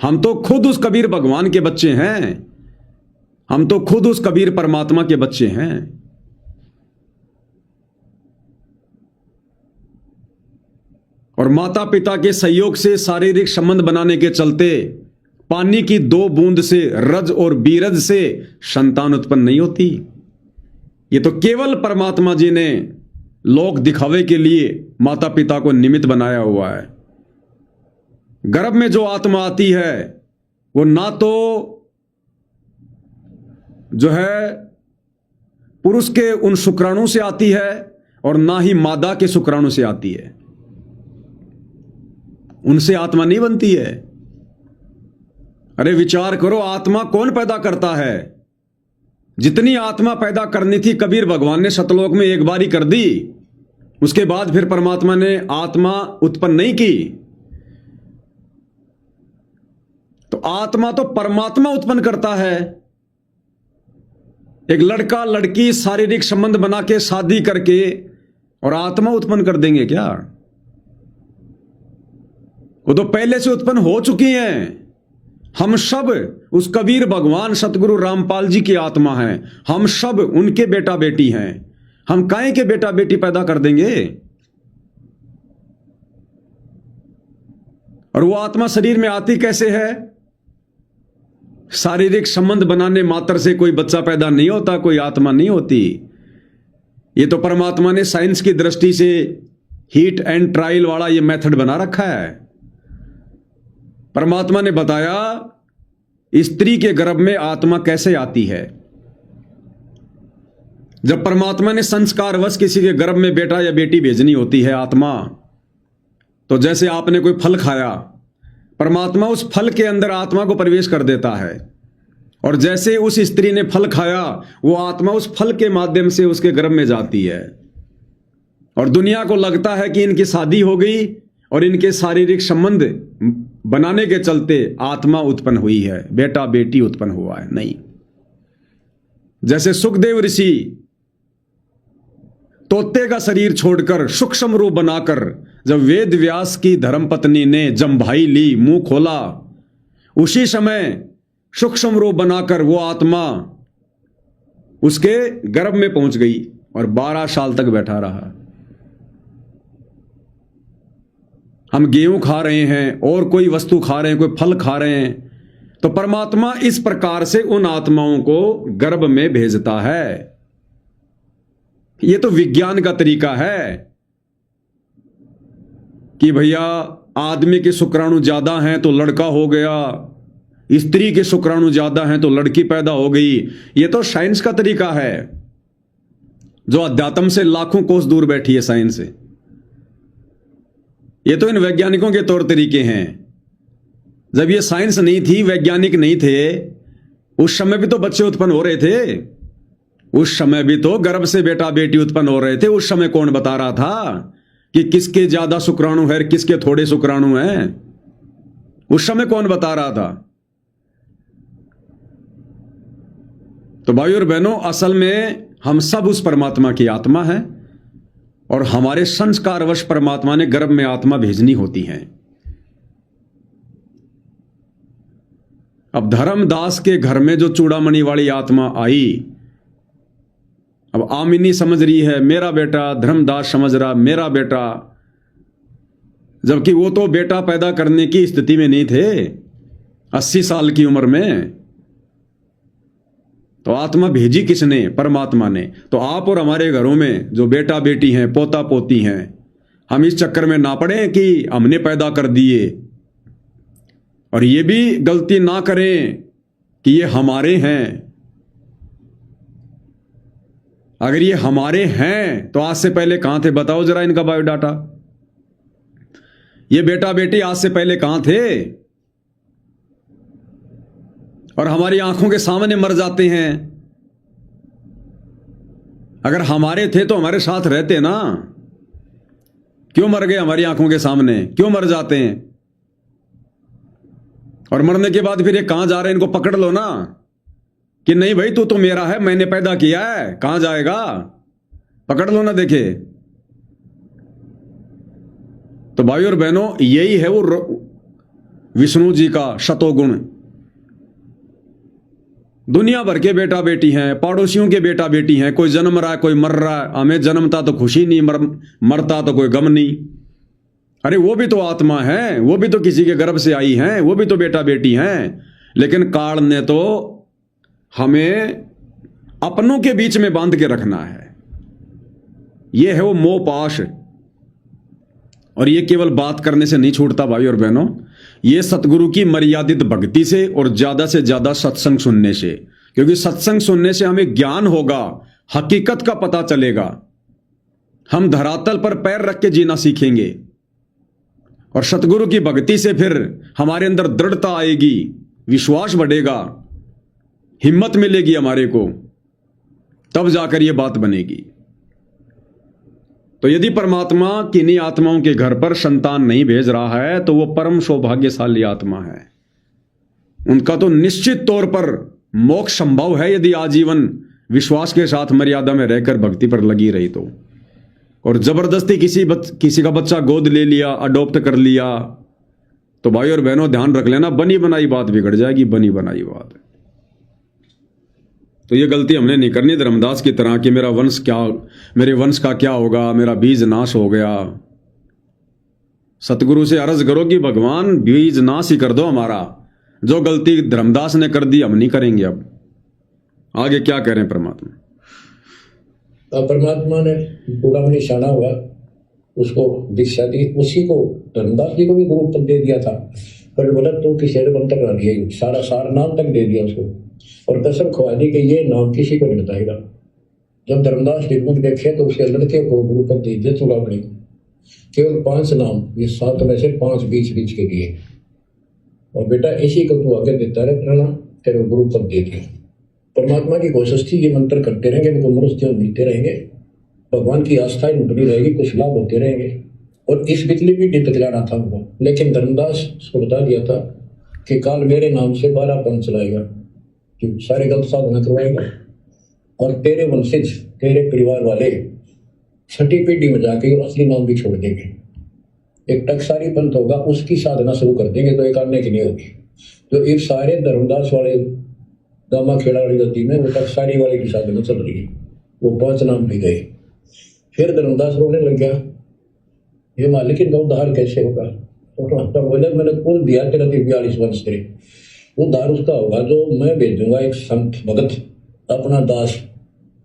हम तो खुद उस कबीर भगवान के बच्चे हैं, हम तो खुद उस कबीर परमात्मा के बच्चे हैं। और माता पिता के सहयोग से शारीरिक संबंध बनाने के चलते पानी की 2 बूंद से, रज और बीरज से संतान उत्पन्न नहीं होती। ये तो केवल परमात्मा जी ने लोक दिखावे के लिए माता पिता को निमित्त बनाया हुआ है। गर्भ में जो आत्मा आती है वो ना तो जो है पुरुष के उन शुक्राणु से आती है और ना ही मादा के शुक्राणु से आती है, उनसे आत्मा नहीं बनती है। अरे विचार करो, आत्मा कौन पैदा करता है? जितनी आत्मा पैदा करनी थी कबीर भगवान ने सतलोक में एक बार ही कर दी, उसके बाद फिर परमात्मा ने आत्मा उत्पन्न नहीं की। तो आत्मा तो परमात्मा उत्पन्न करता है। एक लड़का लड़की शारीरिक संबंध बना के शादी करके और आत्मा उत्पन्न कर देंगे क्या? वो तो पहले से उत्पन्न हो चुकी हैं। हम सब उस कबीर भगवान सतगुरु रामपाल जी की आत्मा हैं, हम सब उनके बेटा बेटी हैं। हम काहे के बेटा बेटी पैदा कर देंगे? और वो आत्मा शरीर में आती कैसे है? शारीरिक संबंध बनाने मात्र से कोई बच्चा पैदा नहीं होता, कोई आत्मा नहीं होती। ये तो परमात्मा ने साइंस की दृष्टि से हीट एंड ट्रायल वाला ये मेथड बना रखा है। परमात्मा ने बताया स्त्री के गर्भ में आत्मा कैसे आती है। जब परमात्मा ने संस्कारवश किसी के गर्भ में बेटा या बेटी भेजनी होती है आत्मा, तो जैसे आपने कोई फल खाया, परमात्मा उस फल के अंदर आत्मा को प्रवेश कर देता है। और जैसे उस स्त्री ने फल खाया, वो आत्मा उस फल के माध्यम से उसके गर्भ में जाती है। और दुनिया को लगता है कि इनकी शादी हो गई और इनके शारीरिक संबंध बनाने के चलते आत्मा उत्पन्न हुई है, बेटा बेटी उत्पन्न हुआ है। नहीं, जैसे सुखदेव ऋषि तोते का शरीर छोड़कर सूक्ष्म रूप बनाकर जब वेद व्यास की धर्मपत्नी ने जम्भाई ली, मुंह खोला, उसी समय सूक्ष्म रूप बनाकर वो आत्मा उसके गर्भ में पहुंच गई और 12 साल तक बैठा रहा। हम गेहूं खा रहे हैं और कोई वस्तु खा रहे हैं, कोई फल खा रहे हैं, तो परमात्मा इस प्रकार से उन आत्माओं को गर्भ में भेजता है। यह तो विज्ञान का तरीका है कि भैया आदमी के शुक्राणु ज्यादा हैं तो लड़का हो गया, स्त्री के शुक्राणु ज्यादा हैं तो लड़की पैदा हो गई। यह तो साइंस का तरीका है, जो अध्यात्म से लाखों कोस दूर बैठी है साइंस से। ये तो इन वैज्ञानिकों के तौर तरीके हैं। जब ये साइंस नहीं थी, वैज्ञानिक नहीं थे, उस समय भी तो बच्चे उत्पन्न हो रहे थे, उस समय भी तो गर्भ से बेटा बेटी उत्पन्न हो रहे थे। उस समय कौन बता रहा था कि किसके ज्यादा शुक्राणु है, किसके थोड़े शुक्राणु हैं? उस समय कौन बता रहा था? तो भाइयों और बहनों, असल में हम सब उस परमात्मा की आत्मा है और हमारे संस्कारवश परमात्मा ने गर्भ में आत्मा भेजनी होती है। अब धर्मदास के घर में जो चूड़ामणि वाली आत्मा आई, अब आमिनी समझ रही है मेरा बेटा, धर्मदास समझ रहा मेरा बेटा, जबकि वो तो बेटा पैदा करने की स्थिति में नहीं थे 80 साल की उम्र में। तो आत्मा भेजी किसने? परमात्मा ने। तो आप और हमारे घरों में जो बेटा बेटी हैं, पोता पोती हैं, हम इस चक्कर में ना पड़े कि हमने पैदा कर दिए, और ये भी गलती ना करें कि ये हमारे हैं। अगर ये हमारे हैं तो आज से पहले कहां थे? बताओ जरा इनका बायोडाटा। ये बेटा बेटी आज से पहले कहां थे? और हमारी आंखों के सामने मर जाते हैं। अगर हमारे थे तो हमारे साथ रहते ना। क्यों मर गए हमारी आंखों के सामने? क्यों मर जाते हैं? और मरने के बाद फिर ये कहां जा रहे हैं? इनको पकड़ लो ना कि नहीं भाई तू तो मेरा है, मैंने पैदा किया है, कहां जाएगा? पकड़ लो ना। देखे तो भाई और बहनों, यही है वो विष्णु जी का शतोगुण। दुनिया भर के बेटा बेटी हैं, पड़ोसियों के बेटा बेटी हैं, कोई जन्म रहा है, कोई मर रहा है। हमें जन्मता तो खुशी नहीं, मरता तो कोई गम नहीं। अरे वो भी तो आत्मा है, वो भी तो किसी के गर्भ से आई हैं, वो भी तो बेटा बेटी हैं। लेकिन काल ने तो हमें अपनों के बीच में बांध के रखना है। ये है वो मोह पाश। और ये केवल बात करने से नहीं छूटता भाई और बहनों, ये सतगुरु की मर्यादित भक्ति से और ज्यादा से ज्यादा सत्संग सुनने से। क्योंकि सत्संग सुनने से हमें ज्ञान होगा, हकीकत का पता चलेगा, हम धरातल पर पैर रख के जीना सीखेंगे। और सतगुरु की भक्ति से फिर हमारे अंदर दृढ़ता आएगी, विश्वास बढ़ेगा, हिम्मत मिलेगी हमारे को, तब जाकर यह बात बनेगी। तो यदि परमात्मा किन्हीं आत्माओं के घर पर संतान नहीं भेज रहा है तो वो परम सौभाग्यशाली आत्मा है। उनका तो निश्चित तौर पर मोक्ष संभव है यदि आजीवन विश्वास के साथ मर्यादा में रहकर भक्ति पर लगी रही तो। और जबरदस्ती किसी का बच्चा गोद ले लिया, अडॉप्ट कर लिया, तो भाई और बहनों ध्यान रख लेना, बनी बनाई बात बिगड़ जाएगी, बनी बनाई बात। तो ये गलती हमने नहीं करनी धर्मदास की तरह कि मेरे वंश का क्या होगा, मेरा बीज नाश हो गया। सतगुरु से अर्ज करो कि भगवान बीज नाश ही कर दो हमारा। जो गलती धर्मदास ने कर दी हम नहीं करेंगे। अब आगे क्या कह रहे हैं परमात्मा? परमात्मा ने पूरा में निशाना हुआ, उसको दीक्षा दी। उसी को धर्मदास जी को भी गुरु पद दे दिया था, पर बोला तू किसी बन तक रख दिया, सारा सार नाम तक दे दिया उसको, और कसम खवा दी कि ये नाम किसी को नहीं बताएगा। जब धर्मदास निर्मुख देखे तो उसके लड़के को गुरु पद दे दिया चूड़ामणि। केवल 5 नाम, ये 7 में से 5 बीच के दिए, और बेटा इसी को तू आगे देता रहना, तेरे गुरु पद दे दिया। परमात्मा की कोशिश थी ये मंत्र करते रहेंगे, इनको मनुष्य मिलते रहेंगे, भगवान की आस्था बनी रहेगी, कुछ लाभ होते रहेंगे। और इस बिजली भी दिखलाना था उनको, लेकिन धर्मदास को बता दिया था कि काल मेरे नाम से 12 पंथ चलाएगा, कि सारे गलत साधना करवाएगा, और तेरे वंशज, तेरे परिवार वाले 6ठी पीढ़ी में जाके असली नाम भी छोड़ देंगे। एक टकसारी पंथ होगा, उसकी साधना शुरू कर देंगे, तो एक आने की नहीं होगी। तो एक सारे धर्मदास वाले दामा खेड़ा वाली गति में वो टकसारी वाले की साधना चल रही है, वो 5 नाम भी गए। फिर धर्मदास रोने लग गया, ये मालिक इनका उद्धार कैसे होगा? तो बोले मैंने कुल दिया तेरा 42 वंश तेरे, उद्धार उसका होगा जो मैं भेजूंगा एक संत भगत अपना दास,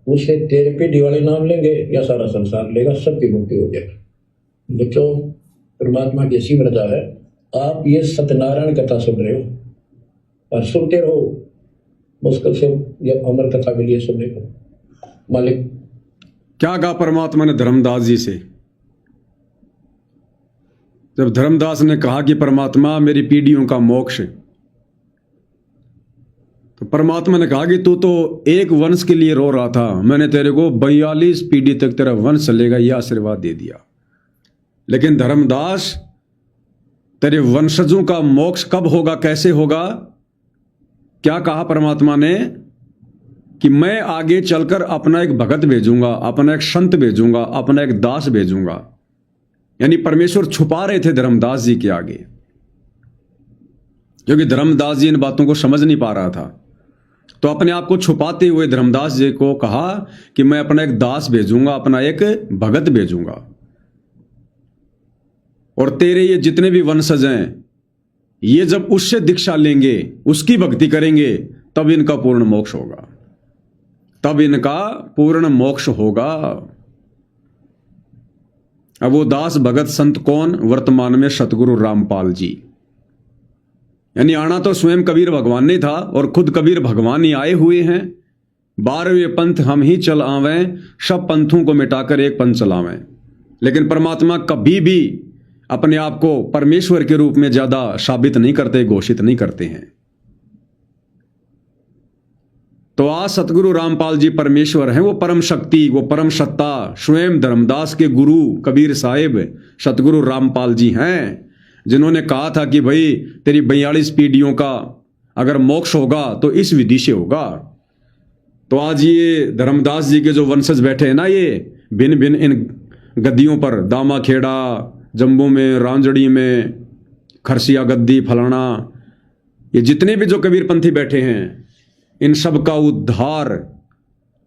उससे तेरे पीढ़ी वाले नाम लेंगे या सारा संसार लेगा, सबकी मुक्ति हो जाएगी। बच्चों, परमात्मा की ऐसी मर्यादा है। आप ये सत्यनारायण कथा सुन रहे हो और सुनते रहो, मुश्किल से ये अमर कथा के लिए सुनने को। मालिक क्या कहा परमात्मा ने धर्मदास जी से? जब धर्मदास ने कहा कि परमात्मा मेरी पीढ़ियों का मोक्ष, तो परमात्मा ने कहा कि तू तो एक वंश के लिए रो रहा था, मैंने तेरे को 42 पीढ़ी तक तेरा वंश चलेगा यह आशीर्वाद दे दिया। लेकिन धर्मदास, तेरे वंशजों का मोक्ष कब होगा, कैसे होगा? क्या कहा परमात्मा ने कि मैं आगे चलकर अपना एक भगत भेजूंगा, अपना एक संत भेजूंगा, अपना एक दास भेजूंगा। यानी परमेश्वर छुपा रहे थे धर्मदास जी के आगे। क्योंकि धर्मदास जी इन बातों को समझ नहीं पा रहा था। तो अपने आप को छुपाते हुए धर्मदास जी को कहा कि मैं अपना एक दास भेजूंगा, अपना एक भगत भेजूंगा, और तेरे ये जितने भी वंशज हैं ये जब उससे दीक्षा लेंगे, उसकी भक्ति करेंगे, तब इनका पूर्ण मोक्ष होगा, तब इनका पूर्ण मोक्ष होगा। अब वो दास भगत संत कौन? वर्तमान में सतगुरु रामपाल जी। यानी आना तो स्वयं कबीर भगवान ने था, और खुद कबीर भगवान ही आए हुए हैं। 12वें पंथ हम ही चल आवें, सब पंथों को मिटाकर एक पंथ चलावें। लेकिन परमात्मा कभी भी अपने आप को परमेश्वर के रूप में ज्यादा साबित नहीं करते, घोषित नहीं करते हैं। तो आज सतगुरु रामपाल जी परमेश्वर हैं, वो परम शक्ति, वो परम सत्ता स्वयं धर्मदास के गुरु कबीर साहिब सतगुरु रामपाल जी हैं, जिन्होंने कहा था कि भाई तेरी 42 पीढ़ियों का अगर मोक्ष होगा तो इस विधि से होगा। तो आज ये धर्मदास जी के जो वंशज बैठे हैं ना, ये भिन्न भिन्न इन गद्दियों पर, दामा खेड़ा, जम्मू में, रांजड़ी में, खरसिया गद्दी, फलाना, ये जितने भी जो कबीरपंथी बैठे हैं, इन सब का उद्धार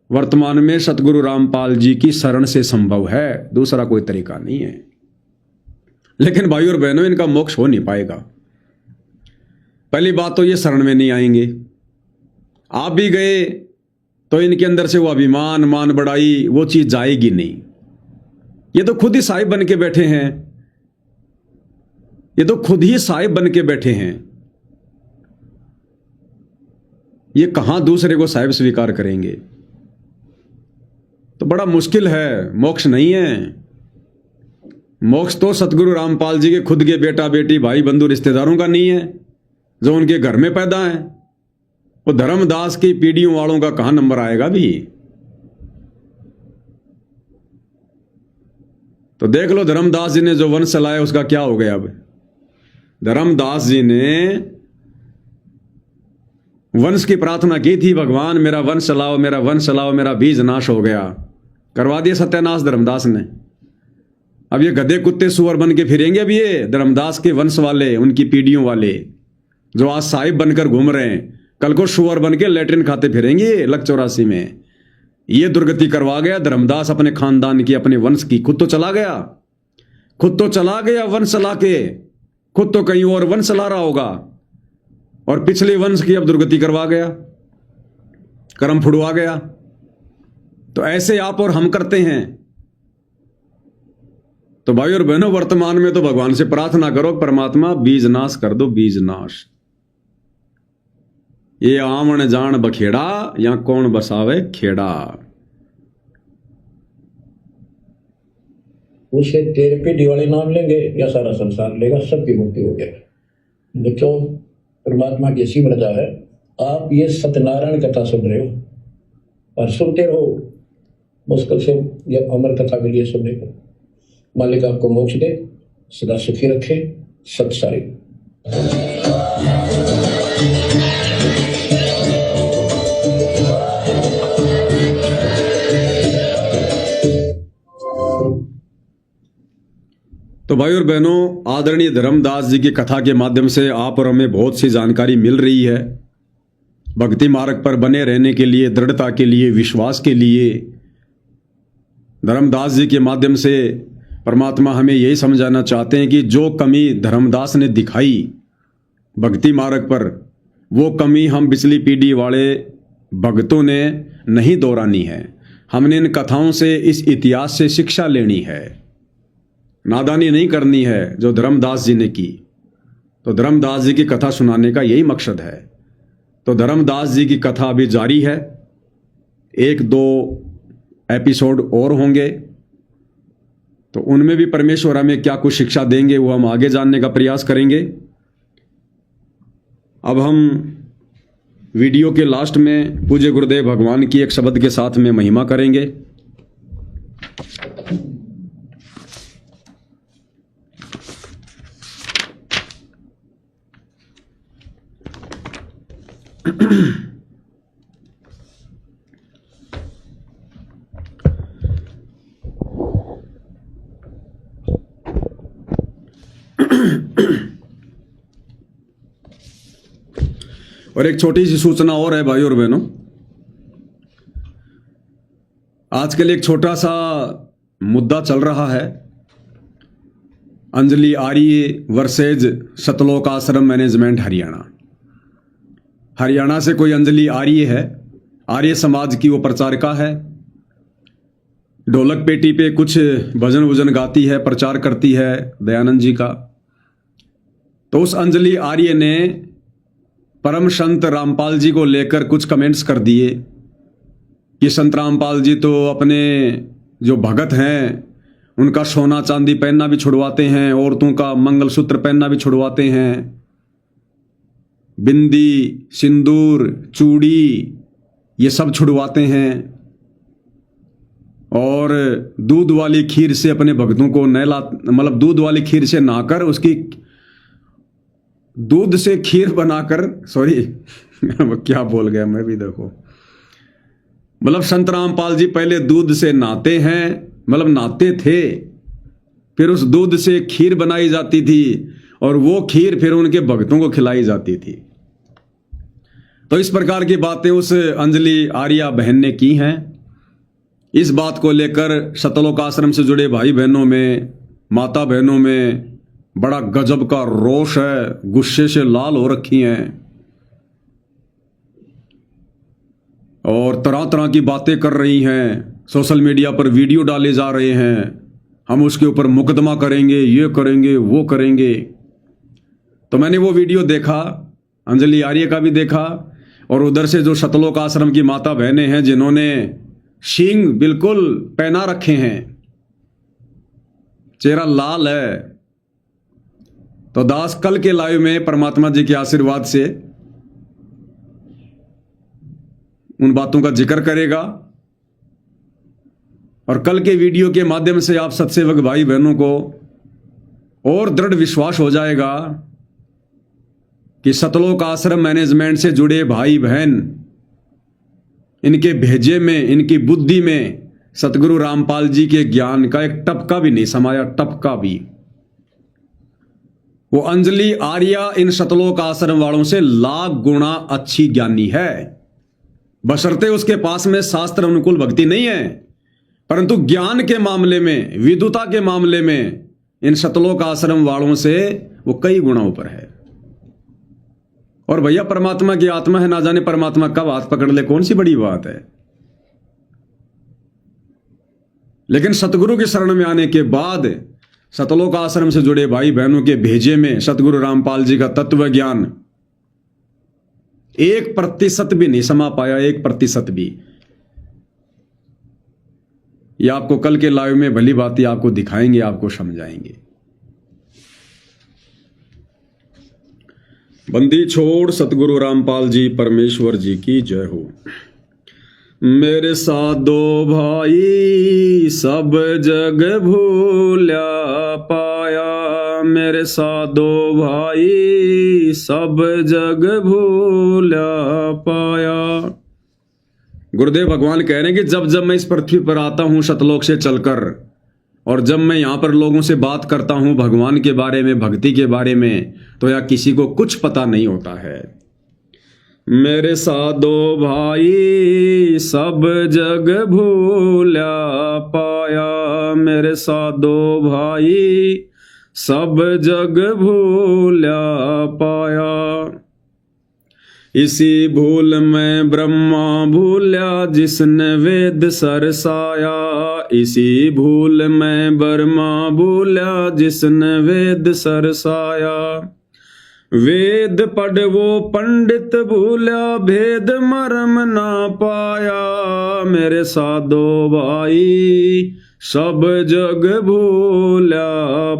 वर्तमान में सतगुरु रामपाल जी की शरण से संभव है, दूसरा कोई तरीका नहीं है। लेकिन भाई और बहनों, इनका मोक्ष हो नहीं पाएगा। पहली बात तो ये शरण में नहीं आएंगे। आप भी गए तो इनके अंदर से वो अभिमान, मान बढ़ाई, वो चीज जाएगी नहीं। ये तो खुद ही साहिब बन के बैठे हैं, ये तो खुद ही साहिब बन के बैठे हैं। ये कहां दूसरे को साहिब स्वीकार करेंगे? तो बड़ा मुश्किल है, मोक्ष नहीं है। मोक्ष तो सतगुरु रामपाल जी के खुद के बेटा बेटी, भाई बंधु, रिश्तेदारों का नहीं है, जो उनके घर में पैदा है। वो धर्मदास की पीढ़ियों वालों का कहां नंबर आएगा भी? तो देख लो धर्मदास जी ने जो वंश चलाया उसका क्या हो गया। अब धर्मदास जी ने वंश की प्रार्थना की थी, भगवान मेरा वंश चलाओ, मेरा वंश चलाओ, मेरा बीज नाश हो गया। करवा दिया सत्यानाश धर्मदास ने। अब ये गधे कुत्ते सुअर बन के फिरेंगे। अब ये धर्मदास के वंश वाले, उनकी पीढ़ियों वाले जो आज साहिब बनकर घूम रहे हैं, कल को सुअर बन के लेटरिन खाते फिरेंगे लक 84 में। ये दुर्गति करवा गया धर्मदास अपने खानदान की, अपने वंश की। खुद तो चला गया, खुद तो चला गया वंश चला के, खुद तो कहीं और वंश चला रहा होगा, और पिछले वंश की अब दुर्गति करवा गया, कर्म फुड़वा गया। तो ऐसे आप और हम करते हैं। तो भाई और बहनों, वर्तमान में तो भगवान से प्रार्थना करो, परमात्मा बीज नाश कर दो, बीज नाश। ये आमण जान बखेड़ा, या कौन बसावे खेड़ा। उसे तेरे पे दिवाली नाम लेंगे या सारा संसार लेगा, सबकी मुक्ति हो गया। बच्चों, परमात्मा की ऐसी मर्जी है। आप ये सत्यनारायण कथा सुन रहे हो और सुनते रहो, मुश्किल से ये अमर कथा मिली है सुनने को। मालिक आपको मोक्ष दे, सदा सुखी रखे। सत्साई। तो भाई और बहनों, आदरणीय धर्मदास जी की कथा के माध्यम से आप और हमें बहुत सी जानकारी मिल रही है। भक्ति मार्ग पर बने रहने के लिए, दृढ़ता के लिए, विश्वास के लिए धर्मदास जी के माध्यम से परमात्मा हमें यही समझाना चाहते हैं कि जो कमी धर्मदास ने दिखाई भक्ति मार्ग पर, वो कमी हम पिछली पीढ़ी वाले भक्तों ने नहीं दोहरानी है। हमने इन कथाओं से, इस इतिहास से शिक्षा लेनी है, नादानी नहीं करनी है जो धर्मदास जी ने की। तो धर्मदास जी की कथा सुनाने का यही मकसद है। तो धर्मदास जी की कथा अभी जारी है, 1-2 एपिसोड और होंगे। तो उनमें भी परमेश्वर हमें क्या कुछ शिक्षा देंगे वो हम आगे जानने का प्रयास करेंगे। अब हम वीडियो के लास्ट में पूज्य गुरुदेव भगवान की एक शब्द के साथ में महिमा करेंगे। और एक छोटी सी सूचना और है भाई और बहनों, आजकल एक छोटा सा मुद्दा चल रहा है, अंजलि आर्य वर्सेज सतलोक आश्रम मैनेजमेंट हरियाणा। हरियाणा से कोई अंजलि आर्य है, आर्य समाज की वो प्रचारिका है, ढोलक पेटी पे कुछ भजन वजन गाती है, प्रचार करती है दयानंद जी का। तो उस अंजलि आर्य ने परम संत रामपाल जी को लेकर कुछ कमेंट्स कर दिए कि संत रामपाल जी तो अपने जो भगत हैं उनका सोना चांदी पहनना भी छुड़वाते हैं, औरतों का मंगलसूत्र पहनना भी छुड़वाते हैं, बिंदी सिंदूर चूड़ी ये सब छुड़वाते हैं, और दूध वाली खीर से अपने भक्तों को नहला, मतलब दूध वाली खीर से नहाकर उसकी दूध से खीर बनाकर, सॉरी क्या बोल गया मैं भी, देखो मतलब संत रामपाल जी पहले दूध से नहाते हैं, मतलब नहाते थे, फिर उस दूध से खीर बनाई जाती थी और वो खीर फिर उनके भक्तों को खिलाई जाती थी। तो इस प्रकार की बातें उस अंजलि आर्या बहन ने की हैं। इस बात को लेकर सतलोक आश्रम से जुड़े भाई बहनों में, माता बहनों में बड़ा गजब का रोष है, गुस्से से लाल हो रखी हैं और तरह तरह की बातें कर रही हैं, सोशल मीडिया पर वीडियो डाले जा रहे हैं, हम उसके ऊपर मुकदमा करेंगे, ये करेंगे, वो करेंगे। तो मैंने वो वीडियो देखा, अंजलि आर्य का भी देखा, और उधर से जो सतलोक आश्रम की माता बहनें हैं जिन्होंने शींग बिल्कुल पहना रखे हैं, चेहरा लाल है। तो दास कल के लाइव में परमात्मा जी के आशीर्वाद से उन बातों का जिक्र करेगा, और कल के वीडियो के माध्यम से आप सत्सेवक भाई बहनों को और दृढ़ विश्वास हो जाएगा कि सतलोक आश्रम मैनेजमेंट से जुड़े भाई बहन, इनके भेजे में, इनकी बुद्धि में सतगुरु रामपाल जी के ज्ञान का एक टपका भी नहीं समाया, टपका भी। वो अंजलि आर्या इन सतलोक आश्रम वालों से लाख गुना अच्छी ज्ञानी है, बशर्ते उसके पास में शास्त्र अनुकूल भक्ति नहीं है, परंतु ज्ञान के मामले में, विद्वता के मामले में इन सतलोक आश्रम वालों से वो कई गुना ऊपर है। और भैया परमात्मा की आत्मा है, ना जाने परमात्मा कब हाथ पकड़ ले, कौन सी बड़ी बात है। लेकिन सतगुरु की शरण में आने के बाद सतलोक आश्रम से जुड़े भाई बहनों के भेजे में सतगुरु रामपाल जी का तत्व ज्ञान 1% भी नहीं समा पाया, 1% भी। ये आपको कल के लाइव में भली बातें आपको दिखाएंगे, आपको समझाएंगे। बंदी छोड़ सतगुरु रामपाल जी परमेश्वर जी की जय हो। मेरे साधो भाई सब जग भूल्या पाया, मेरे साधो भाई सब जग भूल्या पाया। गुरुदेव भगवान कह रहे हैं कि जब जब मैं इस पृथ्वी पर आता हूं सतलोक से चलकर, और जब मैं यहां पर लोगों से बात करता हूं भगवान के बारे में, भक्ति के बारे में, तो या किसी को कुछ पता नहीं होता है। मेरे साधो भाई सब जग भूल्या पाया, मेरे साधो भाई सब जग भूल्या पाया। इसी भूल में ब्रह्मा भूल्या जिसने वेद सरसाया, इसी भूल में ब्रह्मा भूल्या जिसने वेद सरसाया। वेद पढ़ वो पंडित भूल्या भेद मर्म ना पाया, मेरे साधो भाई सब जग भूल्या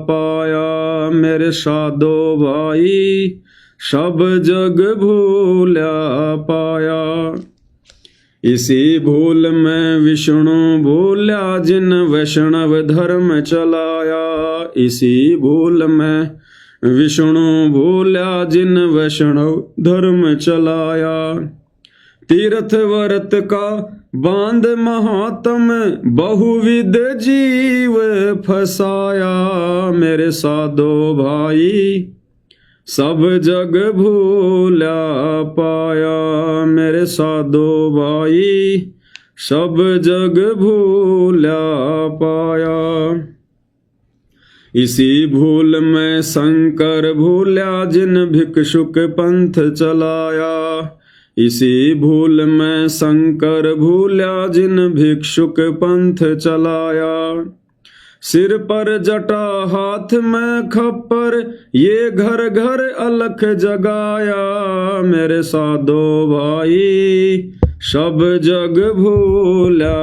पाया, मेरे साधो भाई सब जग भूल्या पाया। इसी भूल में विष्णु भूल्या जिन वैष्णव धर्म चलाया, इसी भूल में विष्णु भूल्या जिन वैष्णव धर्म चलाया। तीर्थ व्रत का बांध महात्म बहुविध जीव फसाया, मेरे साधो भाई सब जग भूला पाया मेरे साधो भाई, सब जग भूला पाया। इसी भूल में शंकर भूल्या जिन भिक्षुक पंथ चलाया, इसी भूल में शंकर भूल्या जिन भिक्षुक पंथ चलाया। सिर पर जटा हाथ में खप्पर, ये घर घर अलख जगाया मेरे साधो भाई, सब जग भूला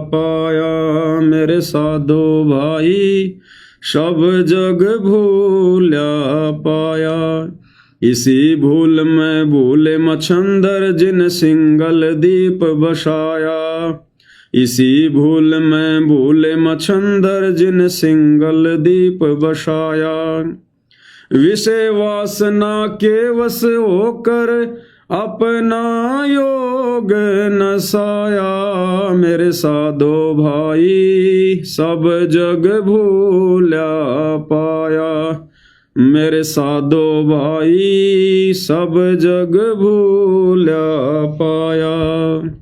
पाया मेरे साधो भाई, सब जग भूला पाया। इसी भूल में भूले मच्छंदर जिन सिंगल दीप बसाया, इसी भूल में भूले मच्छंदर जिन सिंगल दीप बसाया। विषय वासना के वश होकर अपना योग नसाया मेरे साधो भाई, सब जग भूला पाया मेरे साधो भाई, सब जग भूला पाया।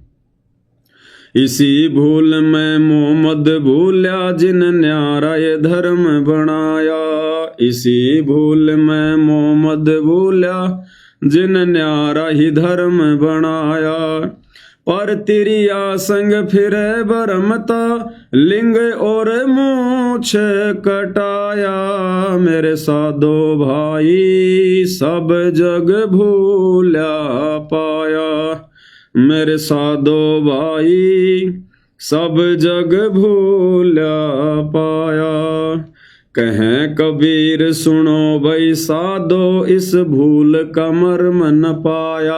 इसी भूल में मोहम्मद भूल्या जिन न्यारा ये धर्म बनाया, इसी भूल में मोहम्मद भूल्या जिन न्यारा ही धर्म बनाया। पर तिरिया संग फिरे बरमता, लिंग और मूछ कटाया मेरे साधो भाई, सब जग भूला पाया मेरे साधो भाई, सब जग भूला पाया। कहें कबीर सुनो भाई साधो, इस भूल का मर्म न पाया,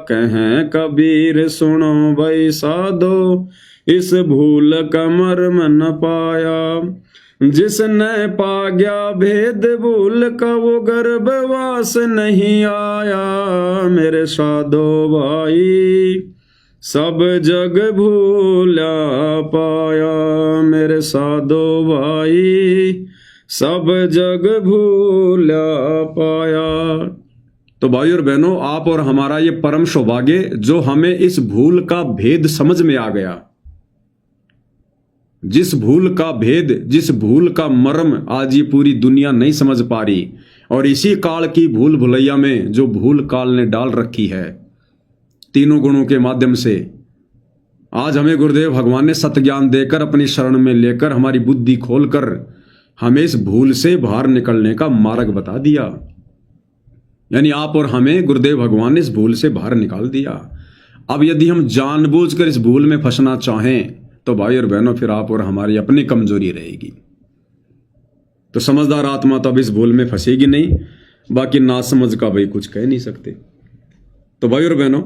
कहें कबीर सुनो भाई साधो, इस भूल का मर्म न पाया। जिसने पा गया भेद भूल का वो गर्भवास नहीं आया मेरे साधो भाई, सब जग भूला पाया मेरे साधो भाई, सब जग भूला पाया। तो भाई और बहनों, आप और हमारा ये परम सौभाग्य जो हमें इस भूल का भेद समझ में आ गया, जिस भूल का भेद, जिस भूल का मर्म आज ये पूरी दुनिया नहीं समझ पा रही, और इसी काल की भूल भुलैया में जो भूल काल ने डाल रखी है तीनों गुणों के माध्यम से, आज हमें गुरुदेव भगवान ने सत्य ज्ञान देकर अपनी शरण में लेकर हमारी बुद्धि खोलकर हमें इस भूल से बाहर निकलने का मार्ग बता दिया। यानी आप और हमें गुरुदेव भगवान ने इस भूल से बाहर निकाल दिया। अब यदि हम जानबूझकर इस भूल में फंसना चाहें तो भाई और बहनों फिर आप और हमारी अपनी कमजोरी रहेगी। तो समझदार आत्मा तो अब इस भूल में फंसेगी नहीं, बाकी नासमझ का भाई कुछ कह नहीं सकते। तो भाई और बहनों,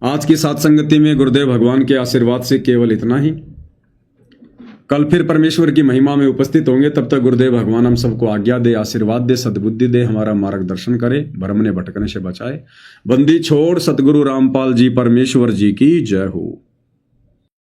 आज की सत्संगति में गुरुदेव भगवान के आशीर्वाद से केवल इतना ही। कल फिर परमेश्वर की महिमा में उपस्थित होंगे। तब तक गुरुदेव भगवान हम सबको आज्ञा दे, आशीर्वाद दे, सद्बुद्धि दे, हमारा मार्गदर्शन करे, भ्रम ने भटकने से बचाए। बंदी छोड़ सतगुरु रामपाल जी परमेश्वर जी की जय हो।